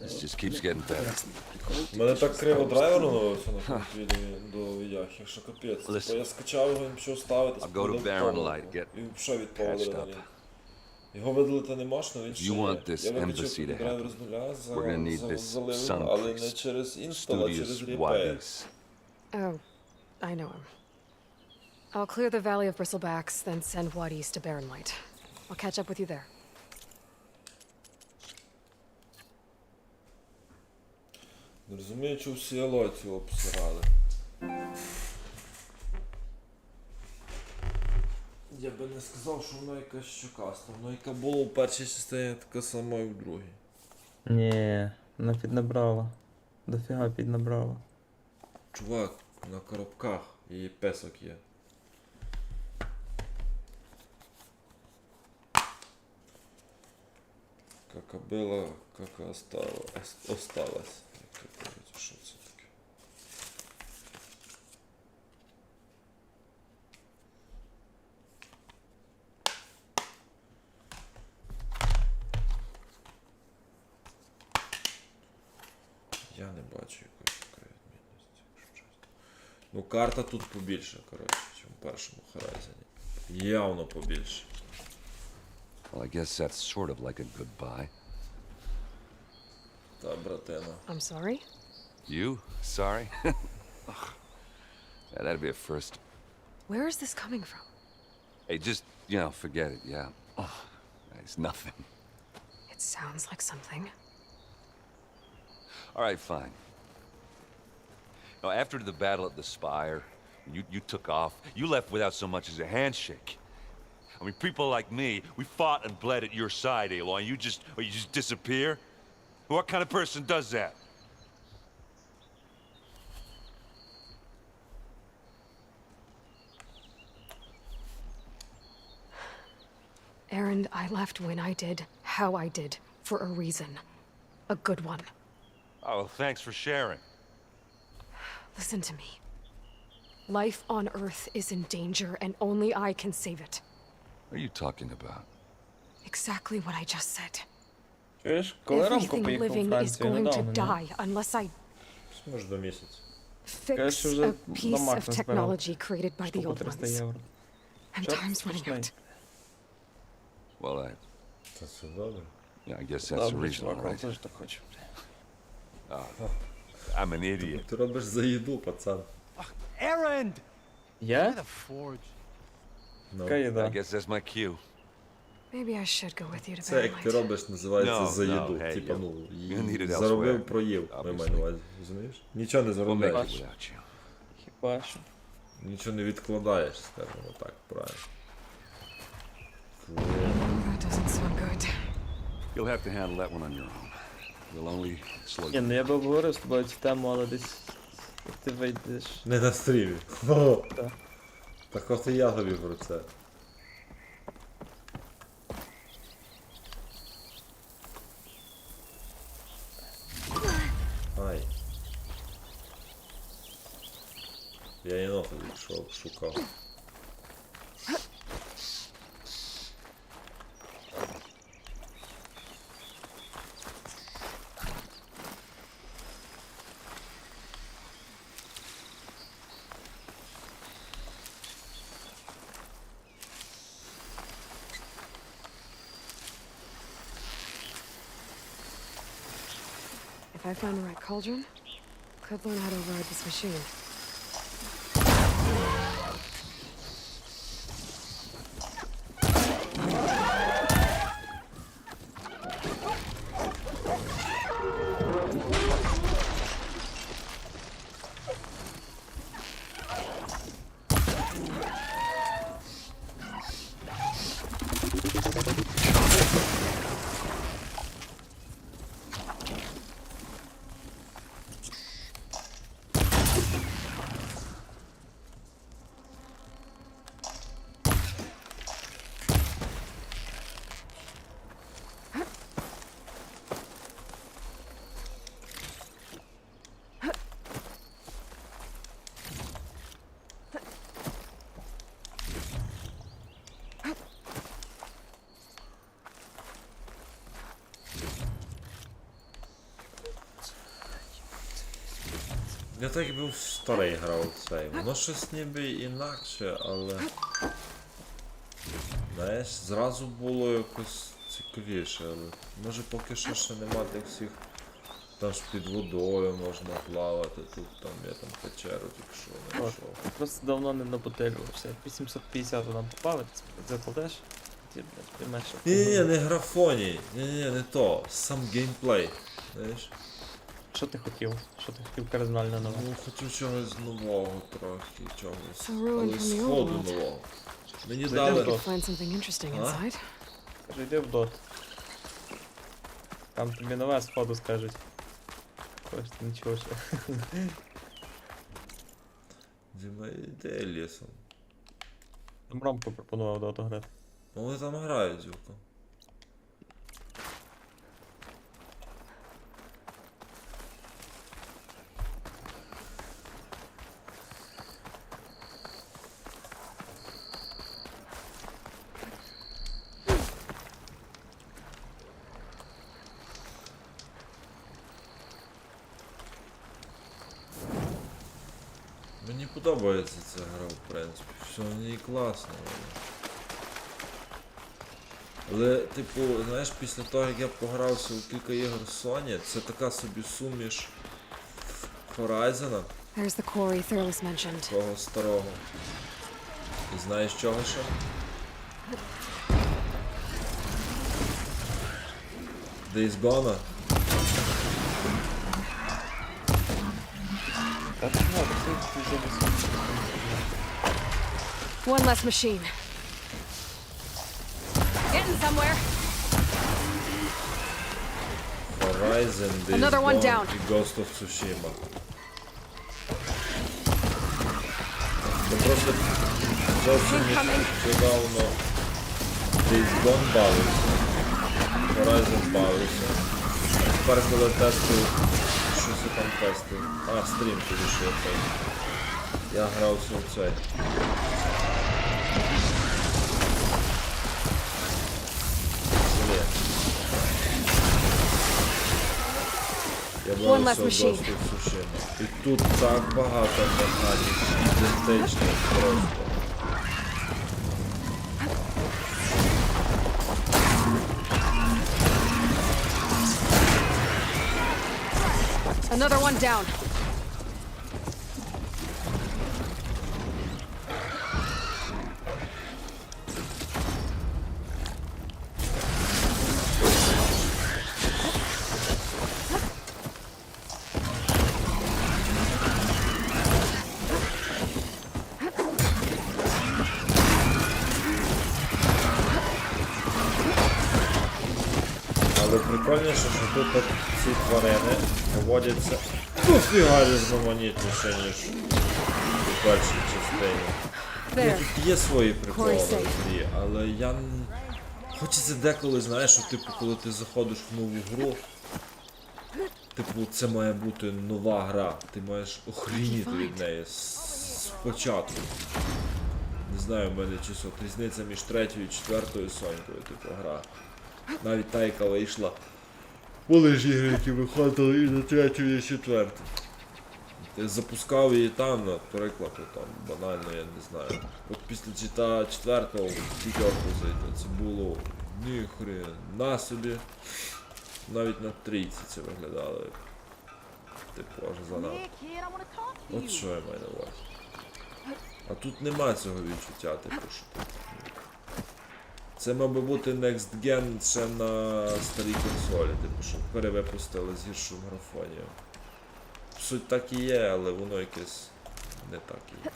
[SPEAKER 22] This just keeps getting better.
[SPEAKER 3] Мене так криво драйвернулося на до відяхи, що капець. Бо я скачав його, він пішов ставитись, і вже відповідали на нього. Його видалити не можна, він ще є. Я виключив драйвер з нуля, залив, але не через інстал, а через репейр.
[SPEAKER 4] Oh, I know him. I'll clear the Valley of Bristlebacks, then send Wadis to Barren Light. I'll catch up with you there.
[SPEAKER 3] Не розумію, чого всі Елой цього обсирали. Я би не сказав, що воно якась щокаста. Воно яка було в першій частині, така сама і в другій.
[SPEAKER 2] Ні, вона піднабрала. Дофіга піднабрала.
[SPEAKER 3] Чувак, на коробках її песок є. Кака била, кака осталась. Що це таке? Я не бачу якоїсь такої відмінності, якщо чесно. Ну карта тут побільше, коротше, ніж в першому Хорайзені. Явно побільше.
[SPEAKER 22] Well, I guess that's sort of like a goodbye.
[SPEAKER 3] Та, братена.
[SPEAKER 4] I'm sorry?
[SPEAKER 22] You? Sorry? Ugh. Yeah, that'd be a first.
[SPEAKER 4] Where is this coming from?
[SPEAKER 22] Hey, just, forget it, yeah. Ugh. It's nothing.
[SPEAKER 4] It sounds like something.
[SPEAKER 22] All right, fine. Now, after the battle at the Spire, you took off, you left without so much as a handshake. I mean, people like me, we fought and bled at your side, Eloi, and you just disappear? What kind of person does that?
[SPEAKER 4] Erend, I left when I did, how I did, for a reason. A good one.
[SPEAKER 22] Oh, well, thanks for sharing.
[SPEAKER 4] Listen to me. Life on Earth is in danger, and only I can save it.
[SPEAKER 22] What are you talking about?
[SPEAKER 4] Exactly what I just said.
[SPEAKER 2] Чуєш, коли Ромко
[SPEAKER 4] Everything
[SPEAKER 2] поїхав у
[SPEAKER 4] living is
[SPEAKER 2] Францію
[SPEAKER 4] going to
[SPEAKER 2] недавно, ні?
[SPEAKER 4] die unless I
[SPEAKER 3] Може до місяця.
[SPEAKER 4] fix
[SPEAKER 2] вже
[SPEAKER 4] a piece
[SPEAKER 2] домах
[SPEAKER 4] of
[SPEAKER 2] назбирав.
[SPEAKER 4] technology created by the
[SPEAKER 2] Штуку
[SPEAKER 4] old
[SPEAKER 2] 300
[SPEAKER 4] ones.
[SPEAKER 2] євро.
[SPEAKER 4] And
[SPEAKER 2] Чорт
[SPEAKER 4] time's running
[SPEAKER 2] страшний.
[SPEAKER 4] out.
[SPEAKER 22] Well,
[SPEAKER 3] Та все добре.
[SPEAKER 22] yeah, I guess that's
[SPEAKER 2] Добре,
[SPEAKER 22] reasonable,
[SPEAKER 2] чувак,
[SPEAKER 22] right?
[SPEAKER 2] теж так хочу.
[SPEAKER 22] I'm an idiot.
[SPEAKER 3] Ти робиш за їду, пацан.
[SPEAKER 16] Erend!
[SPEAKER 2] Я?
[SPEAKER 3] Ну,
[SPEAKER 2] Яка їда?
[SPEAKER 22] I guess that's my cue.
[SPEAKER 4] Maybe I should go with you to
[SPEAKER 3] це як ти
[SPEAKER 4] Barrymite.
[SPEAKER 3] робиш, називається
[SPEAKER 22] No,
[SPEAKER 3] за
[SPEAKER 22] no,
[SPEAKER 3] їду.
[SPEAKER 22] hey,
[SPEAKER 3] Типа,
[SPEAKER 22] you-
[SPEAKER 3] ну,
[SPEAKER 22] you need it
[SPEAKER 3] заробив,
[SPEAKER 22] elsewhere,
[SPEAKER 3] проїв, ми
[SPEAKER 22] obviously.
[SPEAKER 3] маємо на увазі, розумієш? Нічого не
[SPEAKER 22] We'll make
[SPEAKER 3] заробляєш,
[SPEAKER 22] it without you.
[SPEAKER 2] Хіба що?
[SPEAKER 3] нічого не відкладаєш, скажімо так, правильно.
[SPEAKER 4] That doesn't sound good.
[SPEAKER 22] You'll have to handle that one on your own. We'll only slow
[SPEAKER 2] Ні,
[SPEAKER 22] you.
[SPEAKER 2] ну я би обговорив з тобою цю тему, але десь як ти вийдеш.
[SPEAKER 3] Не на стрімі.
[SPEAKER 2] Так.
[SPEAKER 3] Так от і я тобі про це. Ай. Я і ноги йшов, шукав.
[SPEAKER 4] If I found the right cauldron, could learn how to ride this machine.
[SPEAKER 3] Я так якби в старий грав цей. Воно щось ніби інакше, але... Знаєш, зразу було якось цікавіше, але... Може поки що ще нема тих всіх... Там ж під водою можна плавати, тут там я там печеру тільки що знайшов.
[SPEAKER 2] Просто давно не наботелювався. 850 нам попали, ти закладеш, ти, блядь, приймеш.
[SPEAKER 3] Ні-ні-ні, не графоній, ні-ні, не то, сам геймплей, знаєш.
[SPEAKER 2] Що ти хотів? Що ти хотів кардинально нове?
[SPEAKER 3] Ну, хотів чогось нового трохи, чогось.
[SPEAKER 4] So ruined
[SPEAKER 3] Але
[SPEAKER 4] from the old
[SPEAKER 3] сходу
[SPEAKER 4] world.
[SPEAKER 3] нового. Мені
[SPEAKER 2] Зайди
[SPEAKER 3] дали...
[SPEAKER 2] в дот.
[SPEAKER 4] Find something interesting
[SPEAKER 3] Huh?
[SPEAKER 4] inside.
[SPEAKER 2] Кажи, йди в дот. Там тобі нове сходу скажуть. Хочеш ти нічого ще.
[SPEAKER 3] Діма, іде лісом.
[SPEAKER 2] Там Ромко пропонував доту грати.
[SPEAKER 3] Ну, вони там грають, Зюрко. Мені подобається ця гра, в принципі. Все в ній класно. Але, типу, знаєш, після того, як я погрався у кілька ігор Sony, це така собі суміш Horizon,
[SPEAKER 4] There's the quarry Thurles mentioned.
[SPEAKER 3] того старого. І знаєш чого ще? Days Gone.
[SPEAKER 4] One less machine. Getting somewhere.
[SPEAKER 3] Horizon, Days
[SPEAKER 4] Another one
[SPEAKER 3] Gone
[SPEAKER 4] down.
[SPEAKER 3] і Ghost of Tsushima. Це просто зовсім недавно Days Gone бавився, Horizon бавився. Тепер коли тестив, щось я там тестив. А, стрім тоді що я тестив. Я грався у цей. Я бавився у Ghost of Tsushima. І тут так багато механік, ідентичних просто.
[SPEAKER 4] Another one down.
[SPEAKER 3] Але прикольніше, що тут от ці тварини поводяться дофіга різноманітніше, ніж у першій частині. Тут є свої приколи в грі, але хочеться деколи, знаєш, що, типу, коли ти заходиш в нову гру, типу, це має бути нова гра, ти маєш охреніти від неї спочатку. Не знаю, в мене часом різниця між третьою і четвертою Сонькою, типу, гра. Навіть та, яка вийшла. Були ж ігри, які виходили і на третю, і на четверту. Ти запускав її там, наприклад, там, банально, я не знаю. От після четвертого п'ятерку зайти, це було ніхрен на собі. Навіть на трійці це виглядало. Типу, аж занадто. От що я маю на увазі. А тут нема цього відчуття, типу, що тут. Це мав би бути Next Gen ще на старій консолі, типу, щоб перевипустили з гіршим графонією. Суть так і є, але воно якесь не так і є.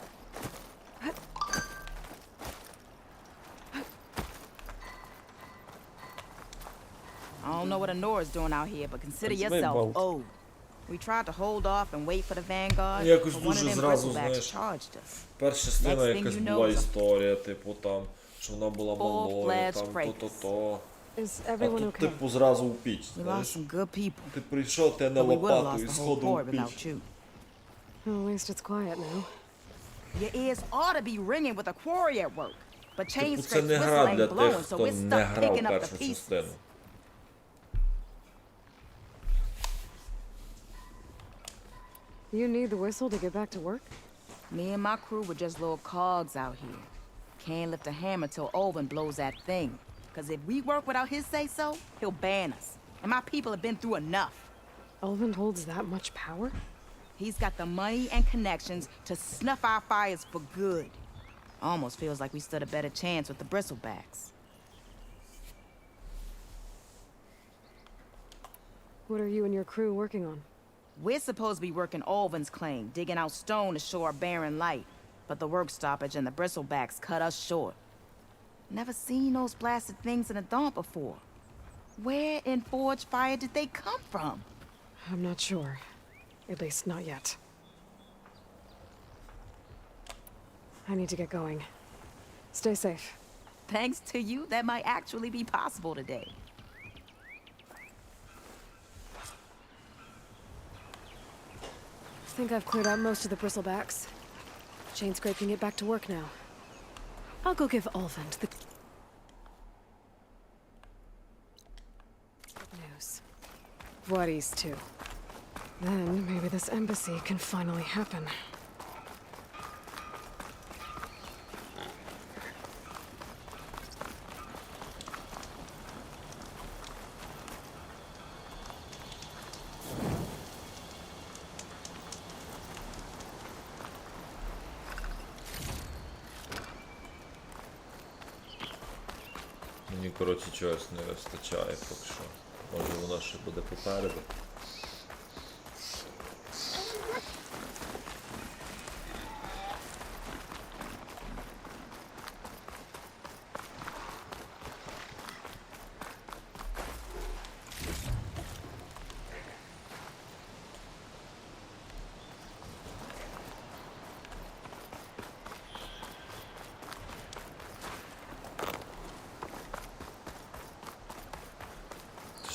[SPEAKER 9] I don't know what a Nora's doing out here, but consider yourself old. We tried to hold off and wait for the vanguard,
[SPEAKER 3] Якось
[SPEAKER 9] but one of
[SPEAKER 3] дуже
[SPEAKER 9] them
[SPEAKER 3] зразу,
[SPEAKER 9] bristlebacks
[SPEAKER 3] знаєш,
[SPEAKER 9] charged us.
[SPEAKER 3] перша частина якась була історія, типу там, що вона була малою, там то-то-то. А тут типу зразу у піч, знаєш. Ти прийшов, ти на лопату і сходу у піч.
[SPEAKER 4] At least it's quiet now.
[SPEAKER 9] Your ears ought to be ringing with a quarry at work, but chain
[SPEAKER 3] Типу це
[SPEAKER 9] scrapes
[SPEAKER 3] не
[SPEAKER 9] whistle
[SPEAKER 3] гра для
[SPEAKER 9] ain't
[SPEAKER 3] тих,
[SPEAKER 9] blowing, so
[SPEAKER 3] хто
[SPEAKER 9] we're
[SPEAKER 3] не
[SPEAKER 9] stuck
[SPEAKER 3] грав
[SPEAKER 9] picking up the
[SPEAKER 3] першу
[SPEAKER 9] pieces.
[SPEAKER 3] частину.
[SPEAKER 4] You need the whistle to get back to work?
[SPEAKER 9] Me and my crew were just little cogs out here. Can't lift a hammer till Olvin blows that thing. Cause if we work without his say-so, he'll ban us. And my people have been through enough.
[SPEAKER 4] Olvin holds that much power?
[SPEAKER 9] He's got the money and connections to snuff our fires for good. Almost feels like we stood a better chance with the bristlebacks.
[SPEAKER 4] What are you and your crew working on?
[SPEAKER 9] We're supposed to be working Olvin's claim, digging out stone to show our barren light. But the work stoppage and the bristlebacks cut us short. Never seen those blasted things in a dump before. Where in Forge Fire did they come from?
[SPEAKER 4] I'm not sure. At least not yet. I need to get going. Stay safe.
[SPEAKER 9] Thanks to you, that might actually be possible today.
[SPEAKER 4] I think I've cleared out most of the bristlebacks. Chain Scrape can get back to work now. I'll go give Olvin the news. Whatties too. Then maybe this embassy can finally happen.
[SPEAKER 3] Мені, коротше, чогось не вистачає поки що. Може воно ще буде попереду.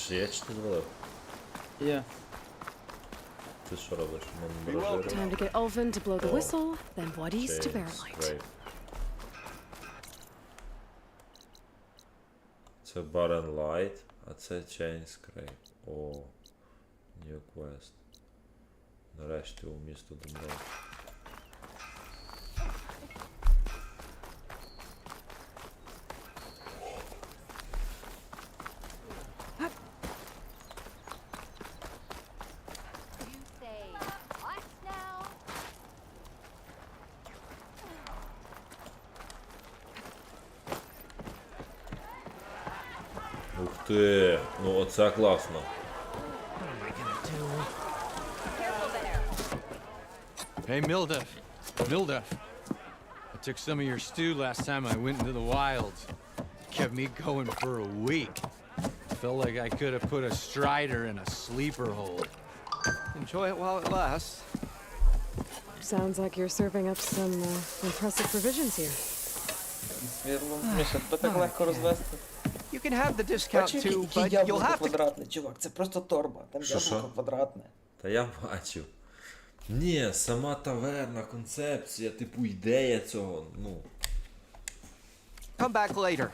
[SPEAKER 3] Є чи ти звалив?
[SPEAKER 2] Є.
[SPEAKER 3] Ти що робиш?
[SPEAKER 4] Time to get Olvin to blow the whistle, then Whatties to bear light.
[SPEAKER 3] Це Barren Light, а це Chain Scrape. О, New Quest. Нарешті у місто добро. Ух ти, ну оце класно.
[SPEAKER 18] Hey, Mildef. Mildef. I took some of your stew last time I went into the wilds. Kept me going for a week. Felt like I could have put a strider in a sleeper hole. Enjoy it while it lasts.
[SPEAKER 4] Sounds like you're serving up some impressive provisions here.
[SPEAKER 18] You can have the discount too, but you'll have to...
[SPEAKER 1] Квадратне, чувак, це просто торба. Там яблуко квадратне.
[SPEAKER 3] Та я бачив. Ні, сама таверна, концепція, типу ідея цього, ну.
[SPEAKER 18] Come back later.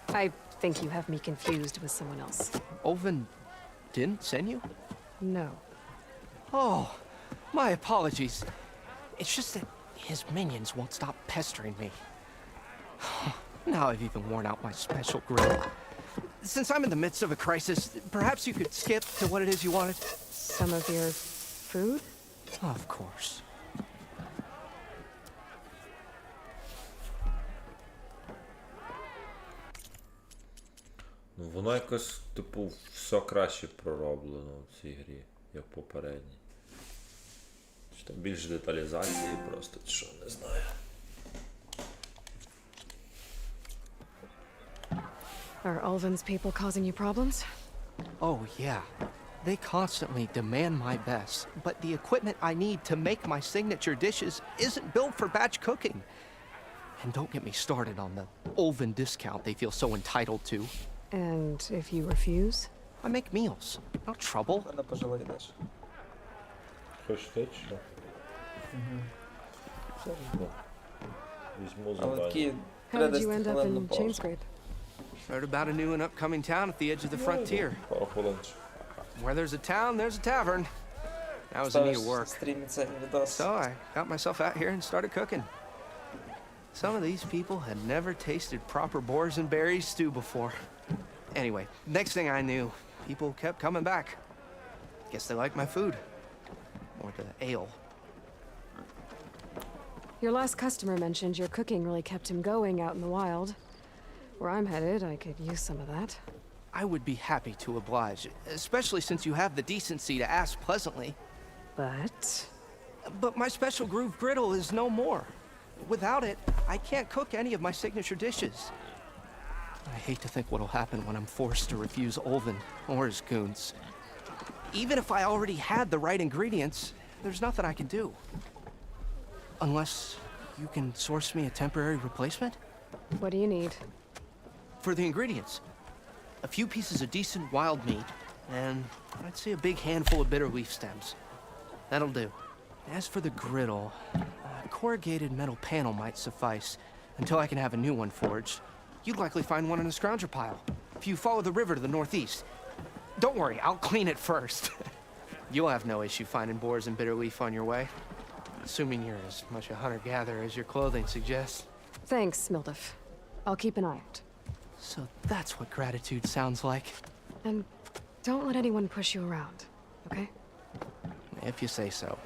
[SPEAKER 4] I think you have me confused with someone else.
[SPEAKER 18] Olvin didn't send you?
[SPEAKER 4] No.
[SPEAKER 18] Oh, my apologies. It's just that his minions won't stop pestering me. Now I've even worn out my special grill. Since I'm in the midst of a crisis, perhaps you could skip to what it is you wanted?
[SPEAKER 4] Some of your food?
[SPEAKER 18] Of course.
[SPEAKER 3] Ну воно якось, типу, все краще пророблено в цій грі, як попередній. Чи там більше деталізації просто, чи що, не знаю.
[SPEAKER 4] Are Olvin's people causing you problems?
[SPEAKER 18] Oh, yeah. They constantly demand my best, but the equipment I need to make my signature dishes isn't built for batch cooking. And don't get me started on the Olvin discount they feel so entitled to.
[SPEAKER 4] And if you refuse?
[SPEAKER 18] I make meals, not trouble.
[SPEAKER 3] Хоч ти, чи що? Візьму завдання.
[SPEAKER 4] How did you end up in Chain Scrape?
[SPEAKER 18] Heard about a new and upcoming town at the edge of the frontier. Where there's a town, there's a tavern. That was a need of work. So I got myself out here and started cooking. Some of these people had never tasted proper boars and berries stew before. Anyway, next thing I knew, people kept coming back. Guess they like my food. Or the ale.
[SPEAKER 4] Your last customer mentioned your cooking really kept him going out in the wild. Where I'm headed, I could use some of that.
[SPEAKER 18] I would be happy to oblige, especially since you have the decency to ask pleasantly.
[SPEAKER 4] But...
[SPEAKER 18] But my special groove griddle is no more. Without it, I can't cook any of my signature dishes. I hate to think what'll happen when I'm forced to refuse Olvin or his goons. Even if I already had the right ingredients, there's nothing I can do. Unless you can source me a temporary replacement?
[SPEAKER 4] What do you need?
[SPEAKER 18] For the ingredients, a few pieces of decent wild meat, and I'd say a big handful of bitter leaf stems. That'll do. As for the griddle, a corrugated metal panel might suffice until I can have a new one forged. You'd likely find one in a scrounger pile, if you follow the river to the northeast. Don't worry, I'll clean it first. You'll have no issue finding boars and bitter leaf on your way. Assuming you're as much a hunter-gatherer as your clothing suggests.
[SPEAKER 4] Thanks, Mildef. I'll keep an eye out.
[SPEAKER 18] So that's what gratitude sounds like.
[SPEAKER 4] And don't let anyone push you around, okay?
[SPEAKER 18] If you say so.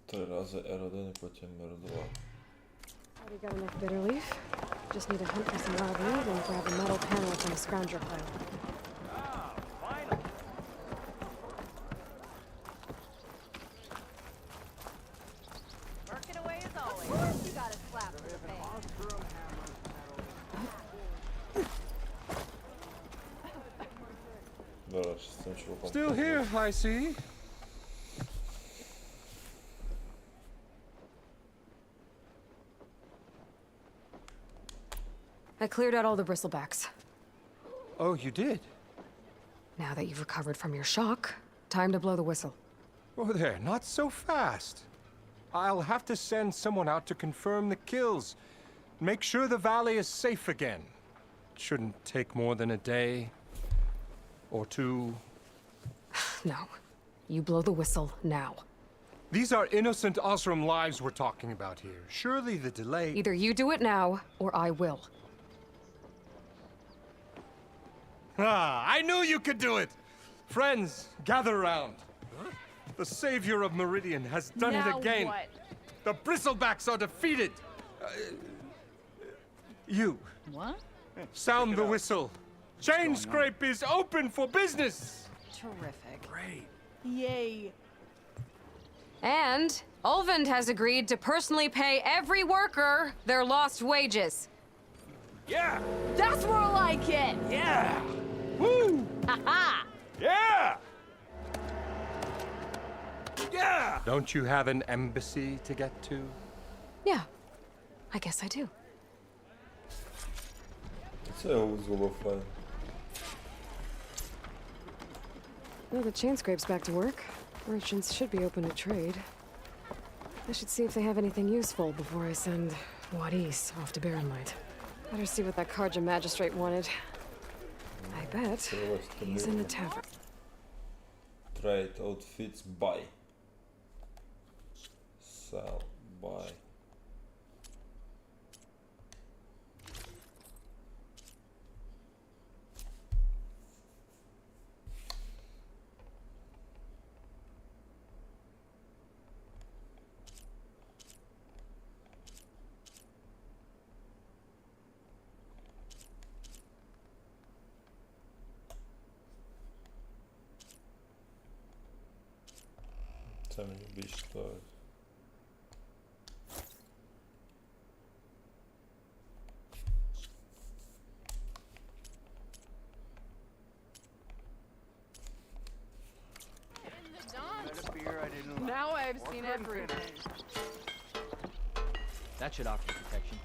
[SPEAKER 3] Три рази R1 і потім R2.
[SPEAKER 4] Already got enough bitter leaf. Just need to hunt for some wild wood and grab a metal panel from a scrounger pile.
[SPEAKER 5] Working away as always. Of course you got a slap in the face.
[SPEAKER 19] Still here, I see.
[SPEAKER 4] I cleared out all the bristlebacks.
[SPEAKER 19] Oh, you did?
[SPEAKER 4] Now that you've recovered from your shock, time to blow the whistle.
[SPEAKER 19] Oh, there, not so fast. I'll have to send someone out to confirm the kills. Make sure the valley is safe again. It shouldn't take more than a day or two.
[SPEAKER 4] No. You blow the whistle now.
[SPEAKER 19] These are innocent Osram lives we're talking about here. Surely the delay...
[SPEAKER 4] Either you do it now, or I will.
[SPEAKER 19] Ah, I knew you could do it! Friends, gather around. The savior of Meridian has done it again.
[SPEAKER 5] What?
[SPEAKER 19] The bristlebacks are defeated. You.
[SPEAKER 5] What?
[SPEAKER 19] Sound the whistle. Chain Scrape is open for business.
[SPEAKER 5] Terrific.
[SPEAKER 19] Great.
[SPEAKER 5] Yay.
[SPEAKER 4] And Ulvund has agreed to personally pay every worker their lost wages.
[SPEAKER 19] Yeah.
[SPEAKER 5] That's more like it.
[SPEAKER 19] Yeah. Woo.
[SPEAKER 5] Ha-ha.
[SPEAKER 19] Yeah. Yeah. Don't you have an embassy to get to?
[SPEAKER 4] Yeah. I guess I do.
[SPEAKER 3] Це узло файн.
[SPEAKER 4] Well, the chain scrape's back to work. Merchants should be open to trade. I should see if they have anything useful before I send Wadis off to Barrenlight. Better see what that Karja magistrate wanted. I bet he's in the tavern.
[SPEAKER 3] Trade outfits buy. sell, buy. Це мені більше стоїть.
[SPEAKER 5] Now I've seen everything.
[SPEAKER 8] That should offer protection.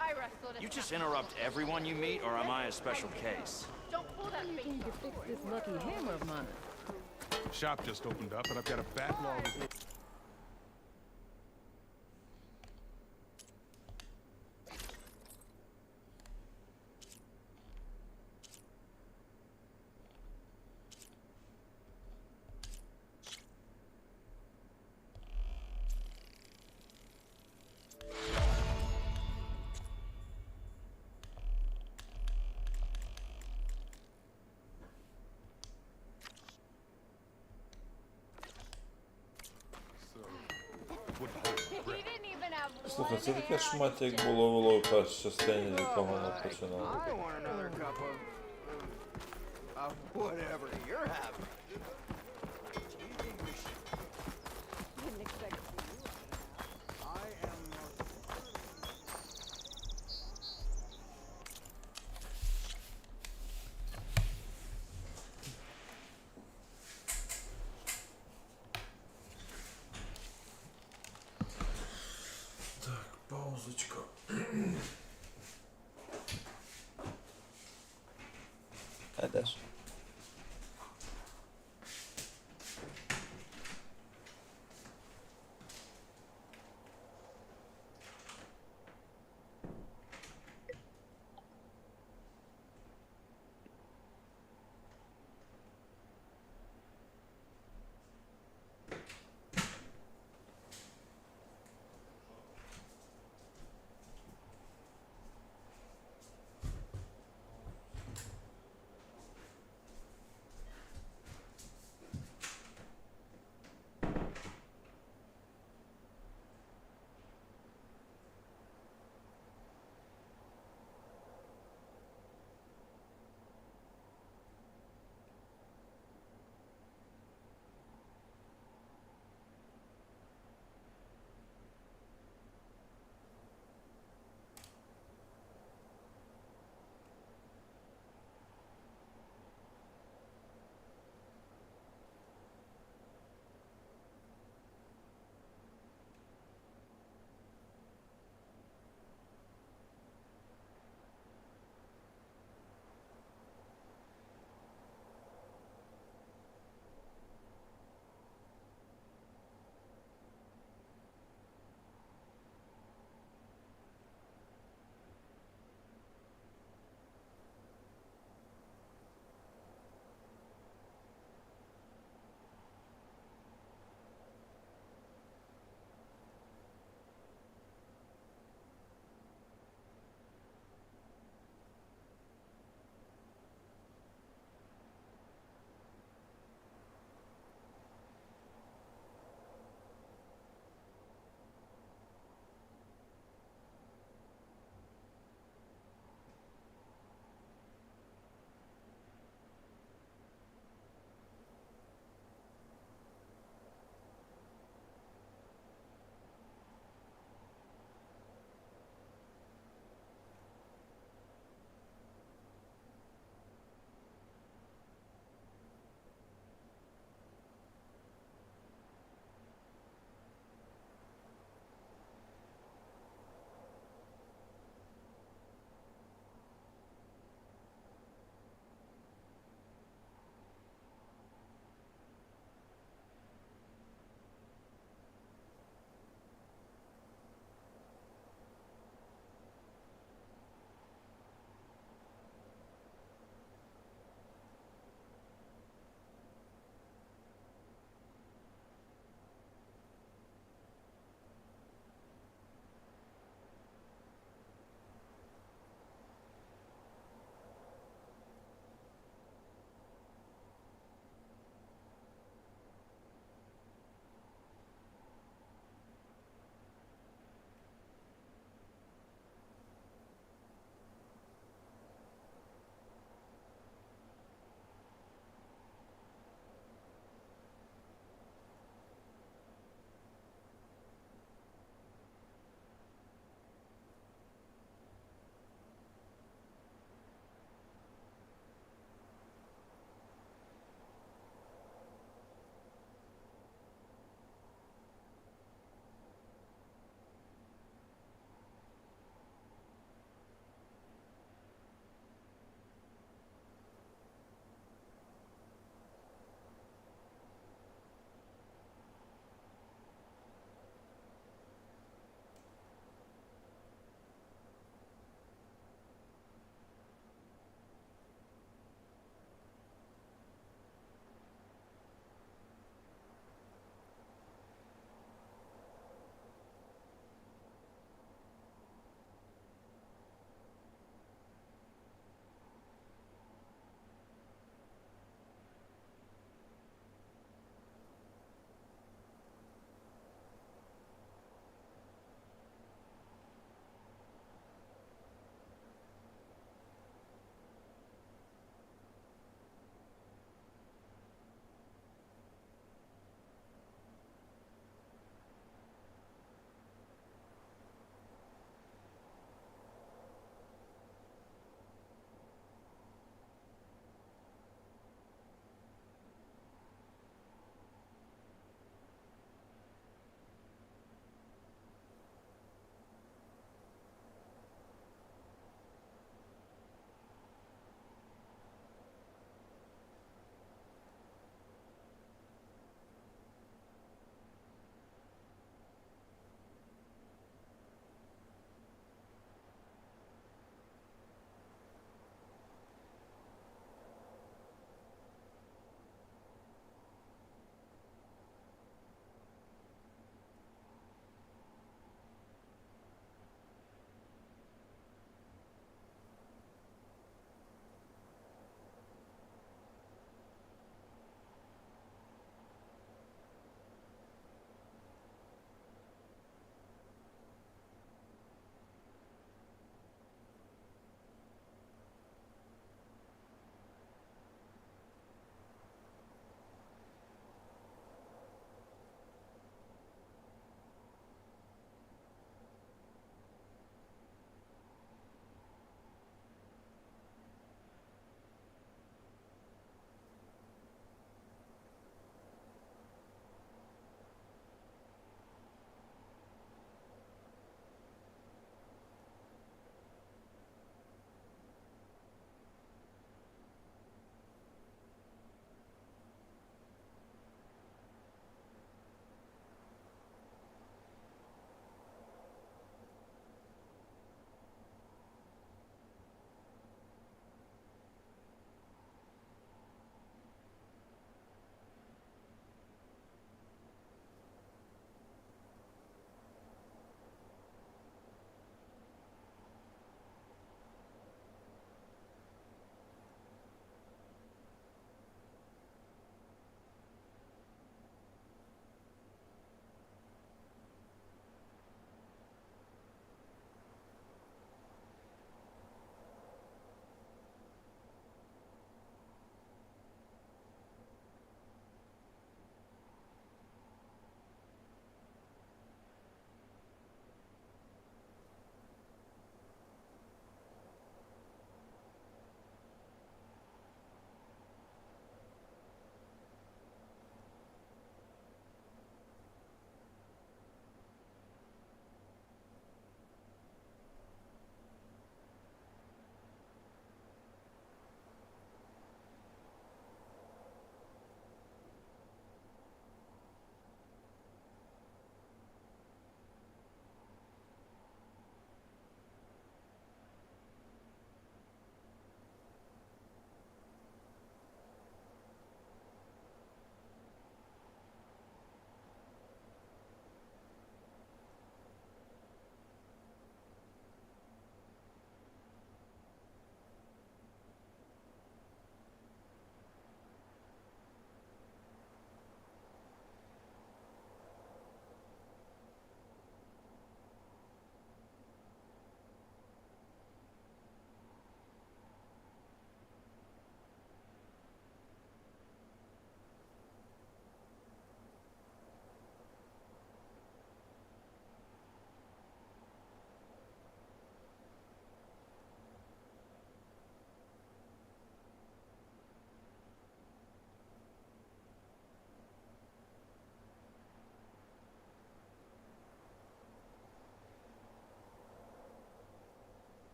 [SPEAKER 5] I wrestled it.
[SPEAKER 8] You just interrupt everyone you meet, or am I a special case?
[SPEAKER 5] Don't pull that face.
[SPEAKER 7] To fix this lucky hammer of mine.
[SPEAKER 19] Shop just opened up, and I've got a backlog of...
[SPEAKER 5] He didn't even have
[SPEAKER 3] Слухай, це таке шмаття, як було в першій частині, з якого воно починало.
[SPEAKER 18] I want another cup of whatever you're having.
[SPEAKER 3] Так, паузочка.
[SPEAKER 1] А де ж?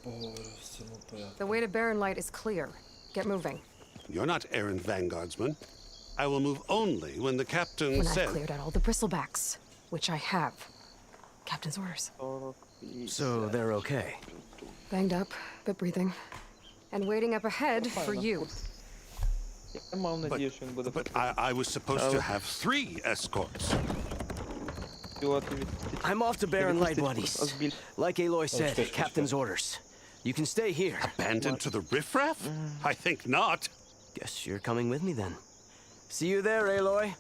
[SPEAKER 4] The way to Barren Light is clear. Get moving.
[SPEAKER 12] You're not errand vanguardsman. I will move only when the captain
[SPEAKER 4] When
[SPEAKER 12] says...
[SPEAKER 4] I've cleared out all the bristlebacks, which I have. Captain's orders.
[SPEAKER 18] So they're okay?
[SPEAKER 4] Banged up, but breathing. And waiting up ahead for you.
[SPEAKER 12] But I was supposed to have 3 escorts.
[SPEAKER 18] I'm off to Barren Light, buddies. Like Eloi said, captain's orders. You can stay here.
[SPEAKER 12] Abandoned to the riffraff? I think not.
[SPEAKER 18] Guess you're coming with me then. See you there, Eloi.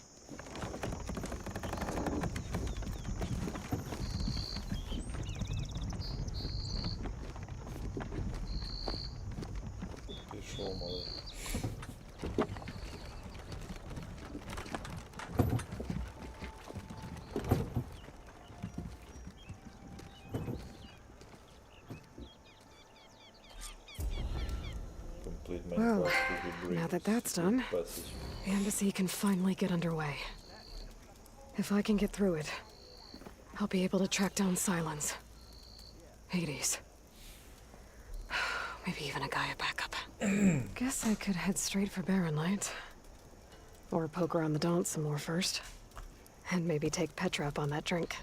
[SPEAKER 4] Well, now that that's done, the embassy can finally get underway. If I can get through it, I'll be able to track down Silence, Hades, maybe even a Gaia backup. Guess I could head straight for Barren Light. Or poke around the Daunt some more first. And maybe take Petra up on that drink.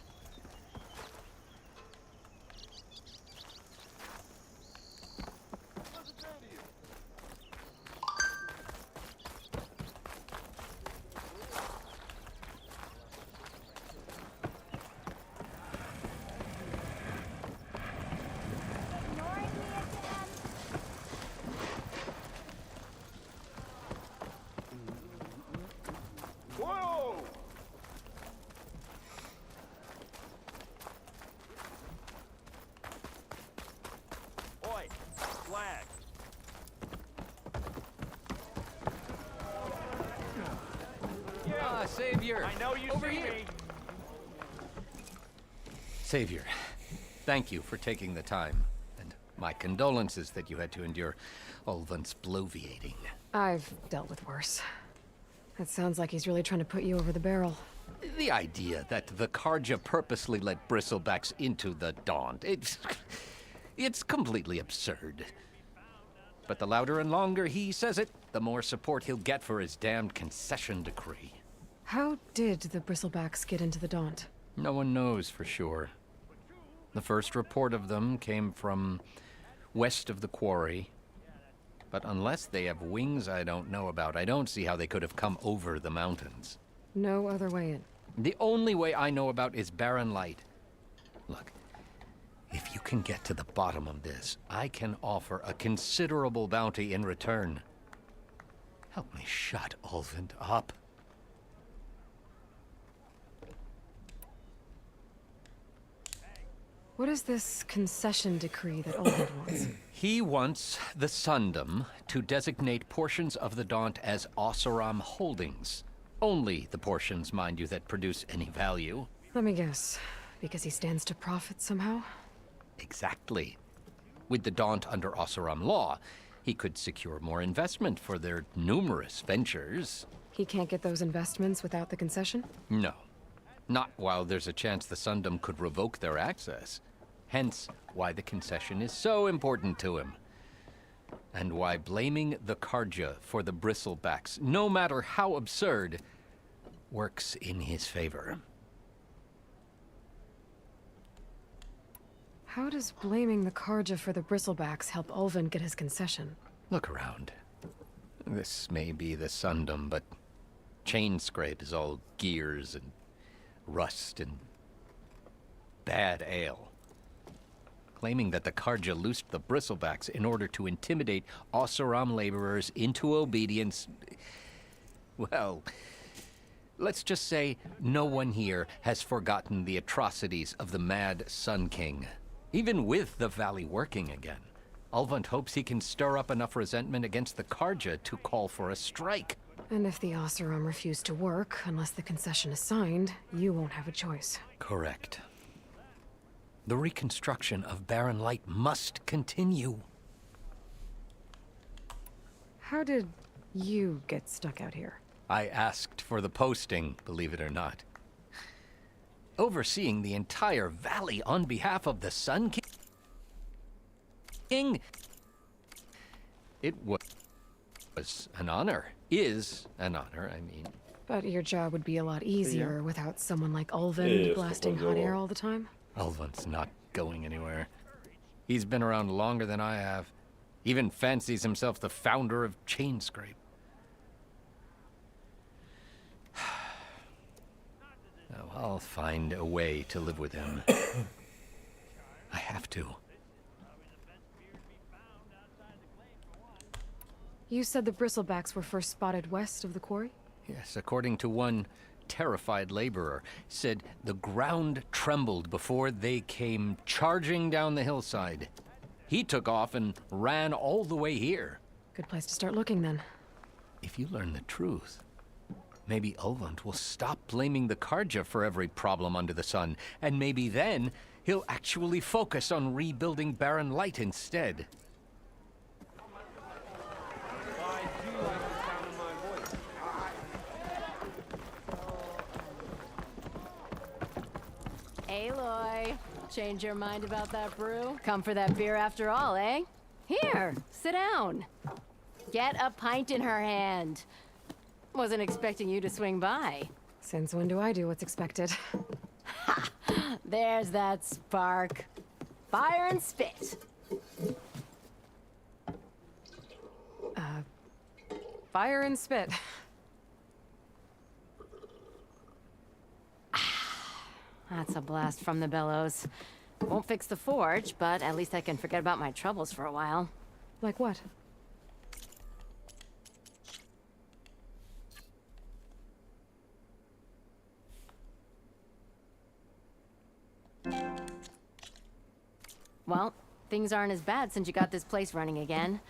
[SPEAKER 18] Savior!
[SPEAKER 21] I know you
[SPEAKER 18] Over
[SPEAKER 21] see
[SPEAKER 18] here.
[SPEAKER 21] me.
[SPEAKER 18] Savior, thank you for taking the time. And my condolences that you had to endure Ulvund's bloviating.
[SPEAKER 4] I've dealt with worse. It sounds like he's really trying to put you over the barrel.
[SPEAKER 18] The idea that the Karja purposely let bristlebacks into the Daunt, it's completely absurd. But the louder and longer he says it, the more support he'll get for his damned concession decree.
[SPEAKER 4] How did the bristlebacks get into the Daunt?
[SPEAKER 18] No one knows for sure. The first report of them came from west of the quarry. But unless they have wings I don't know about, I don't see how they could have come over the mountains.
[SPEAKER 4] No other way in.
[SPEAKER 18] The only way I know about is Barren Light. Look, if you can get to the bottom of this, I can offer a considerable bounty in return. Help me shut Ulvund up.
[SPEAKER 4] What is this concession decree that Ulvund wants?
[SPEAKER 18] He wants the Sundom to designate portions of the Daunt as Oseram holdings. Only the portions, mind you, that produce any value.
[SPEAKER 4] Let me guess. Because he stands to profit somehow?
[SPEAKER 18] Exactly. With the Daunt under Oseram law, he could secure more investment for their numerous ventures.
[SPEAKER 4] He can't get those investments without the concession?
[SPEAKER 18] No. Not while there's a chance the Sundom could revoke their access. Hence, why the concession is so important to him. And why blaming the Karja for the bristlebacks, no matter how absurd, works in his favor.
[SPEAKER 4] How does blaming the Karja for the bristlebacks help Ulvund get his concession?
[SPEAKER 18] Look around. This may be the Sundom, but Chainscrape is all gears and rust and bad ale. Claiming that the Karja loosed the bristlebacks in order to intimidate Oseram laborers into obedience. Well, let's just say no one here has forgotten the atrocities of the Mad Sun King. Even with the valley working again, Ulvund hopes he can stir up enough resentment against the Karja to call for a strike.
[SPEAKER 4] And if the Oseram refuse to work, unless the concession is signed, you won't have a choice.
[SPEAKER 18] Correct. The reconstruction of Barren Light must continue.
[SPEAKER 4] How did you get stuck out here?
[SPEAKER 18] I asked for the posting, believe it or not. Overseeing the entire valley on behalf of the Sun King?
[SPEAKER 13] It was an honor. Is an honor, I mean.
[SPEAKER 4] But your job would be a lot easier without someone like Ulvin blasting hot air all the time.
[SPEAKER 13] Ulvin's not going anywhere. He's been around longer than I have. Even fancies himself the founder of Chainscrape. Now, I'll find a way to live with him. I have to.
[SPEAKER 4] You said the bristlebacks were first spotted west of the quarry?
[SPEAKER 13] Yes, according to one terrified laborer, said the ground trembled before they came charging down the hillside. He took off and ran all the way here.
[SPEAKER 4] Good place to start looking, then.
[SPEAKER 13] If you learn the truth, maybe Ulvund will stop blaming the Karja for every problem under the sun, and maybe then he'll actually focus on rebuilding Barren Light instead.
[SPEAKER 7] Eloi, change your mind about that brew? Come for that beer after all, eh? Here, sit down. Get a pint in her hand. Wasn't expecting you to swing by.
[SPEAKER 4] Since when do I do what's expected?
[SPEAKER 7] Ha! There's that spark. Fire and spit.
[SPEAKER 4] Fire and spit.
[SPEAKER 7] That's a blast from the bellows. Won't fix the forge, but at least I can forget about my troubles for a while.
[SPEAKER 4] Like what?
[SPEAKER 7] Well, things aren't as bad since you got this place running again.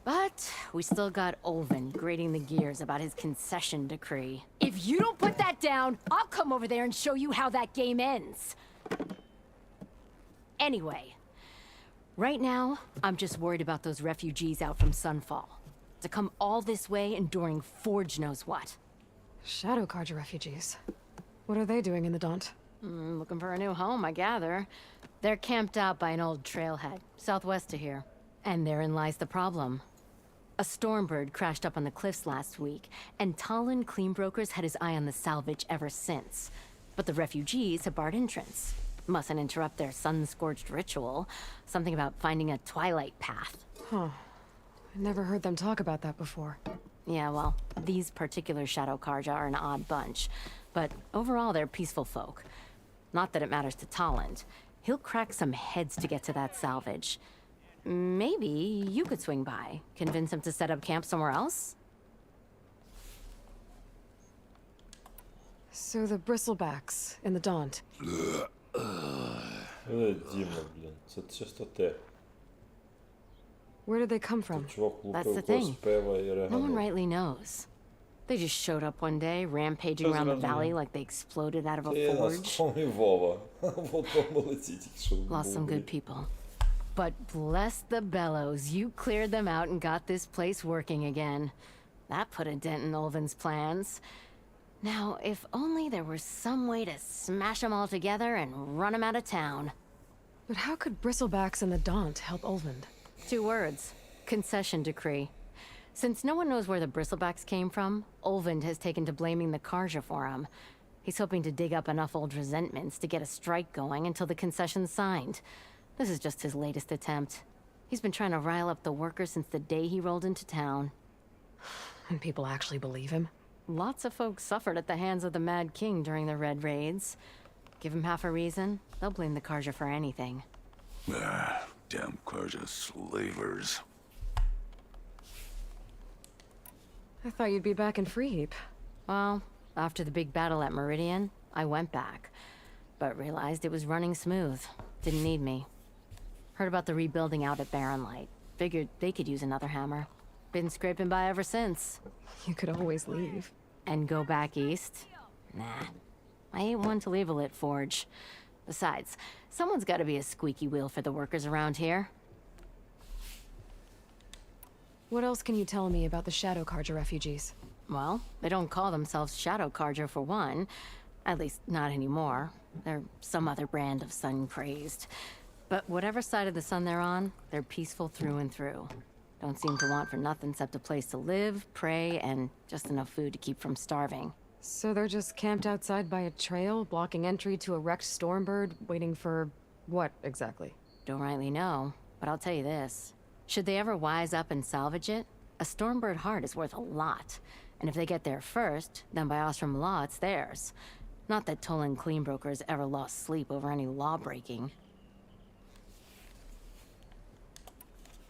[SPEAKER 7] But we still got Ulvin grating the gears about his concession decree. If you don't put that down, I'll come over there and show you how that game ends. Anyway, right now, I'm just worried about those refugees out from Sunfall. To come all this way enduring Forge knows what.
[SPEAKER 4] Shadow Karja refugees. What are they doing in the Daunt?
[SPEAKER 7] Looking for a new home, I gather. They're camped out by an old trailhead, southwest of here. And therein lies the problem. A stormbird crashed up on the cliffs last week, and Talon Cleanbrokers had his eye on the salvage ever since. But the refugees have barred entrance. Mustn't interrupt their sun-scorched ritual. Something about finding a twilight path.
[SPEAKER 4] Huh. I never heard them talk about that before.
[SPEAKER 7] Yeah, well, these particular Shadow Karja are an odd bunch. But overall, they're peaceful folk. Not that it matters to Talon. He'll crack some heads to get to that salvage. Maybe you could swing by, convince him to set up camp somewhere else?
[SPEAKER 4] So the bristlebacks in the Daunt.
[SPEAKER 3] Діма, блін, це чисто те.
[SPEAKER 4] Where did they come from?
[SPEAKER 7] That's the thing. No one rightly knows. They just showed up one day, rampaging around the valley like they exploded out of a forge. Lost some good people. But bless the bellows, you cleared them out and got this place working again. That put a dent in Ulvin's plans. Now, if only there were some way to smash them all together and run them out of town.
[SPEAKER 4] But how could bristlebacks in the Daunt help Ulvin?
[SPEAKER 7] 2 words. Concession decree. Since no one knows where the bristlebacks came from, Ulvin has taken to blaming the Karja for him. He's hoping to dig up enough old resentments to get a strike going until the concession's signed. This is just his latest attempt. He's been trying to rile up the workers since the day he rolled into town.
[SPEAKER 4] And people actually believe him?
[SPEAKER 7] Lots of folks suffered at the hands of the Mad King during the Red Raids. Give him half a reason, they'll blame the Karja for anything.
[SPEAKER 11] Ah, damn Karja slavers.
[SPEAKER 4] I thought you'd be back in Freeheap.
[SPEAKER 7] Well, after the big battle at Meridian, I went back. But realized it was running smooth. Didn't need me. Heard about the rebuilding out at Barren Light. Figured they could use another hammer. Been scraping by ever since.
[SPEAKER 4] You could always leave.
[SPEAKER 7] And go back east? Nah. I ain't one to leave a lit forge. Besides, someone's gotta be a squeaky wheel for the workers around here.
[SPEAKER 4] What else can you tell me about the Shadow Karja refugees?
[SPEAKER 7] Well, they don't call themselves Shadow Karja for one. At least, not anymore. They're some other brand of sun-crazed. But whatever side of the sun they're on, they're peaceful through and through. Don't seem to want for nothing except a place to live, pray, and just enough food to keep from starving.
[SPEAKER 4] So they're just camped outside by a trail, blocking entry to a wrecked stormbird, waiting for what exactly?
[SPEAKER 7] Don't rightly know, but I'll tell you this. Should they ever wise up and salvage it, a stormbird heart is worth a lot. And if they get there first, then by Ostrom law, it's theirs. Not that Tolan cleanbrokers ever lost sleep over any law breaking.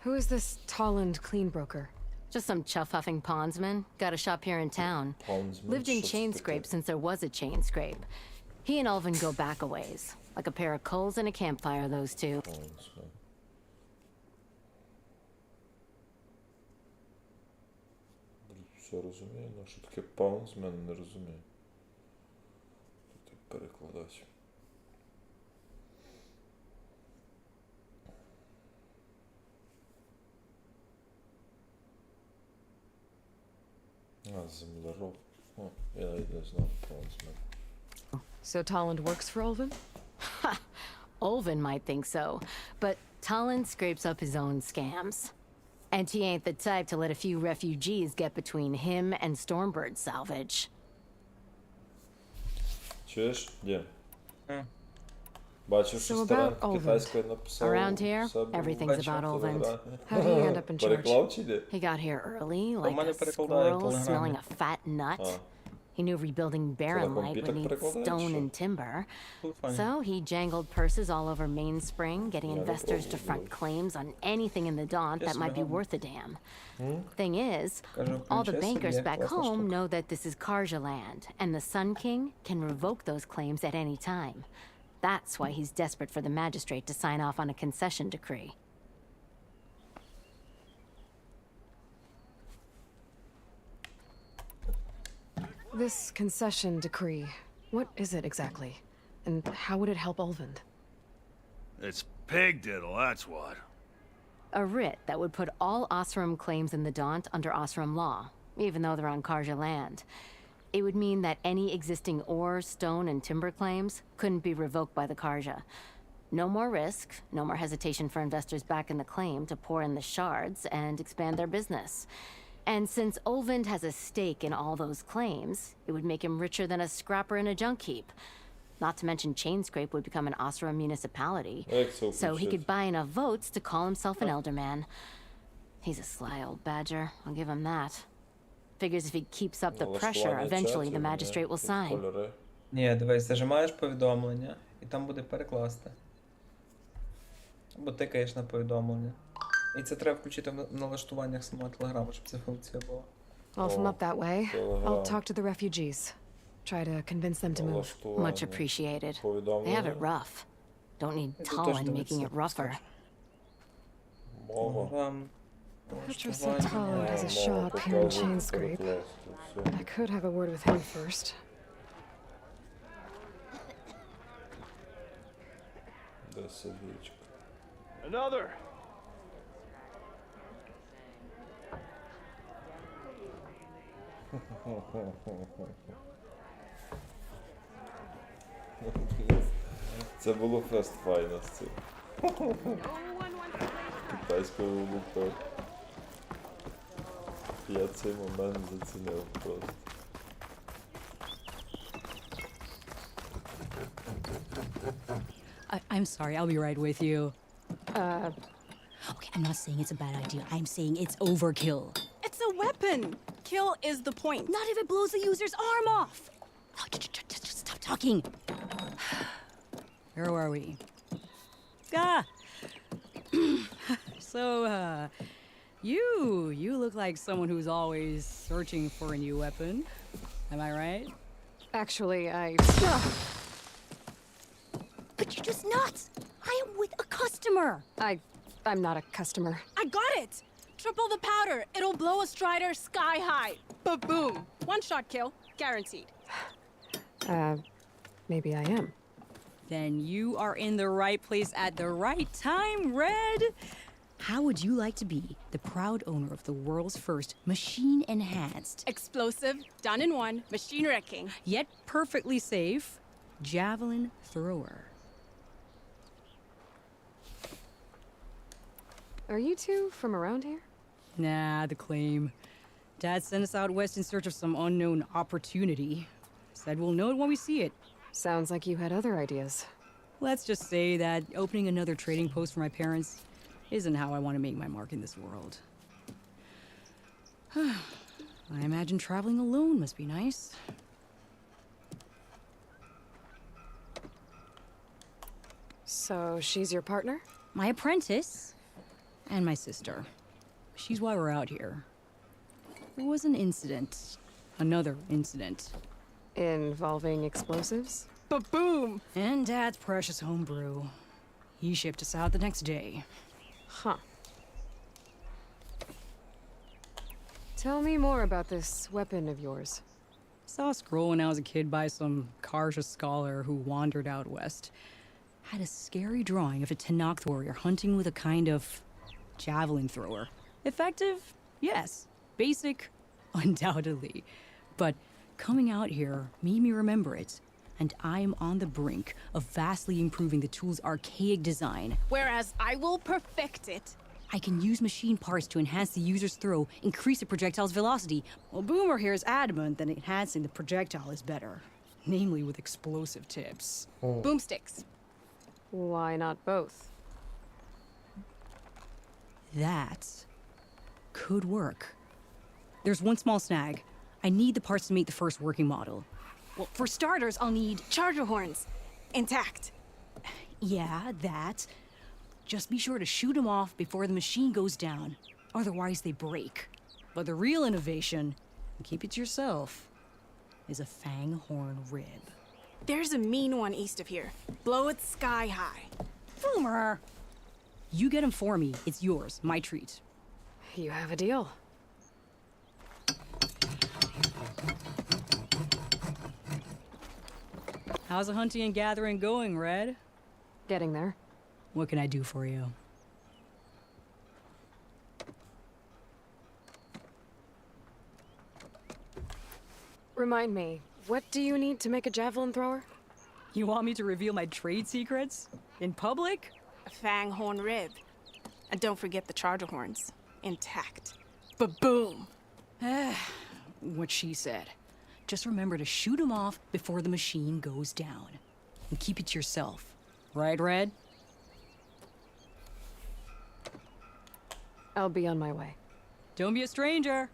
[SPEAKER 4] Who is this Tolland cleanbroker?
[SPEAKER 7] Just some chuff-huffing pondsman. Got a shop here in town.
[SPEAKER 3] Pondsman,
[SPEAKER 7] Lived in chain scrape since there was a chain scrape. He and Ulvin go back a ways. Like a pair of coals and a campfire, those two.
[SPEAKER 3] Pondsman. Все розумію, але що таке Pondsman, не розумію. Тут перекладач. Землероб. О, я навіть не знав Pondsman.
[SPEAKER 4] So Tolland works for Ulvin?
[SPEAKER 7] Ulvin might think so, but Tolland scrapes up his own scams. And he ain't the type to let a few refugees get between him and Stormbird salvage.
[SPEAKER 3] Чуєш? Де? Бачив, що сторінка китайською написав.
[SPEAKER 7] Around here, everything's about Ulvin.
[SPEAKER 4] How did he end up in charge?
[SPEAKER 3] Переклав чи де?
[SPEAKER 7] He got here early, like a squirrel smelling a fat nut. He knew rebuilding Barren Light would need stone and timber. So he jangled purses all over Mainspring, getting investors to front claims on anything in the Daunt that might be worth a damn. Thing is, all the bankers back home know that this is Karja land, and the Sun King can revoke those claims at any time. That's why he's desperate for the magistrate to sign off on a concession decree.
[SPEAKER 4] This concession decree, what is it exactly? And how would it help Ulvin?
[SPEAKER 21] It's pig diddle, that's what.
[SPEAKER 7] A writ that would put all Osram claims in the Daunt under Osram law, even though they're on Karja land. It would mean that any existing ore, stone, and timber claims couldn't be revoked by the Karja. No more risk, no more hesitation for investors back in the claim to pour in the shards and expand their business. And since Ulvin has a stake in all those claims, it would make him richer than a scrapper in a junk heap. Not to mention Chainscrape would become an Osra municipality, so he could buy enough votes to call himself an elderman. He's a sly old badger, I'll give him that. Figures if he keeps up the pressure, eventually the magistrate will sign.
[SPEAKER 6] Ні, дивись, зажимаєш повідомлення, і там буде перекласти. Або тикаєш на повідомлення. І це треба включити в налаштуваннях самого телеграму, щоб ця функція була.
[SPEAKER 4] Well, if I'm up that way, I'll talk to the refugees. Try to convince them to move.
[SPEAKER 7] Much appreciated. They have it rough. Don't need Tolland making it rougher.
[SPEAKER 4] Petra said Tolland has a shop here in Chainscrape. I could have a word with him first.
[SPEAKER 21] Another!
[SPEAKER 3] Це було фест файно з цим. Китайською лупою. Я цей момент зацінив просто.
[SPEAKER 14] I'm sorry, I'll be right with you.
[SPEAKER 23] Okay, I'm not saying it's a bad idea. I'm saying it's overkill.
[SPEAKER 14] It's a weapon! Kill is the point.
[SPEAKER 23] Not if it blows the user's arm off! Oh, just stop talking.
[SPEAKER 14] Where are we? Ah! So, you look like someone who's always searching for a new weapon. Am I right?
[SPEAKER 4] Actually,
[SPEAKER 23] But you're just nuts! I am with a customer!
[SPEAKER 4] I'm not a customer.
[SPEAKER 14] I got it! Triple the powder. It'll blow a Strider sky high. Ba-boom. One shot kill. Guaranteed.
[SPEAKER 4] Maybe I am.
[SPEAKER 14] Then you are in the right place at the right time, Red.
[SPEAKER 23] How would you like to be the proud owner of the world's first machine-enhanced...
[SPEAKER 14] Explosive, done in one, machine wrecking.
[SPEAKER 23] Yet perfectly safe, javelin thrower.
[SPEAKER 4] Are you two from around here?
[SPEAKER 23] Nah, the claim. Dad sent us out west in search of some unknown opportunity. Said we'll know it when we see it.
[SPEAKER 4] Sounds like you had other ideas.
[SPEAKER 23] Let's just say that opening another trading post for my parents isn't how I want to make my mark in this world. I imagine traveling alone must be nice.
[SPEAKER 4] So she's your partner?
[SPEAKER 23] My apprentice and my sister. She's why we're out here. There was an incident. Another incident.
[SPEAKER 4] Involving explosives?
[SPEAKER 23] Ba-boom! And Dad's precious homebrew. He shipped us out the next day.
[SPEAKER 4] Huh. Tell me more about this weapon of yours.
[SPEAKER 23] Saw a scroll when I was a kid by some Karja scholar who wandered out west. Had a scary drawing of a Tenakth warrior hunting with a kind of javelin thrower. Effective? Yes. Basic? Undoubtedly. But coming out here made me remember it. And I'm on the brink of vastly improving the tool's archaic design.
[SPEAKER 14] Whereas I will perfect it.
[SPEAKER 23] I can use machine parts to enhance the user's throw, increase the projectile's velocity. Well, Boomer here is adamant that enhancing the projectile is better. Namely with explosive tips.
[SPEAKER 14] Boomsticks.
[SPEAKER 4] Why not both?
[SPEAKER 23] That could work. There's one small snag. I need the parts to make the first working model.
[SPEAKER 14] Well, for starters, I'll need charger horns. Intact.
[SPEAKER 23] Yeah, that. Just be sure to shoot them off before the machine goes down. Otherwise, they break. But the real innovation, and keep it to yourself, is a fang horn rib.
[SPEAKER 14] There's a mean one east of here. Blow it sky high.
[SPEAKER 23] Boomer! You get him for me. It's yours. My treat.
[SPEAKER 4] You have a deal.
[SPEAKER 23] How's the hunting and gathering going, Red?
[SPEAKER 4] Getting there.
[SPEAKER 23] What can I do for you?
[SPEAKER 4] Remind me, what do you need to make a javelin thrower?
[SPEAKER 23] You want me to reveal my trade secrets? In public?
[SPEAKER 14] A fang horn rib. And don't forget the charger horns. Intact. Ba-boom!
[SPEAKER 23] What she said. Just remember to shoot them off before the machine goes down. And keep it to yourself. Right, Red?
[SPEAKER 4] I'll be on my way.
[SPEAKER 23] Don't be a stranger.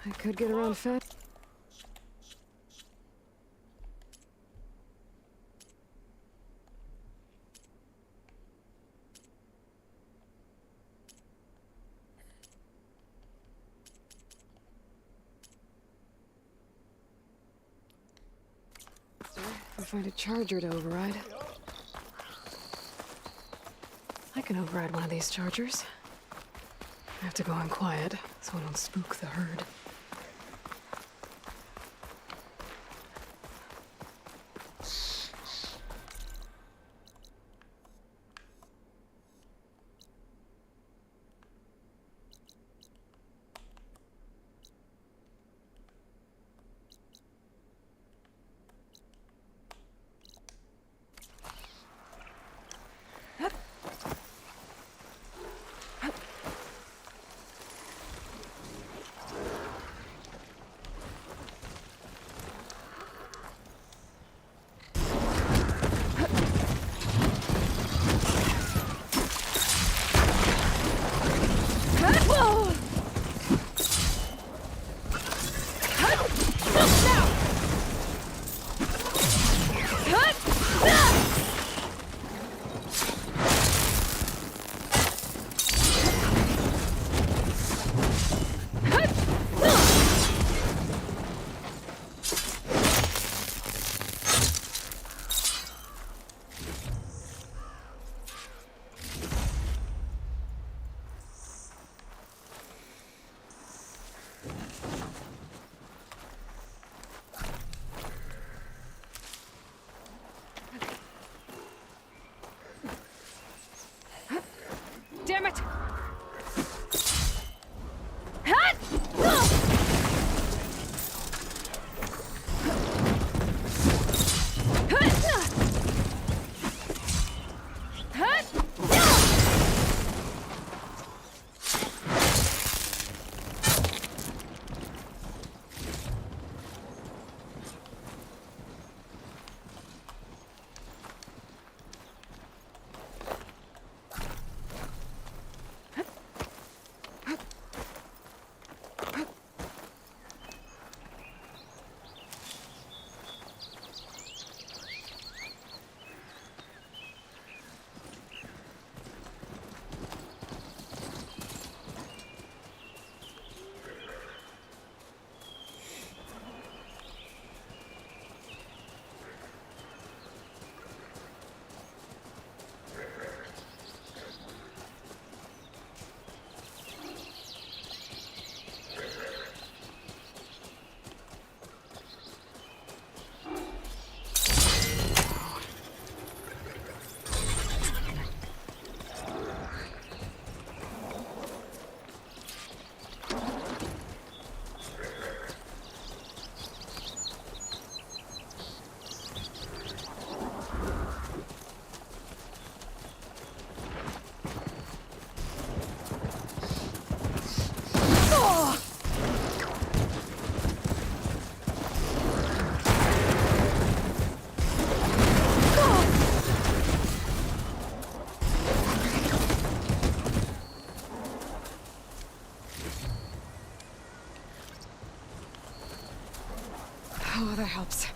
[SPEAKER 4] I could get around fast. find a charger to override. I can override one of these chargers. I have to go in quiet so I don't spook the herd. Damn it! Oh, that helps.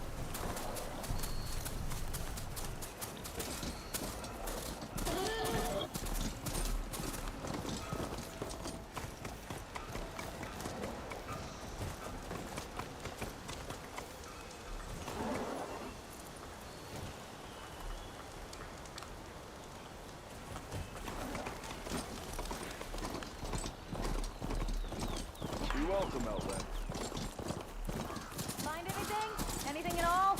[SPEAKER 21] You're welcome, Elway.
[SPEAKER 5] Find anything? Anything at all?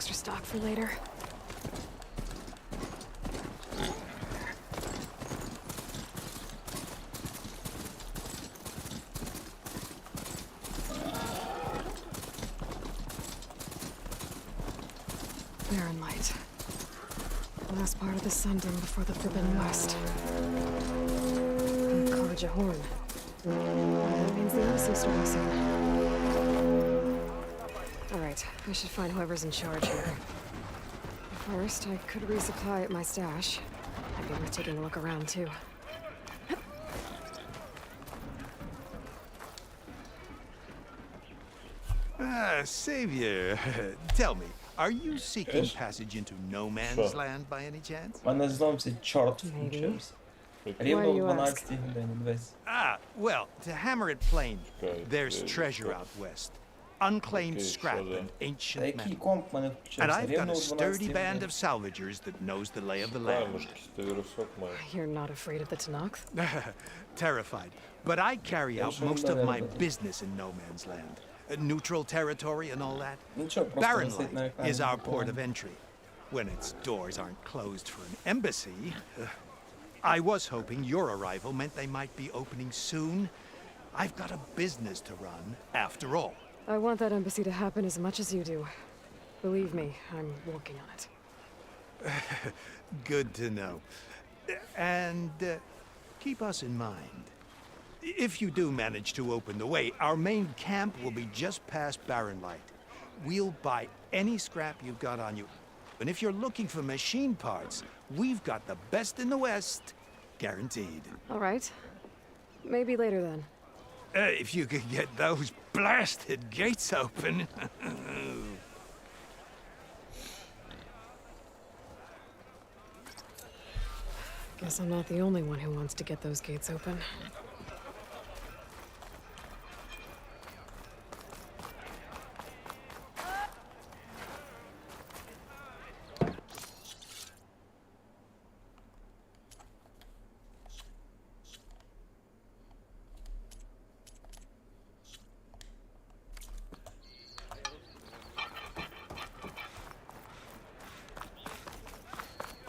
[SPEAKER 4] extra stock for later. Barren light. Last part of the Sundom before the Forbidden West. And the Karja horn. That means the innocent storm soon. Alright, I should find whoever's in charge here. First, I could resupply at my stash. Might be worth taking a look around, too.
[SPEAKER 10] Savior, tell me, are you seeking passage into no man's land by any chance?
[SPEAKER 6] Мене знову цей чорт включився. Рівно о 12 годині, дивись.
[SPEAKER 10] Ah, well, to hammer it plain, there's treasure out west. Unclaimed scrap and ancient
[SPEAKER 6] Який
[SPEAKER 10] metal.
[SPEAKER 6] комп мене
[SPEAKER 10] And
[SPEAKER 6] включився?
[SPEAKER 10] I've got
[SPEAKER 6] Рівно
[SPEAKER 10] a
[SPEAKER 6] о 12
[SPEAKER 10] sturdy band
[SPEAKER 6] годині.
[SPEAKER 10] of salvagers that knows the lay of the land.
[SPEAKER 4] You're not afraid of the Tanakh?
[SPEAKER 10] Terrified. But I carry out most of my business in no man's land. Neutral territory and all that. Barren Light is our port of entry. When its doors aren't closed for an embassy. I was hoping your arrival meant they might be opening soon. I've got a business to run, after all.
[SPEAKER 4] I want that embassy to happen as much as you do. Believe me, I'm working on it.
[SPEAKER 10] Good to know. And keep us in mind. If you do manage to open the way, our main camp will be just past Barren Light. We'll buy any scrap you've got on you. And if you're looking for machine parts, we've got the best in the West, guaranteed.
[SPEAKER 4] All right. Maybe later then.
[SPEAKER 10] If you could get those blasted gates open.
[SPEAKER 4] Guess I'm not the only one who wants to get those gates open.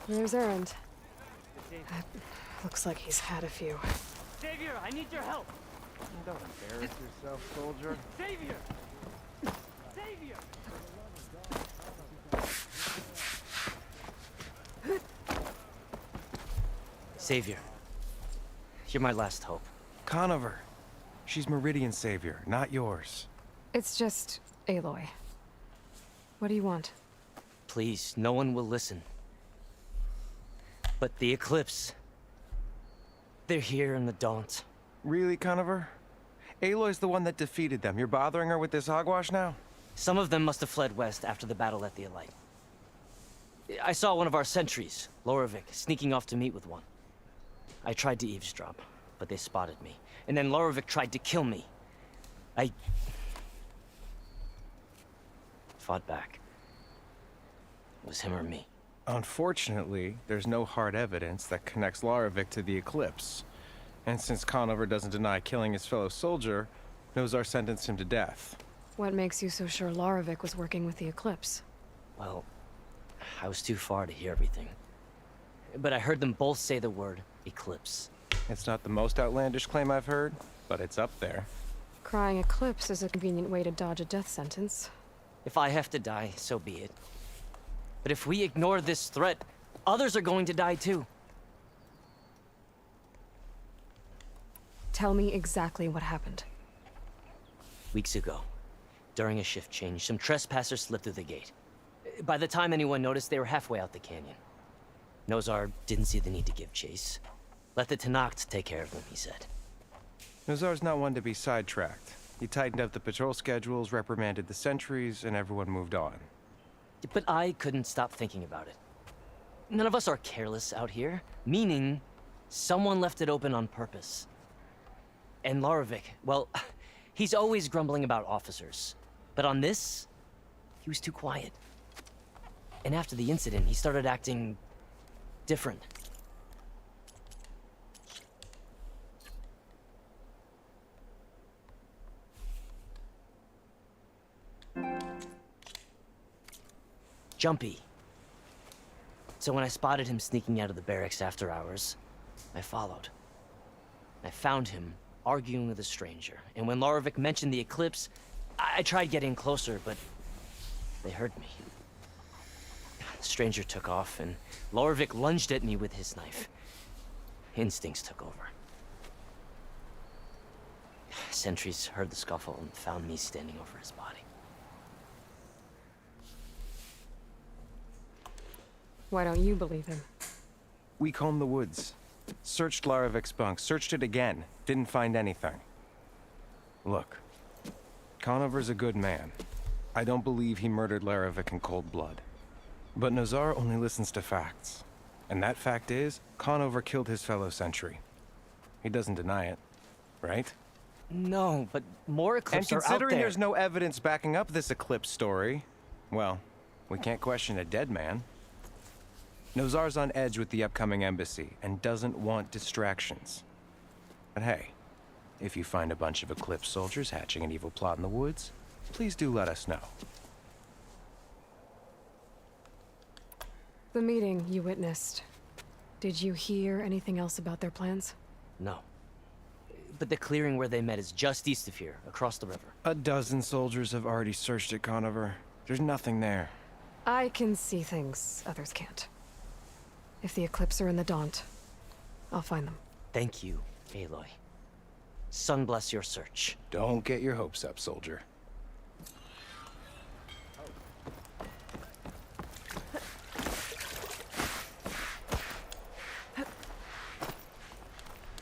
[SPEAKER 4] There's Errand. Looks like he's had a few.
[SPEAKER 15] Savior, I need your help.
[SPEAKER 18] Don't embarrass yourself, soldier.
[SPEAKER 15] Savior! Savior!
[SPEAKER 17] Savior, you're my last hope.
[SPEAKER 18] Conover. She's Meridian's savior, not yours.
[SPEAKER 4] It's just Eloi. What do you want?
[SPEAKER 17] Please, no one will listen. But the Eclipse... they're here in the Daunt.
[SPEAKER 18] Really, Conover? Aloy's the one that defeated them. You're bothering her with this hogwash now?
[SPEAKER 17] Some of them must have fled west after the battle at the Elite. I saw one of our sentries, Lorovic, sneaking off to meet with one. I tried to eavesdrop, but they spotted me. And then Lorovic tried to kill me. I... fought back. It was him or me.
[SPEAKER 18] Unfortunately, there's no hard evidence that connects Lorovic to the Eclipse. And since Conover doesn't deny killing his fellow soldier, Nozar sentenced him to death.
[SPEAKER 4] What makes you so sure Lorovic was working with the Eclipse?
[SPEAKER 17] Well, I was too far to hear everything. But I heard them both say the word Eclipse.
[SPEAKER 18] It's not the most outlandish claim I've heard, but it's up there.
[SPEAKER 4] Crying Eclipse is a convenient way to dodge a death sentence.
[SPEAKER 17] If I have to die, so be it. But if we ignore this threat, others are going to die too.
[SPEAKER 4] Tell me exactly what happened.
[SPEAKER 17] Weeks ago, during a shift change, some trespassers slipped through the gate. By the time anyone noticed, they were halfway out the canyon. Nozar didn't see the need to give chase. Let the Tanakh take care of them, he said.
[SPEAKER 18] Nozar's not one to be sidetracked. He tightened up the patrol schedules, reprimanded the sentries, and everyone moved on.
[SPEAKER 17] But I couldn't stop thinking about it. None of us are careless out here, meaning someone left it open on purpose. And Lorovic, well, he's always grumbling about officers. But on this, he was too quiet. And after the incident, he started acting different. jumpy. So when I spotted him sneaking out of the barracks after hours, I followed. I found him arguing with a stranger, and when Larovic mentioned the eclipse, I tried getting closer, but they heard me. The stranger took off, and Larovic lunged at me with his knife. Instincts took over. Sentries heard the scuffle and found me standing over his body.
[SPEAKER 4] Why don't you believe him?
[SPEAKER 16] We combed the woods. Searched Larovic's bunk, searched it again. Didn't find anything. Look, Conover's a good man. I don't believe he murdered Larovic in cold blood. But Nazar only listens to facts. And that fact is, Conover killed his fellow sentry. He doesn't deny it, right?
[SPEAKER 17] No, but more eclipses are out there.
[SPEAKER 16] And considering there's no evidence backing up this eclipse story, well, we can't question a dead man. Nozar's on edge with the upcoming embassy and doesn't want distractions. But hey, if you find a bunch of eclipse soldiers hatching an evil plot in the woods, please do let us know.
[SPEAKER 4] The meeting you witnessed. Did you hear anything else about their plans?
[SPEAKER 17] No. But the clearing where they met is just east of here, across the river.
[SPEAKER 16] A dozen soldiers have already searched at Conover. There's nothing there.
[SPEAKER 4] I can see things others can't. If the Eclipse are in the Daunt, I'll find them.
[SPEAKER 17] Thank you, Eloi. Sun bless your search.
[SPEAKER 16] Don't get your hopes up, soldier.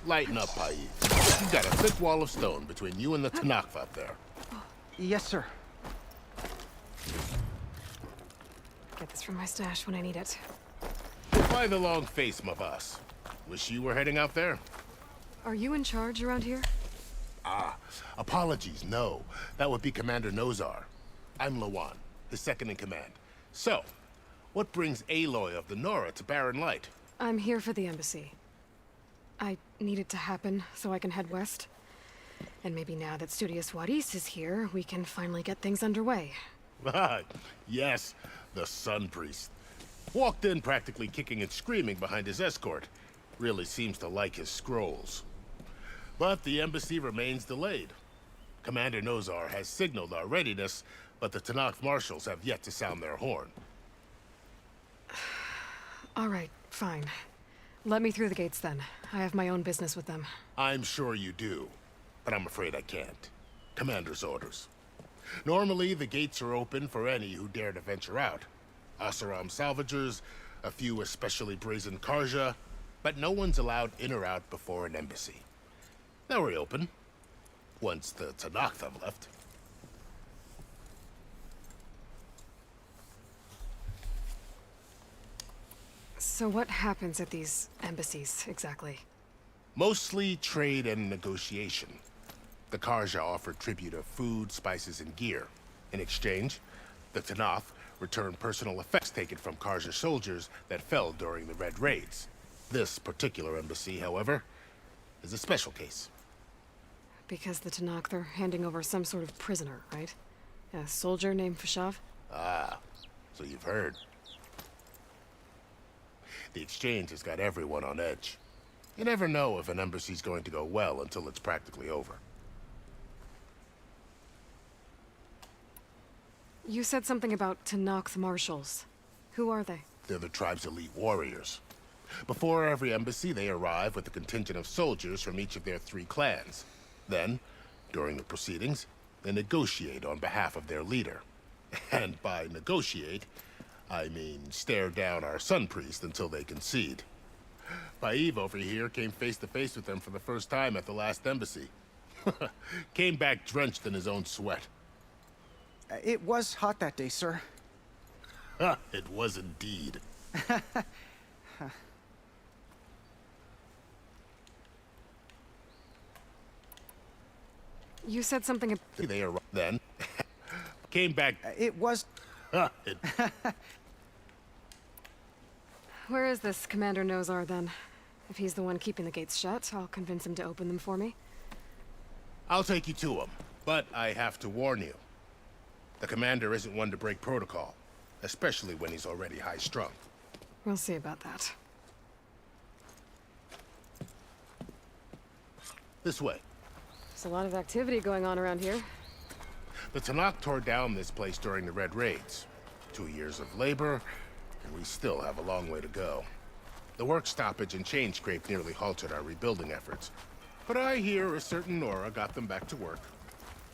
[SPEAKER 20] Lighten up, Paiz. You got a thick wall of stone between you and the Tanakh up there.
[SPEAKER 16] Yes, sir.
[SPEAKER 4] Get this from my stash when I need it.
[SPEAKER 20] Why the long face, my boss? Wish you were heading out there?
[SPEAKER 4] Are you in charge around here?
[SPEAKER 20] Ah, apologies, no. That would be Commander Nozar. I'm Lawan, his second in command. So, what brings Eloi of the Nora to Barren Light?
[SPEAKER 4] I'm here for the embassy. I need it to happen so I can head west. And maybe now that Studious Wadis is here, we can finally get things underway.
[SPEAKER 20] Yes, the Sun Priest. Walked in practically kicking and screaming behind his escort. Really seems to like his scrolls. But the embassy remains delayed. Commander Nozar has signaled our readiness, but the Tanakh marshals have yet to sound their horn.
[SPEAKER 4] All right, fine. Let me through the gates then. I have my own business with them.
[SPEAKER 20] I'm sure you do, but I'm afraid I can't. Commander's orders. Normally, the gates are open for any who dare to venture out. Asaram salvagers, a few especially brazen Karja, but no one's allowed in or out before an embassy. Now we're open, once the Tanakh have left.
[SPEAKER 4] So what happens at these embassies, exactly?
[SPEAKER 20] Mostly trade and negotiation. The Karja offer tribute of food, spices, and gear. In exchange, the Tanakh return personal effects taken from Karja soldiers that fell during the Red Raids. This particular embassy, however, is a special case.
[SPEAKER 4] Because the Tanakh, they're handing over some sort of prisoner, right? A soldier named Fashav?
[SPEAKER 20] Ah, so you've heard. The exchange has got everyone on edge. You never know if an embassy's going to go well until it's practically over.
[SPEAKER 4] You said something about Tanakh marshals. Who are they?
[SPEAKER 20] They're the tribe's elite warriors. Before every embassy, they arrive with a contingent of soldiers from each of their 3 clans. Then, during the proceedings, they negotiate on behalf of their leader. And by negotiate, I mean stare down our Sun Priest until they concede. Paiv over here came face to face with them for the first time at the last embassy. Came back drenched in his own sweat.
[SPEAKER 16] It was hot that day, sir.
[SPEAKER 20] It was indeed.
[SPEAKER 4] You said something.
[SPEAKER 20] They arrived then. Came back.
[SPEAKER 16] It was.
[SPEAKER 4] Where is this Commander Nozar then? If he's the one keeping the gates shut, I'll convince him to open them for me.
[SPEAKER 20] I'll take you to him, but I have to warn you. The commander isn't one to break protocol. especially when he's already high-strung.
[SPEAKER 4] We'll see about that.
[SPEAKER 20] This way.
[SPEAKER 4] There's a lot of activity going on around here.
[SPEAKER 20] The Tanakh tore down this place during the Red Raids. 2 years of labor, and we still have a long way to go. The work stoppage and chain scrape nearly halted our rebuilding efforts. But I hear a certain Nora got them back to work.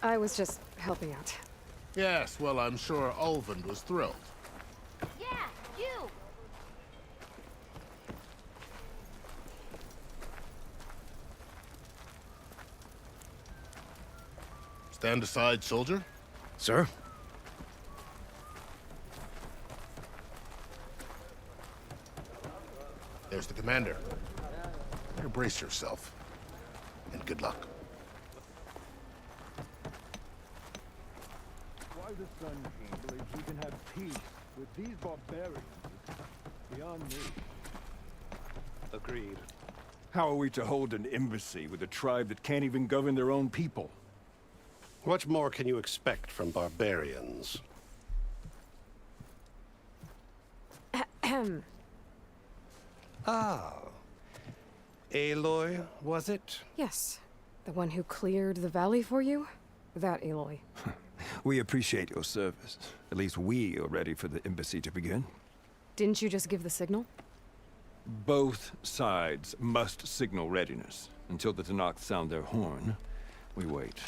[SPEAKER 4] I was just helping out.
[SPEAKER 20] Yes, well, I'm sure Ulvund was thrilled.
[SPEAKER 5] Yeah, you!
[SPEAKER 20] Stand aside, soldier.
[SPEAKER 19] Sir?
[SPEAKER 20] There's the commander. Better brace yourself. And good luck.
[SPEAKER 19] Why the Sun King believes we can have peace with these barbarians is beyond me. Agreed. How are we to hold an embassy with a tribe that can't even govern their own people?
[SPEAKER 12] What more can you expect from barbarians?
[SPEAKER 16] Ah. Eloi, was it?
[SPEAKER 4] Yes. The one who cleared the valley for you? That Eloi.
[SPEAKER 16] We appreciate your service. At least we are ready for the embassy to begin.
[SPEAKER 4] Didn't you just give the signal?
[SPEAKER 16] Both sides must signal readiness. Until the Tanakh sound their horn, we wait.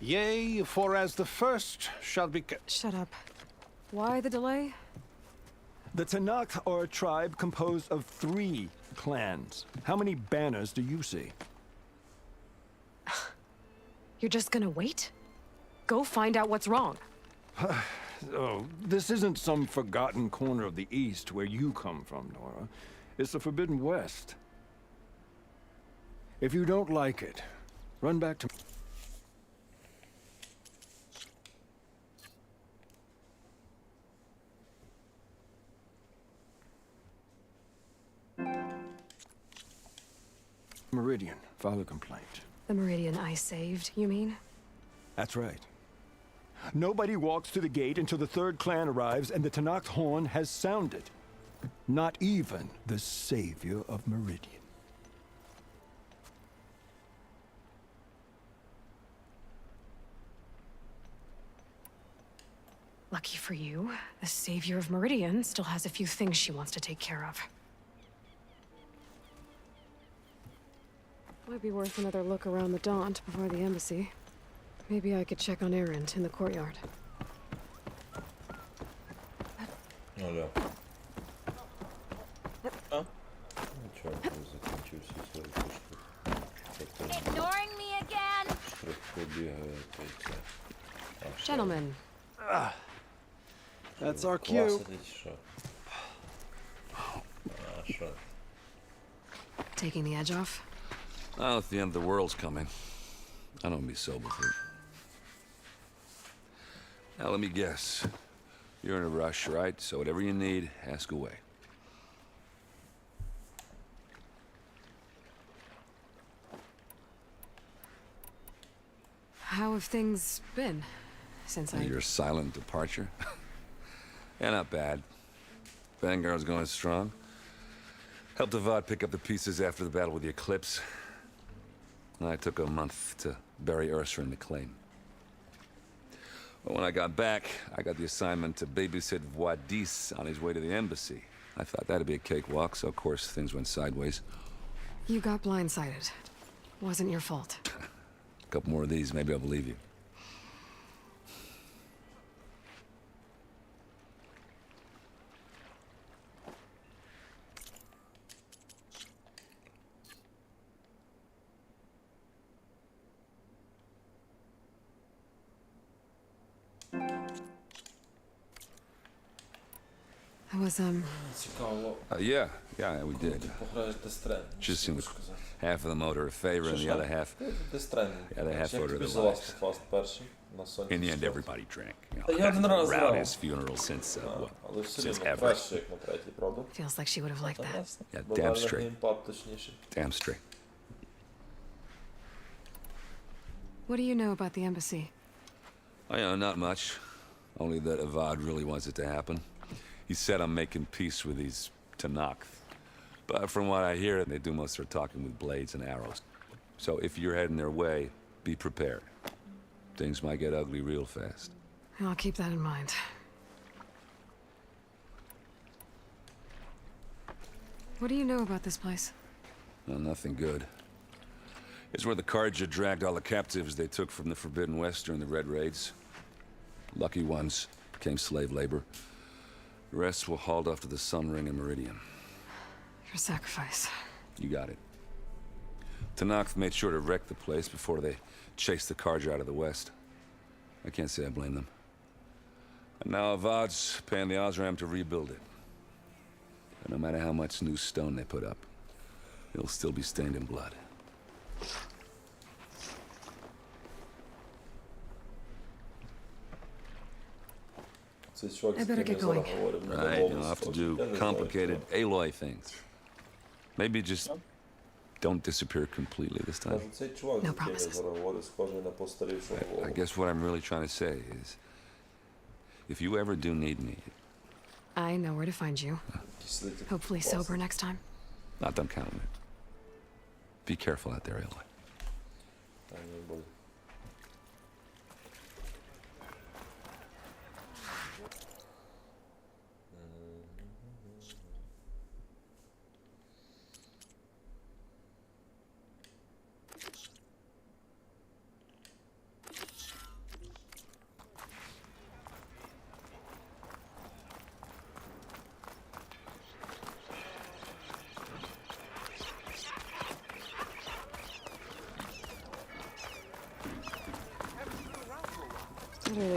[SPEAKER 12] Yea, for as the first shall be...
[SPEAKER 4] Shut up. Why the delay?
[SPEAKER 16] The Tanakh are a tribe composed of 3 clans. How many banners do you see?
[SPEAKER 4] You're just gonna wait? Go find out what's wrong.
[SPEAKER 16] Oh, this isn't some forgotten corner of the East where you come from, Nora. It's the Forbidden West. If you don't like it, run back to... Meridian, file a complaint.
[SPEAKER 4] The Meridian I saved, you mean?
[SPEAKER 16] That's right. Nobody walks to the gate until the 3rd clan arrives and the Tanakh horn has sounded. Not even the savior of Meridian.
[SPEAKER 4] Lucky for you, the savior of Meridian still has a few things she wants to take care of. Might be worth another look around the Daunt before the embassy. Maybe I could check on Erend in the courtyard.
[SPEAKER 3] Оля. Нічого, закінчився свої пішки.
[SPEAKER 5] Ignoring me again?
[SPEAKER 3] Штрих бігає, то й це.
[SPEAKER 4] Gentlemen.
[SPEAKER 16] That's our
[SPEAKER 3] Клас
[SPEAKER 16] cue.
[SPEAKER 3] сидить, що? Що?
[SPEAKER 4] Taking the edge off?
[SPEAKER 11] Well, if the end of the world's coming, I don't be sober with it. Now, let me guess. You're in a rush, right? So whatever you need, ask away.
[SPEAKER 4] How have things been since
[SPEAKER 11] Your silent departure? Yeah, not bad. Vanguard's going strong. Helped Avad pick up the pieces after the battle with the Eclipse. I took a month to bury Ursa in the claim. But when I got back, I got the assignment to babysit Wadis on his way to the embassy. I thought that'd be a cakewalk, so of course things went sideways.
[SPEAKER 4] You got blindsided. Wasn't your fault.
[SPEAKER 11] A couple more of these, maybe I'll believe you.
[SPEAKER 4] I was,
[SPEAKER 3] Цікаво.
[SPEAKER 11] Yeah, we did.
[SPEAKER 3] Пограєш Death Stranding.
[SPEAKER 11] Just seemed half of them owed her a favor, and the other half...
[SPEAKER 3] Death Stranding.
[SPEAKER 11] The other half
[SPEAKER 3] Як
[SPEAKER 11] owed her
[SPEAKER 3] тобі
[SPEAKER 11] their
[SPEAKER 3] здалося
[SPEAKER 11] lives.
[SPEAKER 3] Fast перший на Sony?
[SPEAKER 11] In the end, everybody drank. You
[SPEAKER 3] Та я один раз
[SPEAKER 11] around
[SPEAKER 3] грав.
[SPEAKER 11] his funeral since,
[SPEAKER 3] Але все
[SPEAKER 11] since
[SPEAKER 3] рівно
[SPEAKER 11] ever.
[SPEAKER 3] краще, як на третій, правда?
[SPEAKER 4] feels like she would have liked that.
[SPEAKER 11] Yeah,
[SPEAKER 3] Бо
[SPEAKER 11] damn
[SPEAKER 3] реально
[SPEAKER 11] straight.
[SPEAKER 3] геймпад точніше.
[SPEAKER 11] Damn straight.
[SPEAKER 4] What do you know about the embassy?
[SPEAKER 11] Oh, yeah, not much. Only that Avad really wants it to happen.
[SPEAKER 2] He said I'm making peace with these Tanakh. But from what I hear, they do most of their talking with blades and arrows. So if you're heading their way, be prepared. Things might get ugly real fast.
[SPEAKER 4] I'll keep that in mind. What do you know about this place?
[SPEAKER 2] Well, nothing good. It's where the Carja dragged all the captives they took from the Forbidden West during the Red Raids. Lucky ones became slave labor. The rest were hauled off to the Sun Ring and Meridian.
[SPEAKER 4] Your sacrifice.
[SPEAKER 2] You got it. Tanakh made sure to wreck the place before they chased the Carja out of the West. I can't say I blame them. And now Avad's paying the Osram to rebuild it. And no matter how much new stone they put up, it'll still be stained in blood.
[SPEAKER 4] I better get going.
[SPEAKER 2] Right, you'll have to do complicated Eloi things. Maybe just don't disappear completely this time.
[SPEAKER 4] No promises.
[SPEAKER 2] I guess what I'm really trying to say is, if you ever do need me,
[SPEAKER 4] I know where to find you. Hopefully sober next time.
[SPEAKER 2] not done counting it. Be careful out there, Eloi.
[SPEAKER 4] Better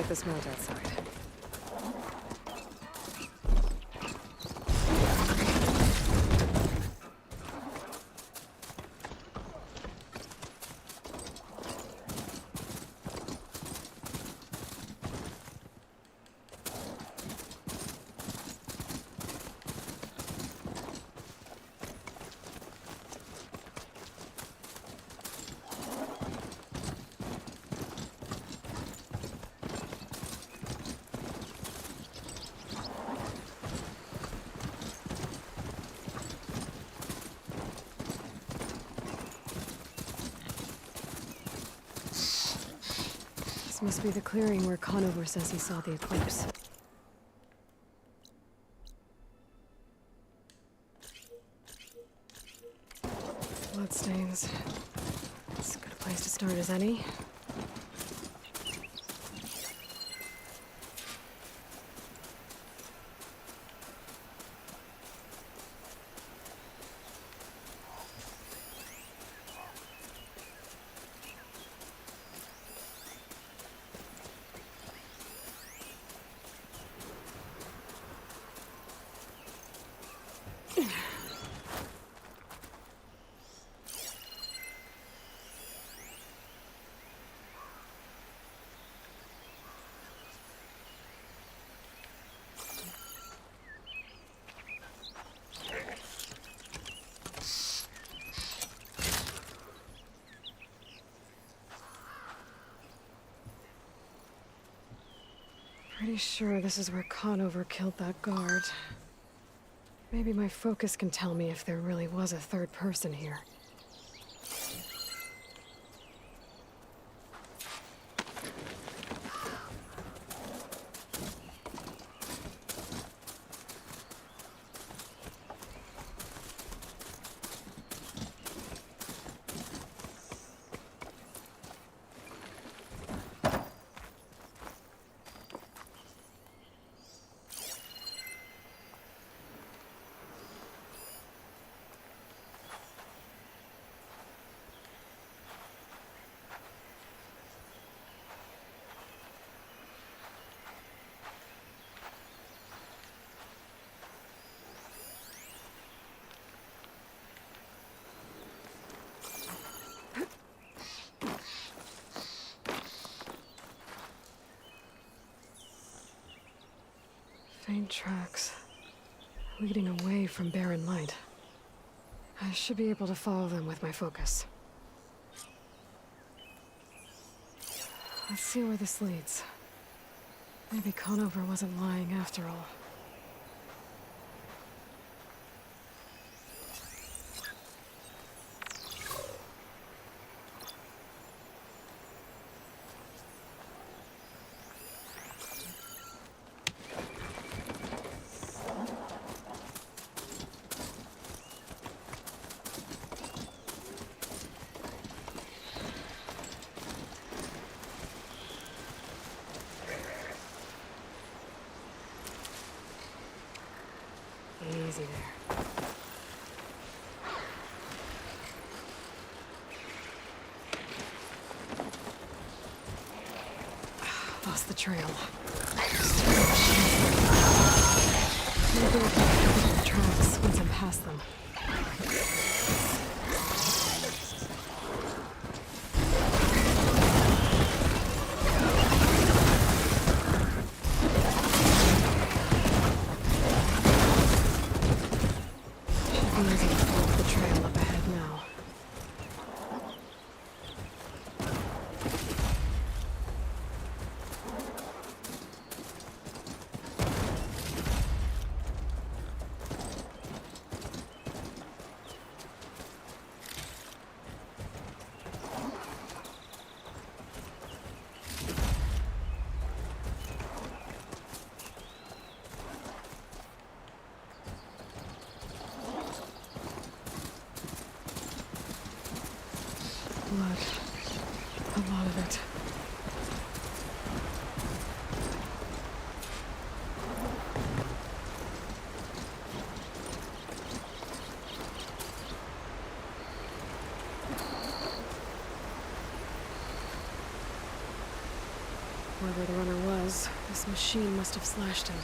[SPEAKER 4] leave this mount outside. This must be the clearing where Conover says he saw the eclipse. Bloodstains. It's as good a place to start as any. Pretty sure this is where Conover killed that guard. Maybe my focus can tell me if there really was a third person here. Faint tracks, leading away from barren light. I should be able to follow them with my focus. Let's see where this leads. Maybe Conover wasn't lying after all. easy there. Lost the trail. Maybe we can cover the tracks once I'm past them. Should be easy to follow the trail up ahead now. Blood. A lot of it. Whoever the runner was, this machine must have slashed him.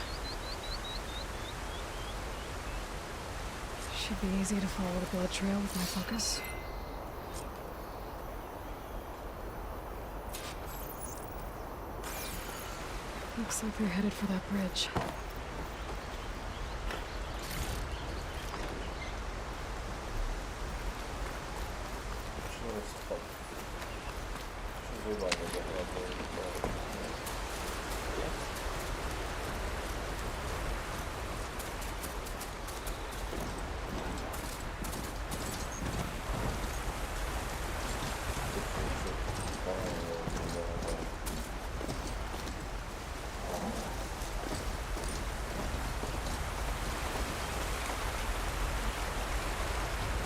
[SPEAKER 4] Should be easy to follow the blood trail with my focus. Looks like they're headed for that bridge.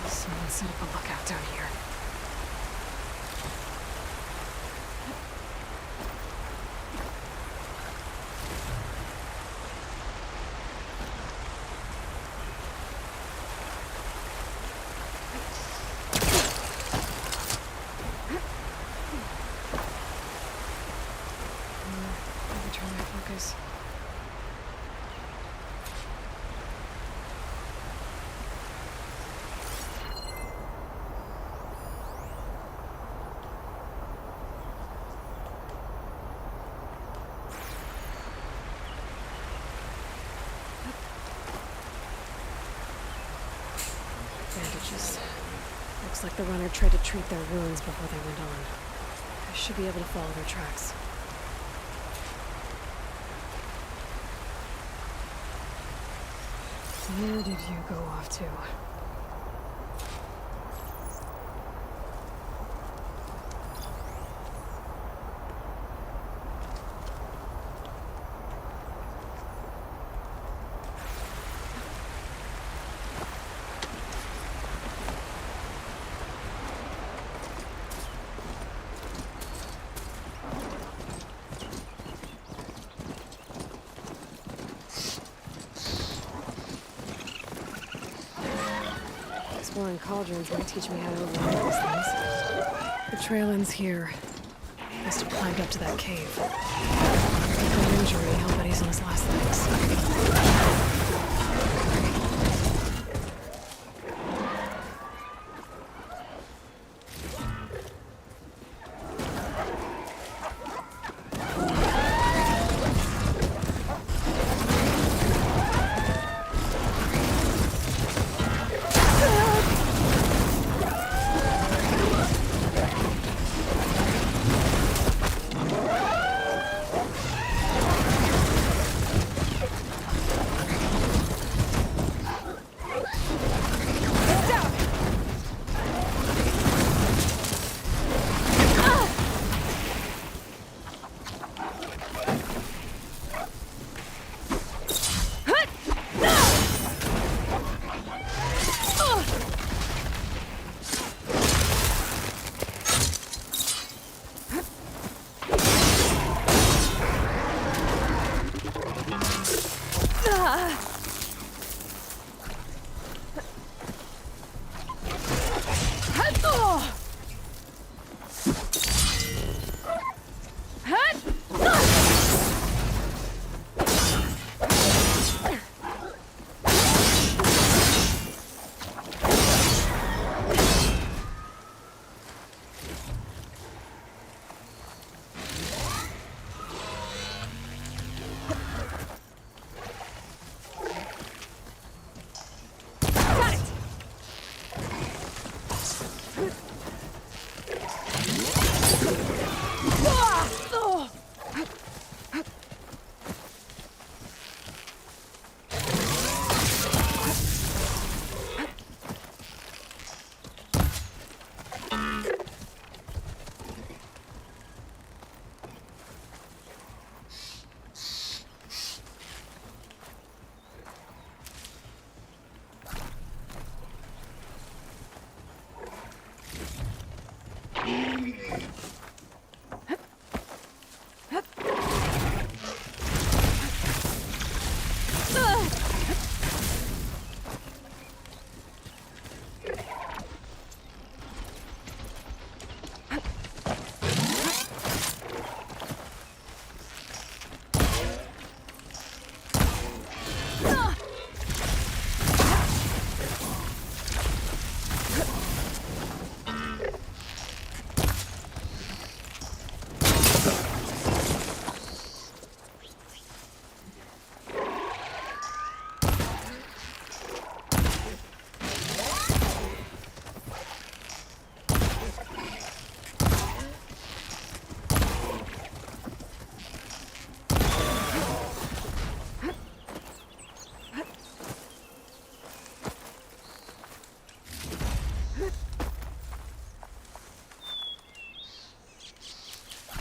[SPEAKER 4] Someone set up a lookout down here. Let me turn my focus. Bandages. Looks like the runner tried to treat their wounds before they went on. I should be able to follow their tracks. Where did you go off to? Exploring cauldrons might teach me how to overcome these things. The trail ends here. Must have climbed up to that cave. With no injury, I'll bet he's on his last legs.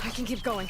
[SPEAKER 4] I can keep going.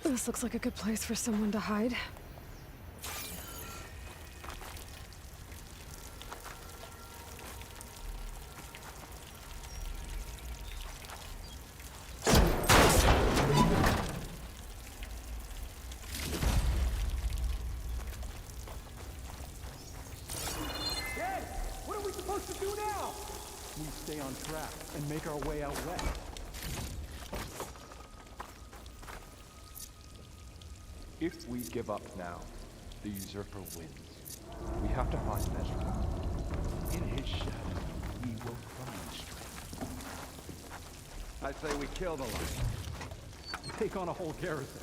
[SPEAKER 4] This looks like a good place for someone to hide.
[SPEAKER 15] What are we supposed to do now?
[SPEAKER 8] We stay on track and make our way out west. If we give up now, the usurper wins. We have to find Ezra. In his shadow, we will find strength. I say we kill the lion. Take on a whole garrison.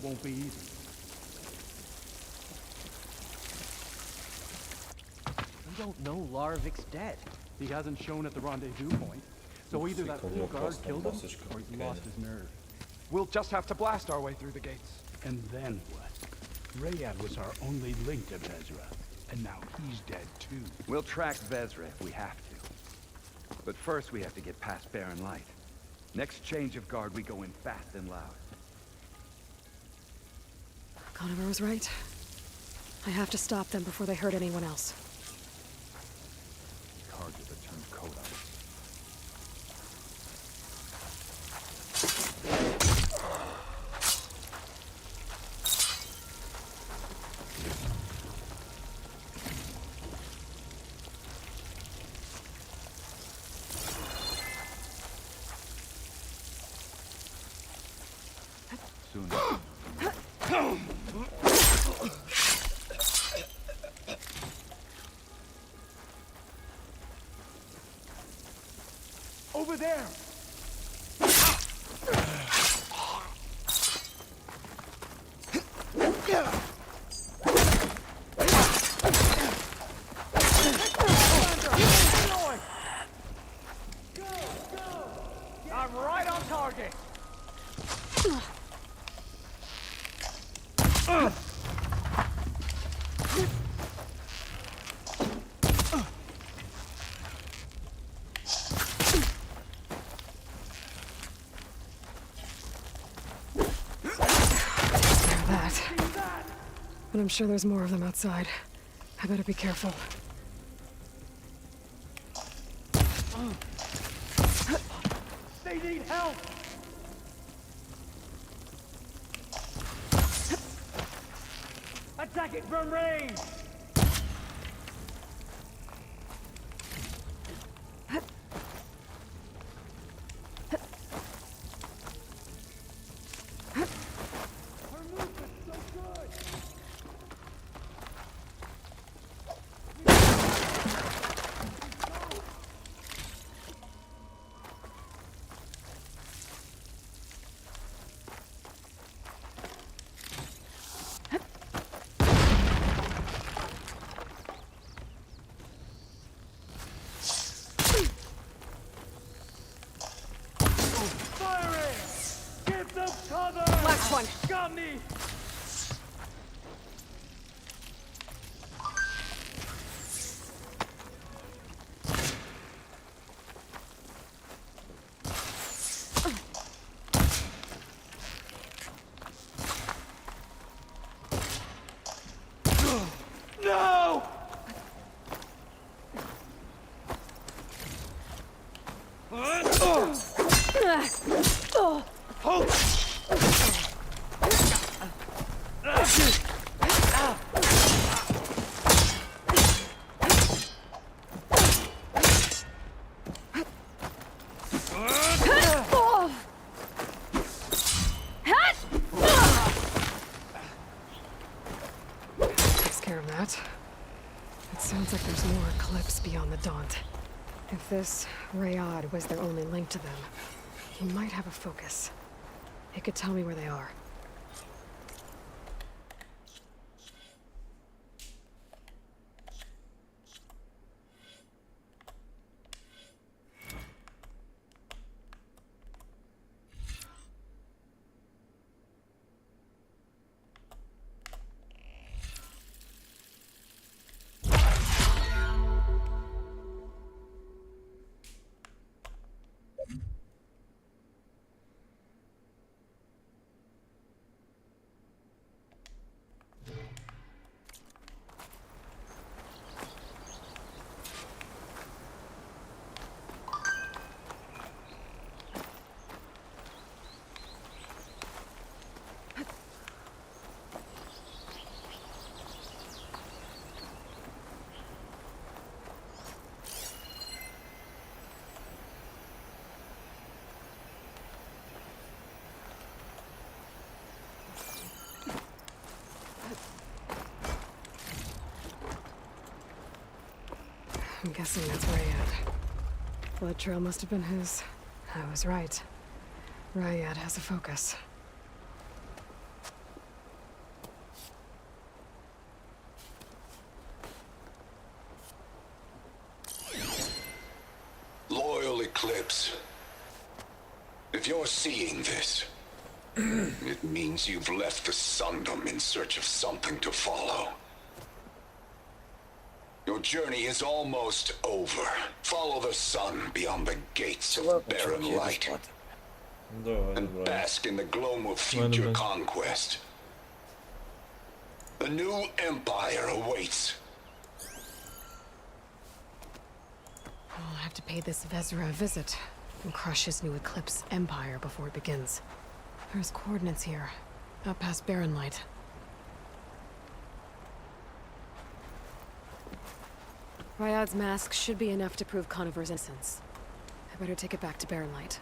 [SPEAKER 8] Won't be easy.
[SPEAKER 18] We don't know Larvik's dead.
[SPEAKER 8] He hasn't shown at the rendezvous point. So either that fool guard killed him, or he's lost his nerve. We'll just have to blast our way through the gates.
[SPEAKER 19] And then what? Rayad was our only link to Vezra, and now he's dead too.
[SPEAKER 8] We'll track Vezra if we have to. But first we have to get past Barren Light. Next change of guard, we go in fast and loud.
[SPEAKER 4] Conover was right. I have to stop them before they hurt anyone else.
[SPEAKER 8] Carja that turned coat on us. Over there!
[SPEAKER 15] I'm right on target.
[SPEAKER 4] But I'm sure there's more of them outside. I better be careful.
[SPEAKER 15] They need help! Attack it from range!
[SPEAKER 4] Last one.
[SPEAKER 15] Got me! No!
[SPEAKER 4] Takes care of that. It sounds like there's more clips beyond the Daunt. If this Rayad was their only link to them, he might have a focus. He could tell me where they are. I'm guessing that's Rayad. Blood trail must have been his. I was right. Rayad has a focus.
[SPEAKER 1] Loyal Eclipse. If you're seeing this, it means you've left the Sundom in search of something to follow. Your journey is almost over. Follow the sun beyond the gates of barren light. And bask in the gloom of future conquest. The new empire awaits.
[SPEAKER 4] I'll have to pay this Vezra a visit and crush his new Eclipse empire before it begins. There's coordinates here, out past Barren Light. Ryad's mask should be enough to prove Conover's innocence. I better take it back to Barren Light.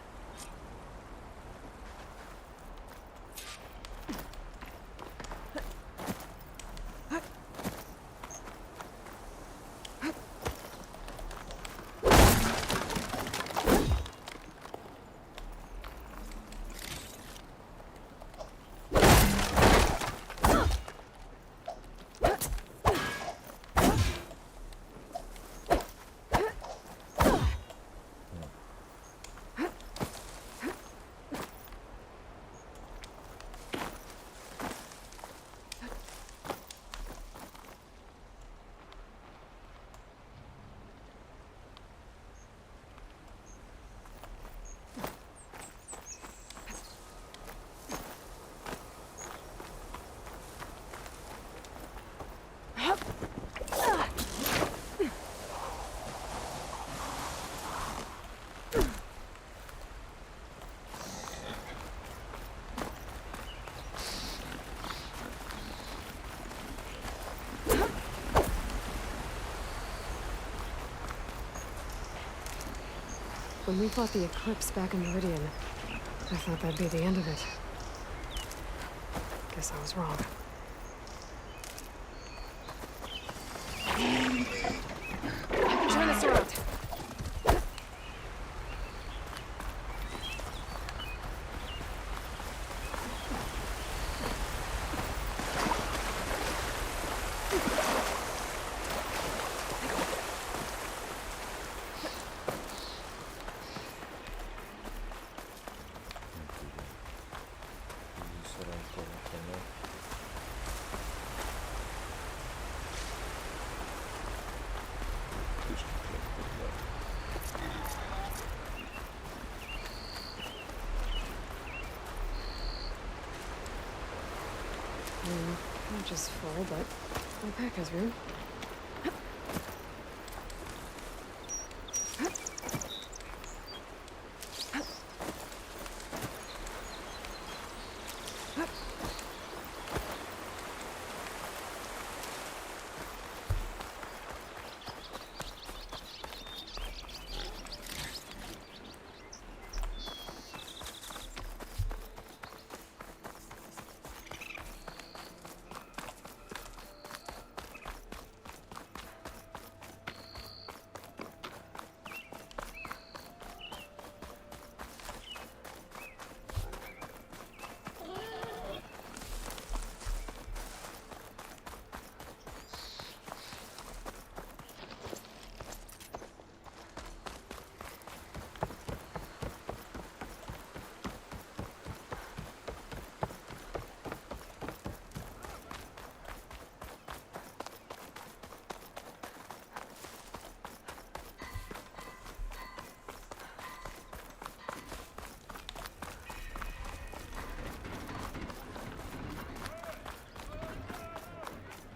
[SPEAKER 4] When we fought the eclipse back in Meridian, I thought that'd be the end of it. Guess I was wrong. I can turn this around. Not just full, but my pack has room.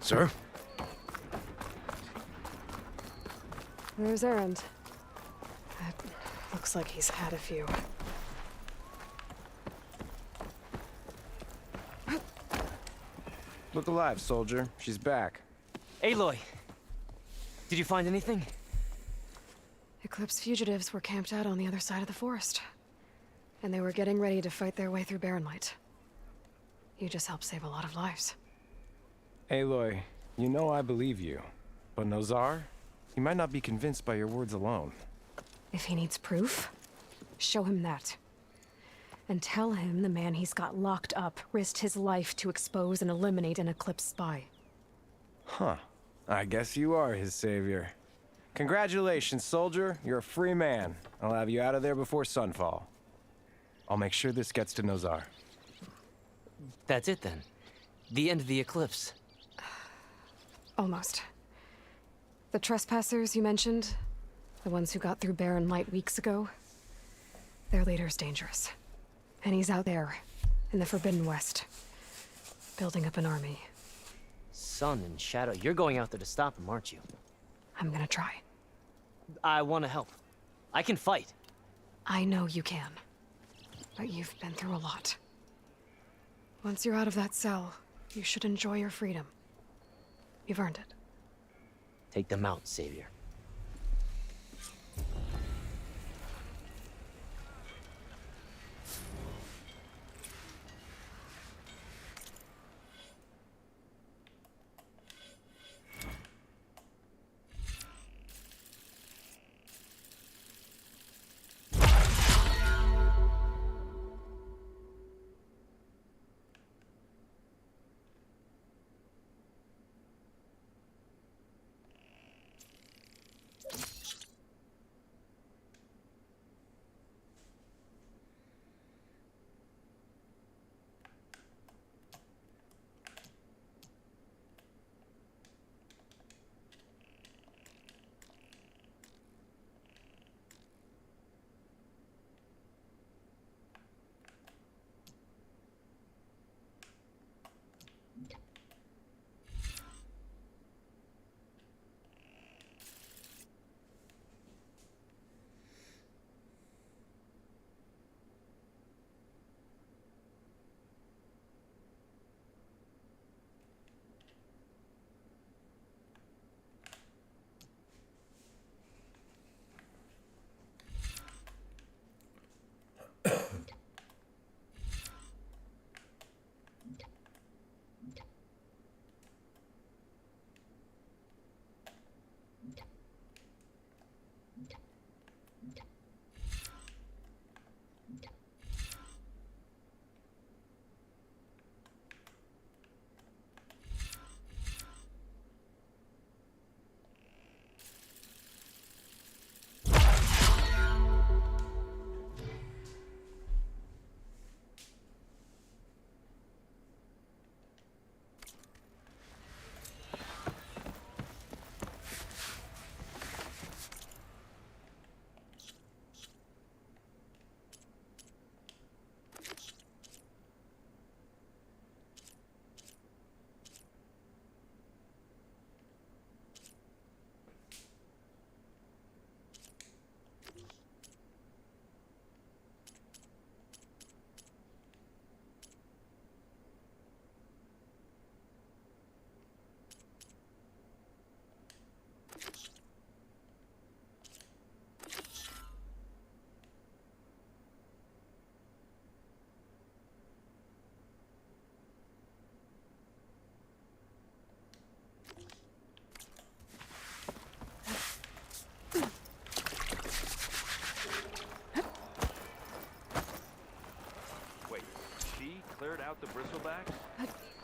[SPEAKER 16] Sir?
[SPEAKER 4] There's Errand. Looks like he's had a few.
[SPEAKER 16] Look alive, soldier. She's back.
[SPEAKER 17] Eloi! Did you find anything?
[SPEAKER 4] Eclipse fugitives were camped out on the other side of the forest. And they were getting ready to fight their way through Barren Light. You just helped save a lot of lives.
[SPEAKER 16] Aloy, you know I believe you. But Nozar? He might not be convinced by your words alone.
[SPEAKER 4] If he needs proof, show him that. And tell him the man he's got locked up risked his life to expose and eliminate an Eclipse spy.
[SPEAKER 16] Huh. I guess you are his savior. Congratulations, soldier. You're a free man. I'll have you out of there before sunfall. I'll make sure this gets to Nozar.
[SPEAKER 17] That's it then. The end of the Eclipse.
[SPEAKER 4] Almost. The trespassers you mentioned, the ones who got through Barren Light weeks ago, their leader's dangerous. And he's out there, in the Forbidden West, building up an army.
[SPEAKER 17] Sun and Shadow, you're going out there to stop him, aren't you?
[SPEAKER 4] I'm gonna try.
[SPEAKER 17] I want to help. I can fight.
[SPEAKER 4] I know you can. But you've been through a lot. Once you're out of that cell, you should enjoy your freedom. You've earned it.
[SPEAKER 17] Take them out, Savior.
[SPEAKER 8] out the bristlebacks?